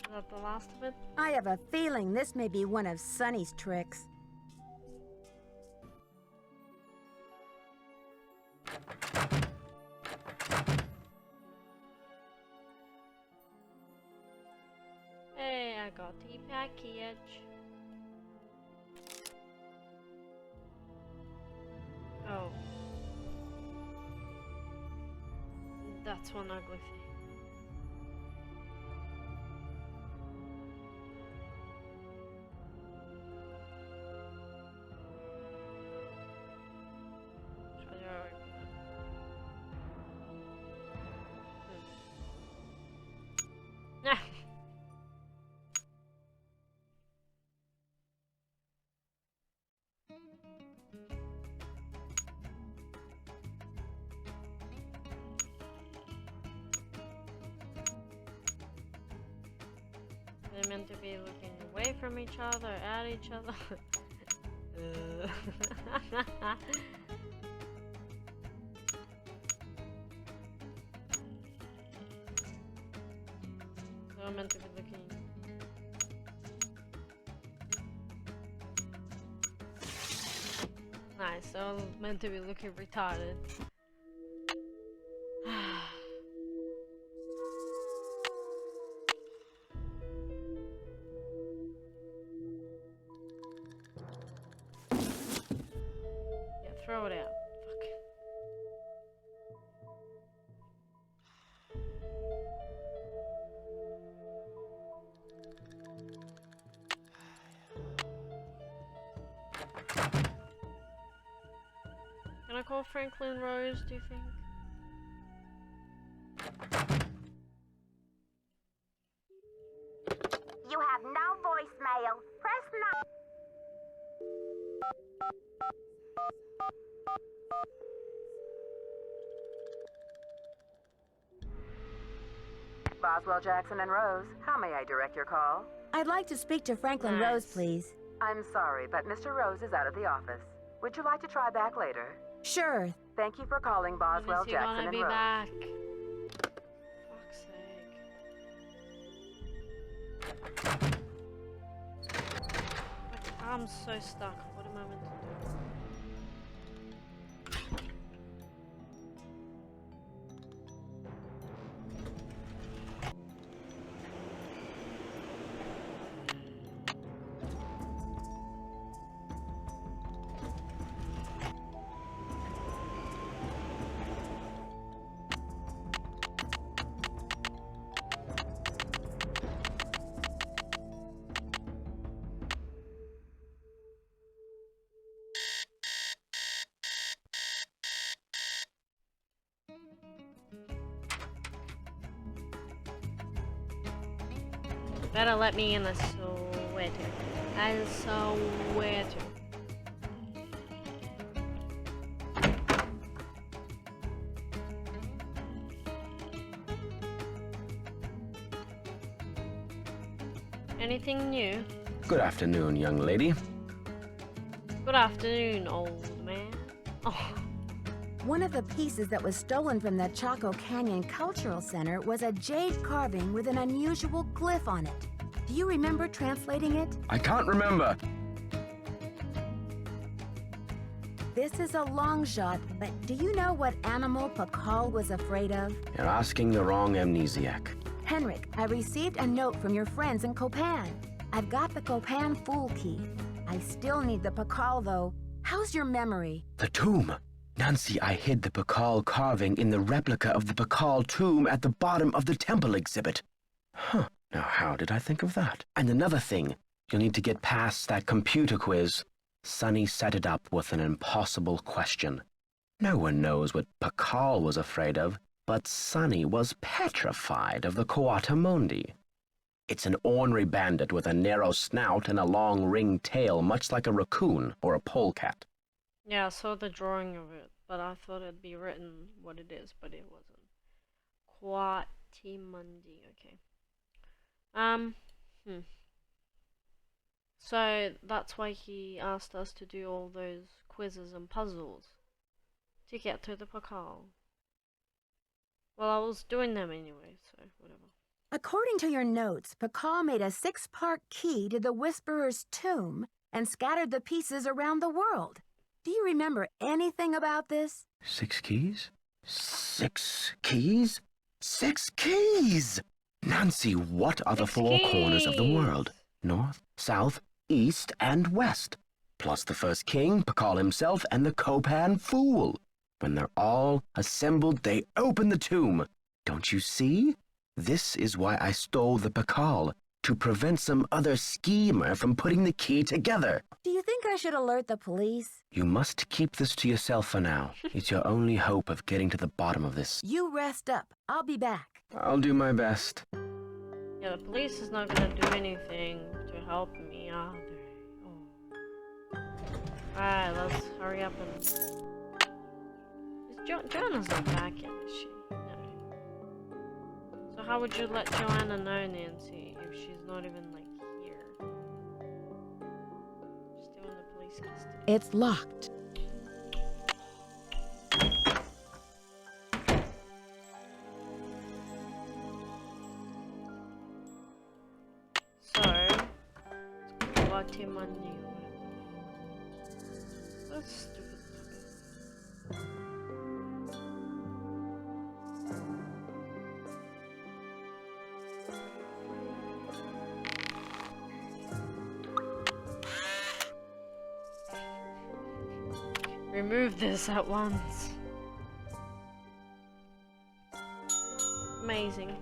Is that the last of it? I have a feeling this may be one of Sunny's tricks. Hey, I got the package. Oh. That's one ugly thing. They're meant to be looking away from each other, at each other. So I'm meant to be looking. Nice, so I'm meant to be looking retarded. Yeah, throw it out. Fuck. Can I call Franklin Rose, do you think? You have no voicemail. Press 9. Boswell, Jackson, and Rose, how may I direct your call? I'd like to speak to Franklin Rose, please. I'm sorry, but Mr. Rose is out of the office. Would you like to try back later? Sure. Thank you for calling Boswell, Is he Jackson, gonna and be Rose. back? Fuck's sake. I'm so stuck. What am I meant to do? Better let me in, I swear to. I swear to. Anything new? Good afternoon, young lady. Good afternoon, old man. Oh. One of the pieces that was stolen from the Chaco Canyon Cultural Center was a jade carving with an unusual glyph on it. Do you remember translating it? I can't remember. This is a long shot, but do you know what animal Pakal was afraid of? You're asking the wrong amnesiac. Henrik, I received a note from your friends in Copan. I've got the Copan Fool Key. I still need the Pakal, though. How's your memory? The tomb. Nancy, I hid the Pakal carving in the replica of the Pakal tomb at the bottom of the temple exhibit. Huh. Now, how did I think of that? And another thing, you'll need to get past that computer quiz. Sonny set it up with an impossible question. No one knows what Pakal was afraid of, but Sonny was petrified of the Coatamundi. It's an ornery bandit with a narrow snout and a long ringed tail, much like a raccoon or a polecat. Yeah, I saw the drawing of it, but I thought it'd be written what it is, but it wasn't. Coatimundi, okay. So that's why he asked us to do all those quizzes and puzzles to get to the Pakal. Well, I was doing them anyway, so whatever. According to your notes, Pakal made a 6-part key to the Whisperer's tomb and scattered the pieces around the world. Do you remember anything about this? 6 keys? 6 keys? 6 keys! Nancy, what are the 4 corners of the world? North, south, east, and west. Plus the first king, Pakal himself, and the Copan Fool. When they're all assembled, they open the tomb. Don't you see? This is why I stole the Pakal, to prevent some other schemer from putting the key together. Do you think I should alert the police? You must keep this to yourself for now. It's your only hope of getting to the bottom of this. You rest up. I'll be back. I'll do my best. Yeah, the police is not gonna do anything to help me, are they? Oh. Alright, let's hurry up and... Joanna's not back yet, is she? No. So how would you let Joanna know, Nancy, if she's not even, like, here? She's still in the police custody. It's locked. That's stupid. Remove this at once. Amazing.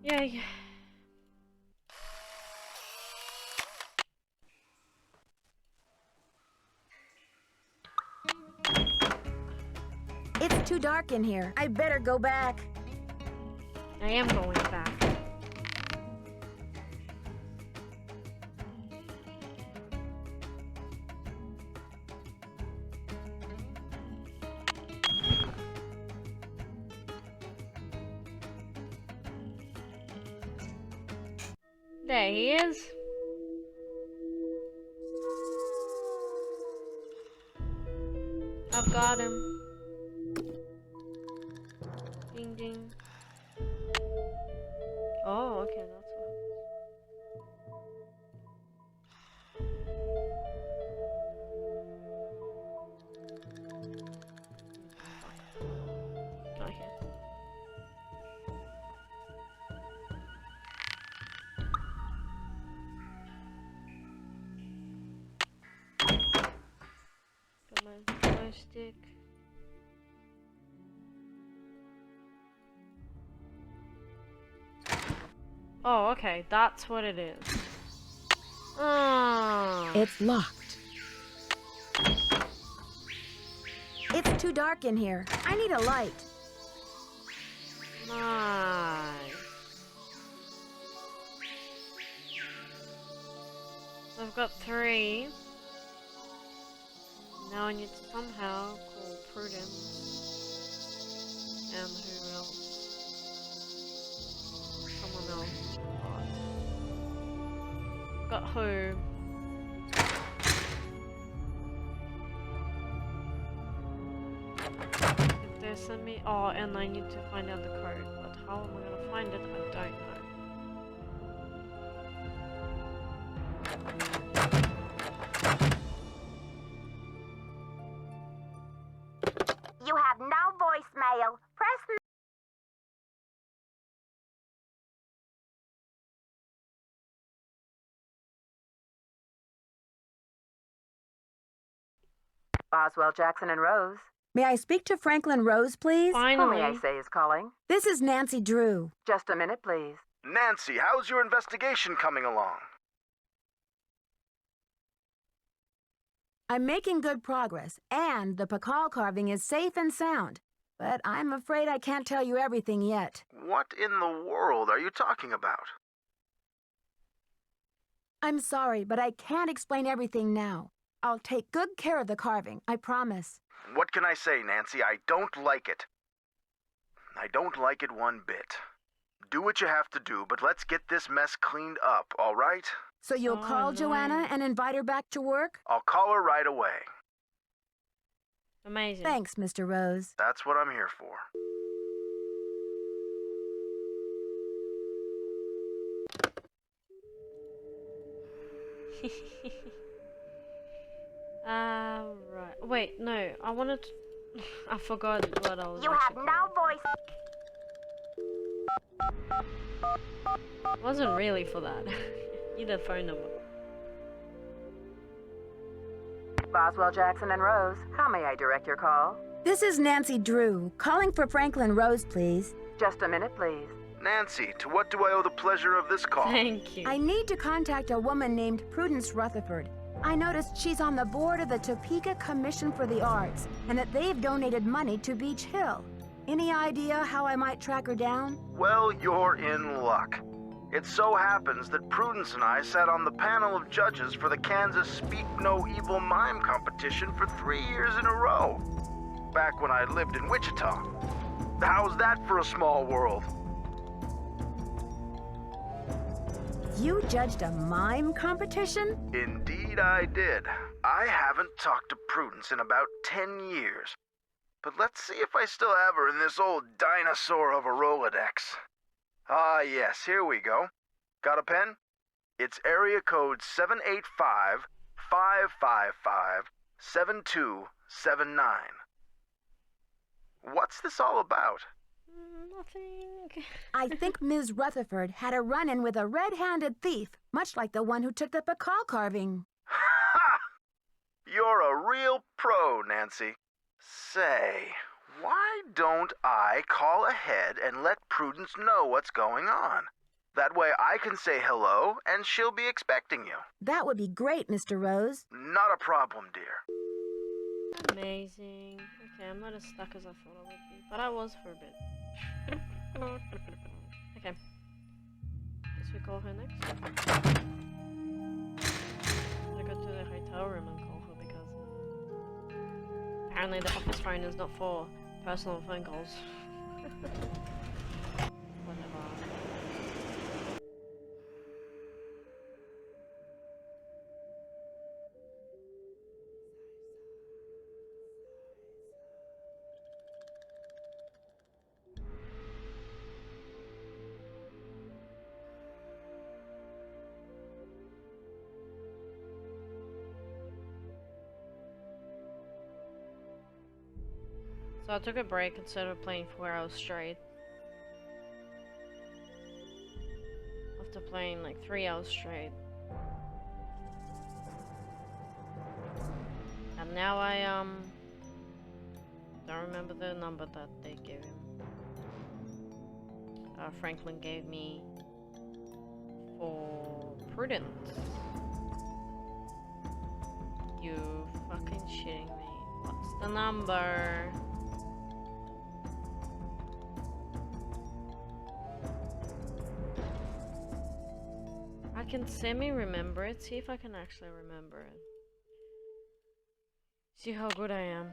Yay. It's too dark in here. I better go back. I am going back. There he is. I've got him. Ding ding. Oh, okay, that's what. Okay. Got my glow stick. Oh, okay, that's what it is. Oh. It's locked. It's too dark in here. I need a light. Nice. I've got 3. Now I need to somehow call Prudence. And who else? Someone else. Got who? If they send me... Oh, and I need to find out the code. But how am I gonna find it? I don't know. You have no voicemail. Press Boswell, Jackson, and Rose. May I speak to Franklin Rose, please? Who may I say is calling? This is Nancy Drew. Just a minute, please. Nancy, how's your investigation coming along? I'm making good progress, and the Pakal carving is safe and sound. But I'm afraid I can't tell you everything yet. What in the world are you talking about? I'm sorry, but I can't explain everything now. I'll take good care of the carving, I promise. What can I say, Nancy? I don't like it. I don't like it one bit. Do what you have to do, but let's get this mess cleaned up, all right? So you'll call Joanna and invite her back to work? I'll call her right away. Amazing. Thanks, Mr. Rose. That's what I'm here for. Right. Wait, no. I wanted to... I forgot what I was You have no voice. It wasn't really for that. Need a phone number. Boswell, Jackson, and Rose. How may I direct your call? This is Nancy Drew, calling for Franklin Rose, please. Just a minute, please. Nancy, to what do I owe the pleasure of this call? Thank you. I need to contact a woman named Prudence Rutherford. I noticed she's on the board of the Topeka Commission for the Arts, and that they've donated money to Beach Hill. Any idea how I might track her down? Well, you're in luck. It so happens that Prudence and I sat on the panel of judges for the Kansas Speak No Evil Mime competition for 3 years in a row. Back when I lived in Wichita. How's that for a small world? You judged a mime competition? Indeed I did. I haven't talked to Prudence in about 10 years. But let's see if I still have her in this old dinosaur of a Rolodex. Ah, yes, here we go. Got a pen? It's area code 555-7279. What's this all about? Nothing. I think Ms. Rutherford had a run-in with a red-handed thief, much like the one who took the Pakal carving. Ha! You're a real pro, Nancy. Say, why don't I call ahead and let Prudence know what's going on? That way I can say hello and she'll be expecting you. That would be great, Mr. Rose. Not a problem, dear. Amazing. Okay, I'm not as stuck as I thought I would be, but I was for a bit. Okay. Guess we call her next. I go to the hotel room and call her because apparently the office phone is not for personal phone calls. Whatever. So I took a break instead of playing 4 hours straight. After playing like 3 hours straight. And now I don't remember the number that they gave him. Franklin gave me for Prudence. You fucking shitting me. What's the number? I can semi-remember it. See if I can actually remember it. See how good I am.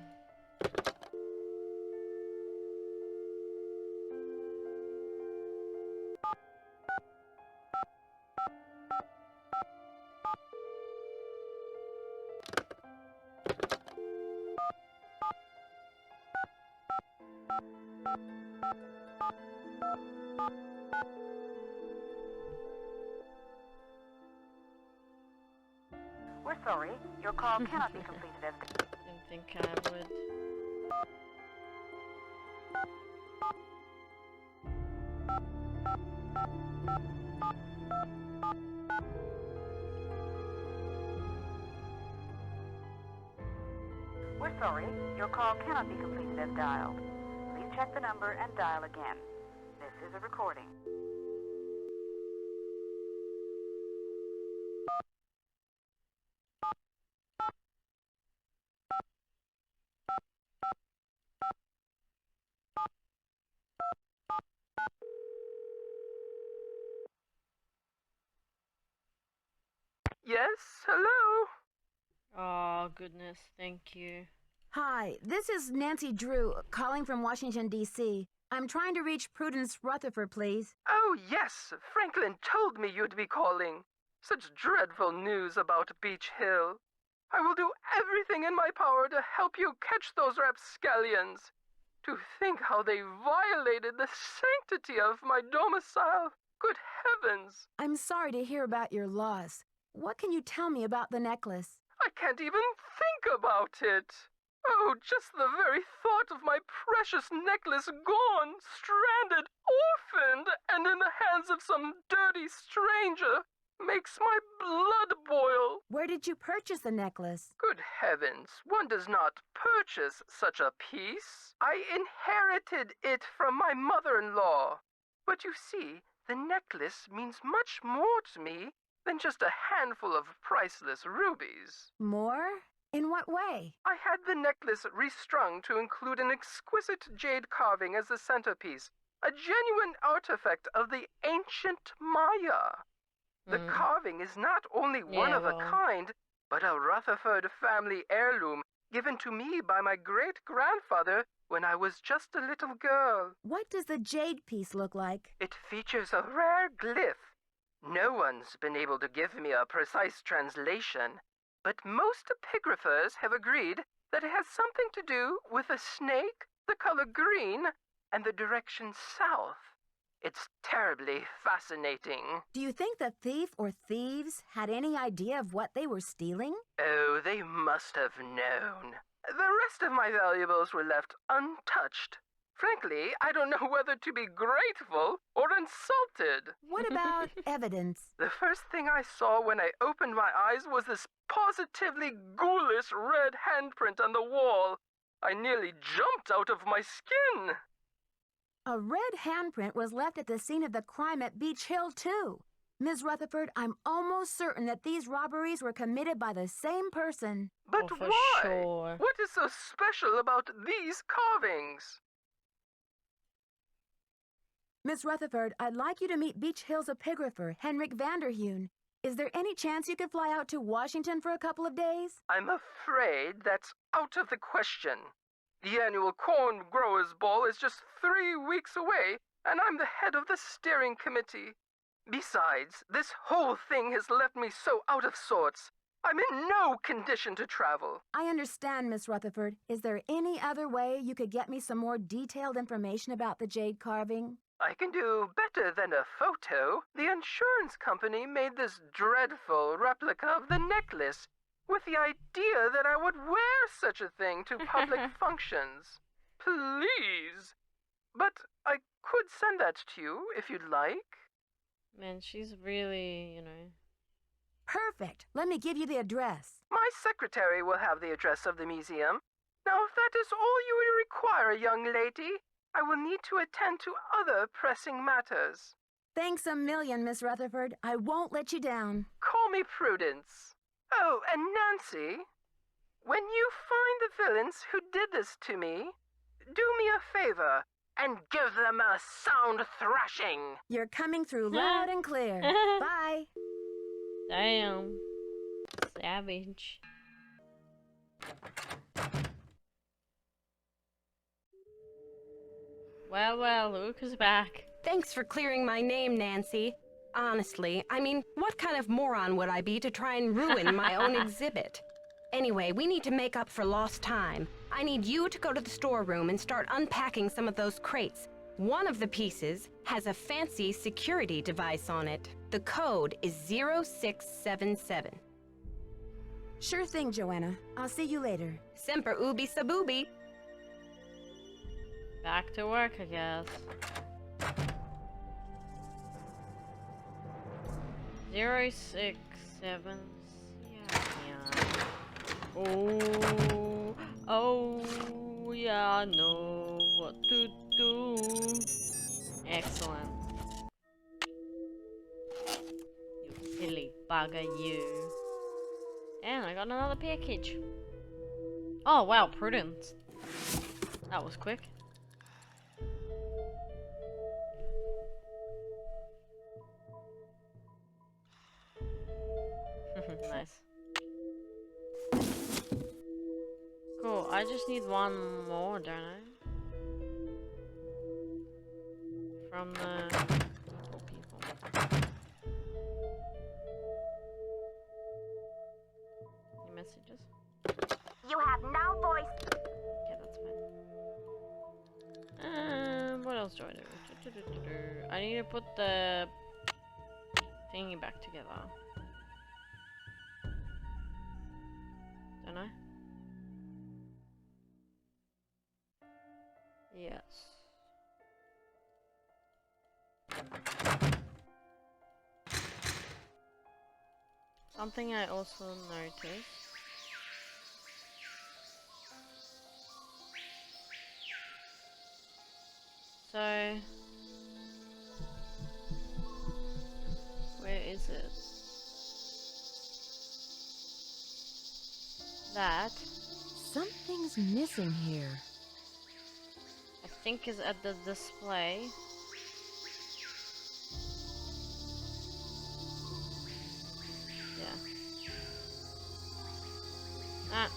We're sorry. Your call cannot be completed as... Didn't think I would. We're sorry. Your call cannot be completed as dialed. Please check the number and dial again. This is a recording. Yes, hello? Oh, goodness, thank you. Hi, this is Nancy Drew, calling from Washington, D.C. I'm trying to reach Prudence Rutherford, please. Oh, yes, Franklin told me you'd be calling. Such dreadful news about Beach Hill. I will do everything in my power to help you catch those rapscallions. To think how they violated the sanctity of my domicile. Good heavens! I'm sorry to hear about your loss. What can you tell me about the necklace? I can't even think about it. Oh, just the very thought of my precious necklace gone, stranded, orphaned, and in the hands of some dirty stranger makes my blood boil. Where did you purchase the necklace? Good heavens, one does not purchase such a piece. I inherited it from my mother-in-law. But you see, the necklace means much more to me than just a handful of priceless rubies. More? In what way? I had the necklace restrung to include an exquisite jade carving as the centerpiece, a genuine artifact of the ancient Maya. The carving is not only one of a kind, but a Rutherford family heirloom given to me by my great-grandfather when I was just a little girl. What does the jade piece look like? It features a rare glyph. No one's been able to give me a precise translation, but most epigraphers have agreed that it has something to do with a snake, the color green, and the direction south. It's terribly fascinating. Do you think the thief or thieves had any idea of what they were stealing? Oh, they must have known. The rest of my valuables were left untouched. Frankly, I don't know whether to be grateful or insulted. What about evidence? The first thing I saw when I opened my eyes was this positively ghoulish red handprint on the wall. I nearly jumped out of my skin. A red handprint was left at the scene of the crime at Beach Hill, too. Ms. Rutherford, I'm almost certain that these robberies were committed by the same person. But for why? sure. What is so special about these carvings? Miss Rutherford, I'd like you to meet Beach Hill's epigrapher, Henrik Vanderheun. Is there any chance you could fly out to Washington for a couple of days? I'm afraid that's out of the question. The annual Corn Growers Ball is just 3 weeks away, and I'm the head of the steering committee. Besides, this whole thing has left me so out of sorts. I'm in no condition to travel. I understand, Miss Rutherford. Is there any other way you could get me some more detailed information about the jade carving? I can do better than a photo. The insurance company made this dreadful replica of the necklace with the idea that I would wear such a thing to public functions. Please. But I could send that to you if you'd like. Man, she's really, you know. Perfect. Let me give you the address. My secretary will have the address of the museum. Now, if that is all you would require, young lady, I will need to attend to other pressing matters. Thanks a million, Miss Rutherford. I won't let you down. Call me Prudence. Oh, and Nancy, when you find the villains who did this to me, do me a favor and give them a sound thrashing. You're coming through loud and clear. Bye. Damn. Savage. Well, Luke is back. Thanks for clearing my name, Nancy. Honestly, I mean, what kind of moron would I be to try and ruin my own exhibit? Anyway, we need to make up for lost time. I need you to go to the storeroom and start unpacking some of those crates. One of the pieces has a fancy security device on it. The code is 0677. Sure thing, Joanna. I'll see you later. Semper ubi sabubi. Back to work, I guess. 067. Yeah. Oh, yeah, I know what to do. Excellent. You silly bugger, you. And I got another package. Oh, wow, Prudence. That was quick. Nice. Cool, I just need one more, don't I? From the people. Any messages? You have no voice. Okay, that's fine. What else do I do? I need to put the thingy back together. Don't I? Yes. Something I also noticed. So, where is it? That Something's missing here. I think is at the display. Yeah. Ah.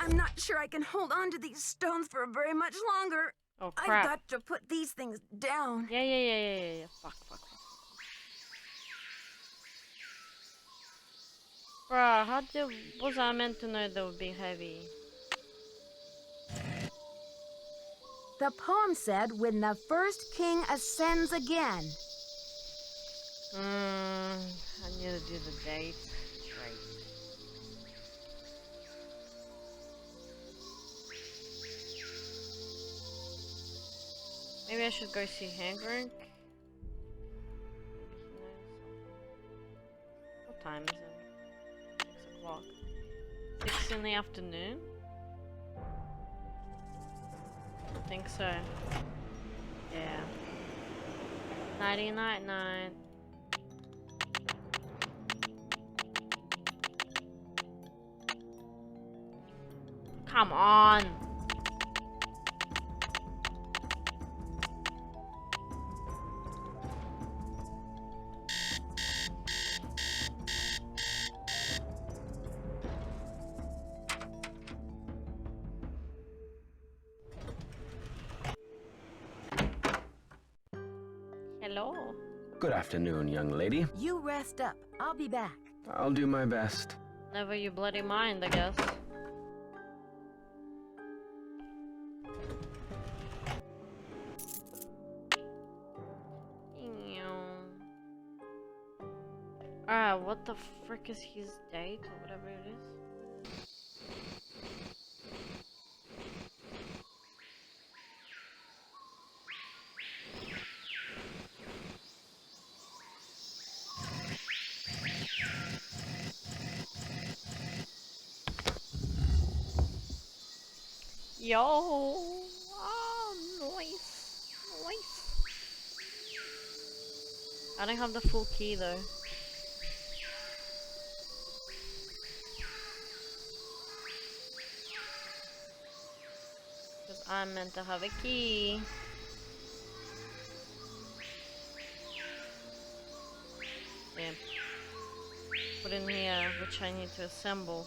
I'm not sure I can hold on to these stones for very much longer. Oh crap. I've got to put these things down. Yeah. Fuck. Bruh, was I meant to know they would be heavy? The poem said, when the first king ascends again. I need to do the date. Right. Maybe I should go see Hank. What time is it? 6 o'clock. 6 in the afternoon? I think so. Yeah. Nighty night night. Come on. Hello. Good afternoon, young lady. You rest up. I'll be back. I'll do my best. Never you bloody mind, I guess. What the frick is his date or whatever it is? Yo! Oh, nice. I don't have the full key though. Because I'm meant to have a key. Yeah. Put in here, which I need to assemble.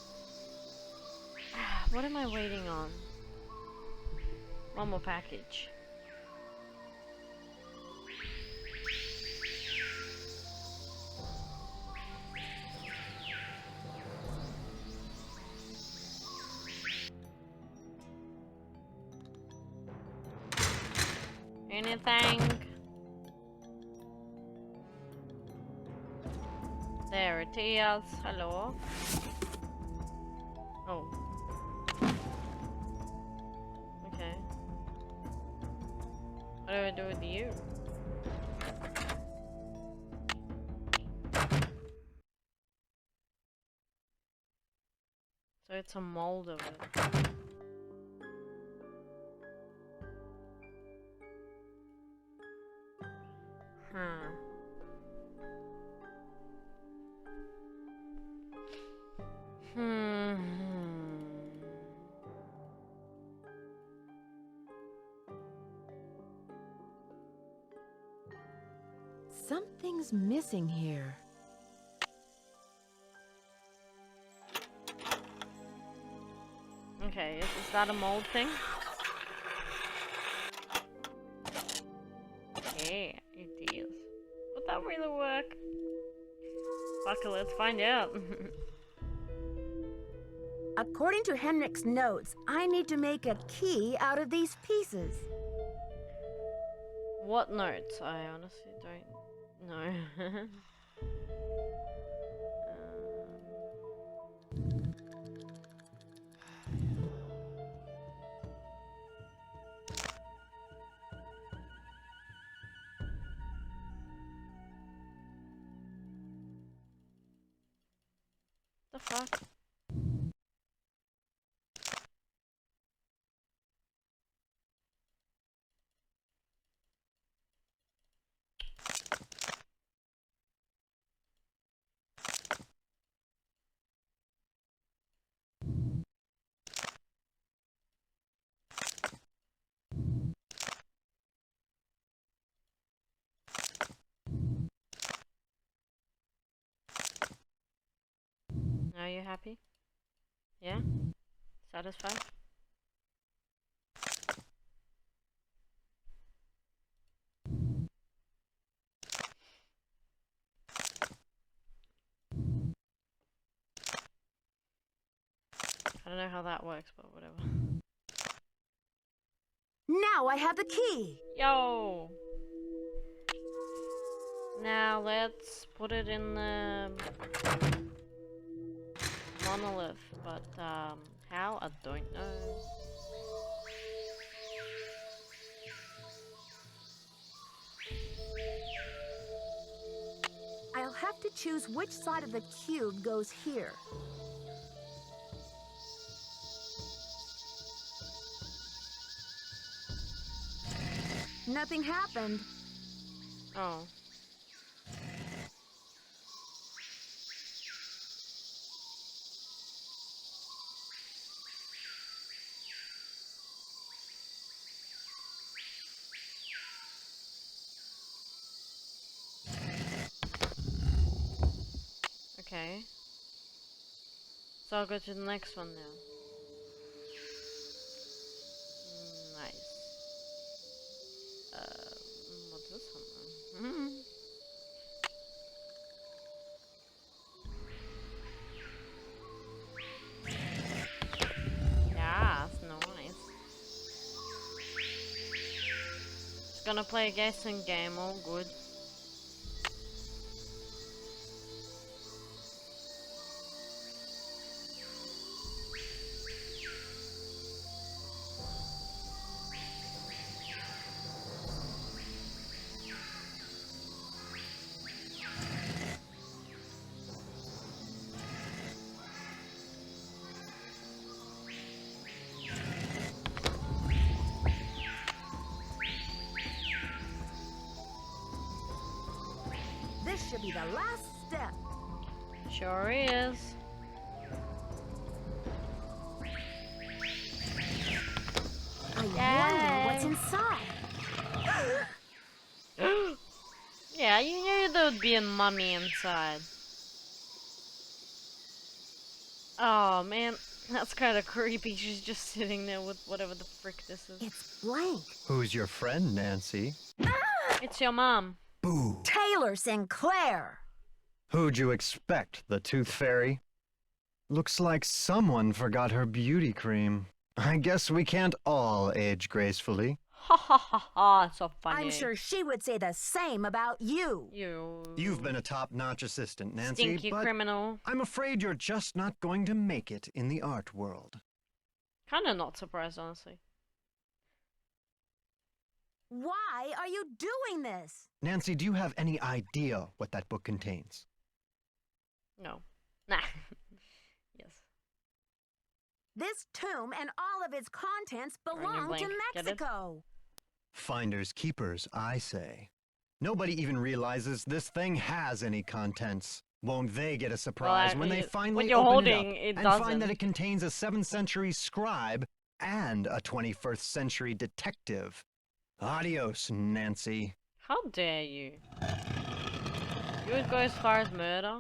What am I waiting on? One more package. Anything? There it is. Hello. Oh. Okay. What do I do with you? So it's a mold of it. Something's missing here. Okay, is that a mold thing? Yeah, it is. Would that really work? Fuck it, let's find out. According to Henrik's notes, I need to make a key out of these pieces. What notes? I honestly don't know. The fuck? Are you happy? Yeah? Satisfied? I don't know how that works, but whatever. Now I have the key. Yo! Now let's put it in the monolith, but how? I don't know. I'll have to choose which side of the cube goes here. Nothing happened. Oh. Okay. So I'll go to the next one now. Nice. What's this one then? Yeah, that's nice. Just gonna play a guessing game, all good. This should be the last step. Sure is. I wonder what's inside. Yeah, you knew there would be a mummy inside. Oh man, that's kind of creepy. She's just sitting there with whatever the frick this is. It's blank. Who's your friend, Nancy? It's your mom. Boo. Taylor Sinclair. Who'd you expect, the Tooth Fairy? Looks like someone forgot her beauty cream. I guess we can't all age gracefully. Ha ha ha ha, so funny. I'm sure she would say the same about you. You've been a top-notch assistant, Nancy, Stinky but criminal. I'm afraid you're just not going to make it in the art world. Kinda not surprised, honestly. Why are you doing this? Nancy, do you have any idea what that book contains? No. Nah. Yes. This tomb and all of its contents belong to blank. Get it? Mexico. Finders keepers, I say. Nobody even realizes this thing has any contents. Won't they get a surprise when they finally you're open holding, it up it and doesn't. find that it contains a 7th century scribe and a 21st century detective? Adios, Nancy. How dare you? You would go as far as murder?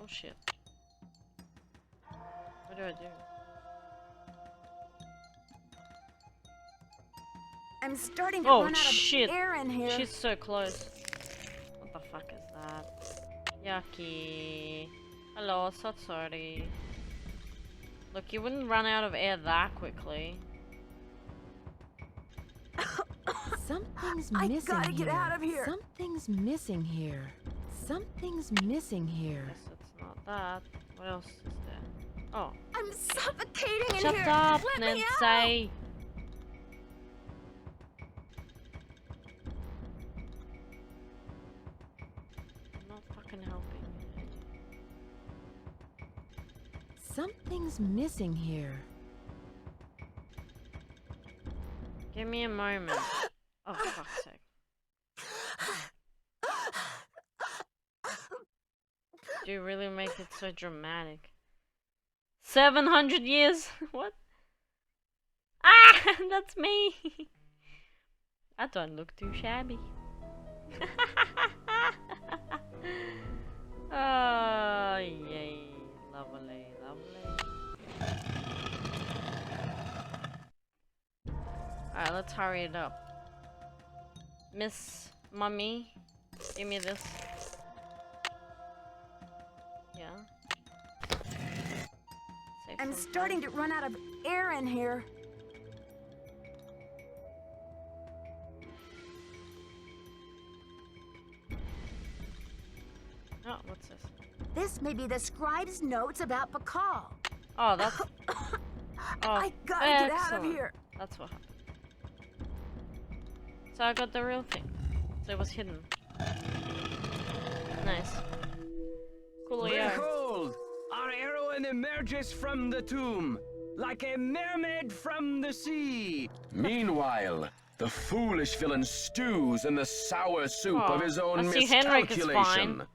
Oh shit. What do I do? I'm starting to Oh run out shit! of air in here. She's so close. What the fuck is that? Yucky. Hello, so sorry. Look, you wouldn't run out of air that quickly. Something's I missing gotta here. get out of here. Something's missing here. Something's missing here. Guess it's not that. What else is there? Oh. I'm suffocating in Shut here. up, Let me out. Nancy. I'm not fucking helping. Something's missing here. Give me a moment. Oh, for fuck's sake. Do you really make it so dramatic? 700 years? What? Ah! That's me! I don't look too shabby. Oh, yay. Lovely, lovely. Alright, let's hurry it up. Miss Mummy, give me this. Yeah. Save I'm some starting to run out of air in here. Oh, what's this? This may be the scribe's notes about Pakal. Oh, that's. Oh, I gotta get out of excellent. here. That's what happened. So I got the real thing. So it was hidden. Nice. Coolio. Behold! Our heroine emerges from the tomb, like a mermaid from the sea. Meanwhile, the foolish villain stews in the sour soup of his own I see Henrik is miscalculation. fine.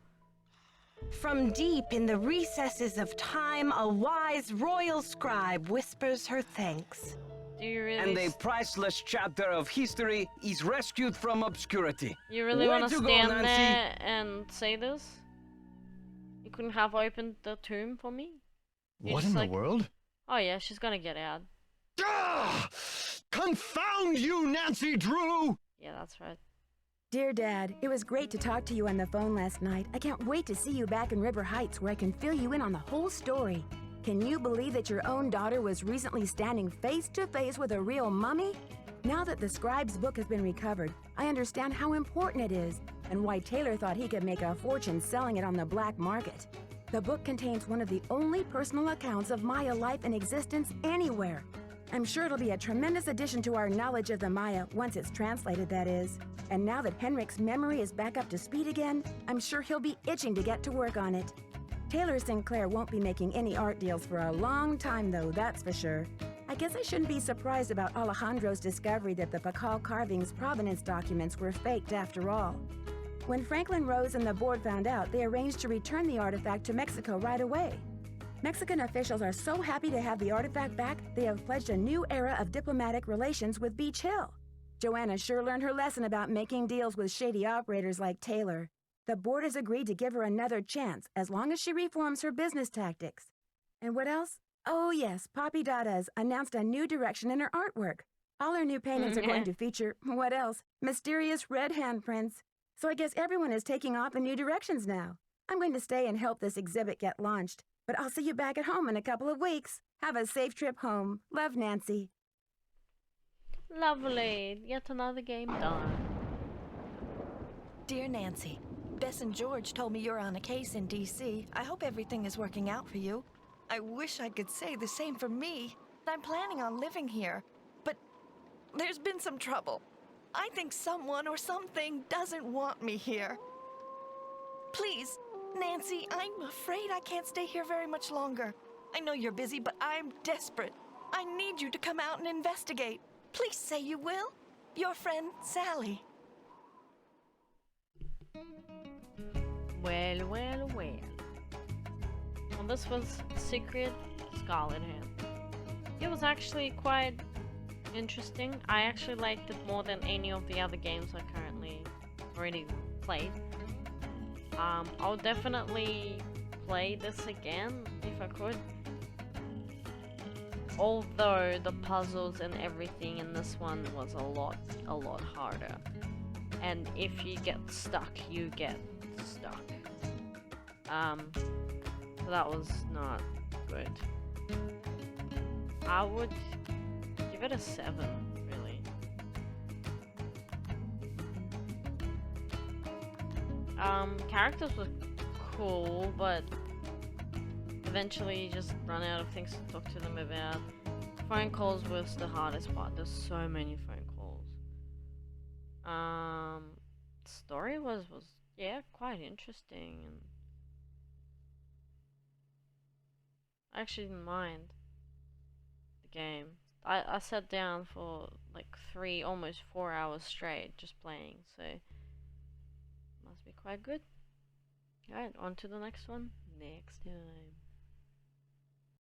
From deep in the recesses of time, a wise royal scribe whispers her thanks. Do you really? And a priceless chapter of history is rescued from obscurity. You really Way want to to go, stand Nancy. there and say this? You couldn't have opened the tomb for me? You're What just in the like, world? Oh yeah, she's gonna get out. Ah! Confound you, Nancy Drew! Yeah, that's right. Dear Dad, it was great to talk to you on the phone last night. I can't wait to see you back in River Heights where I can fill you in on the whole story. Can you believe that your own daughter was recently standing face to face with a real mummy? Now that the scribe's book has been recovered, I understand how important it is and why Taylor thought he could make a fortune selling it on the black market. The book contains one of the only personal accounts of Maya life in existence anywhere. I'm sure it'll be a tremendous addition to our knowledge of the Maya once it's translated, that is. And now that Henrik's memory is back up to speed again, I'm sure he'll be itching to get to work on it. Taylor Sinclair won't be making any art deals for a long time, though, that's for sure. I guess I shouldn't be surprised about Alejandro's discovery that the Pakal carving's provenance documents were faked after all. When Franklin Rose and the board found out, they arranged to return the artifact to Mexico right away. Mexican officials are so happy to have the artifact back, they have pledged a new era of diplomatic relations with Beach Hill. Joanna sure learned her lesson about making deals with shady operators like Taylor. The board has agreed to give her another chance as long as she reforms her business tactics. And what else? Oh yes, Poppy Dada's announced a new direction in her artwork. All her new paintings are going to feature, what else? Mysterious red handprints. So I guess everyone is taking off in new directions now. I'm going to stay and help this exhibit get launched. But I'll see you back at home in a couple of weeks. Have a safe trip home. Love, Nancy. Lovely. Yet another game done. Dear Nancy, Bess and George told me you're on a case in D.C. I hope everything is working out for you. I wish I could say the same for me. I'm planning on living here, but there's been some trouble. I think someone or something doesn't want me here. Please, Nancy, I'm afraid I can't stay here very much longer. I know you're busy, but I'm desperate. I need you to come out and investigate. Please say you will. Your friend, Sally. Well, well, well. Well, this was Secret Scarlet Hand. It was actually quite interesting. I actually liked it more than any of the other games I currently already played. I'll definitely play this again if I could. Although the puzzles and everything in this one was a lot harder. And if you get stuck, you get stuck. So that was not good. I would give it a 7, really. Characters were cool, but eventually you just run out of things to talk to them about. Phone calls was the hardest part. There's so many phone calls. Story was yeah, quite interesting, and I actually didn't mind the game. I sat down for like 3, almost 4 hours straight just playing, so must be quite good. Alright, on to the next one next time.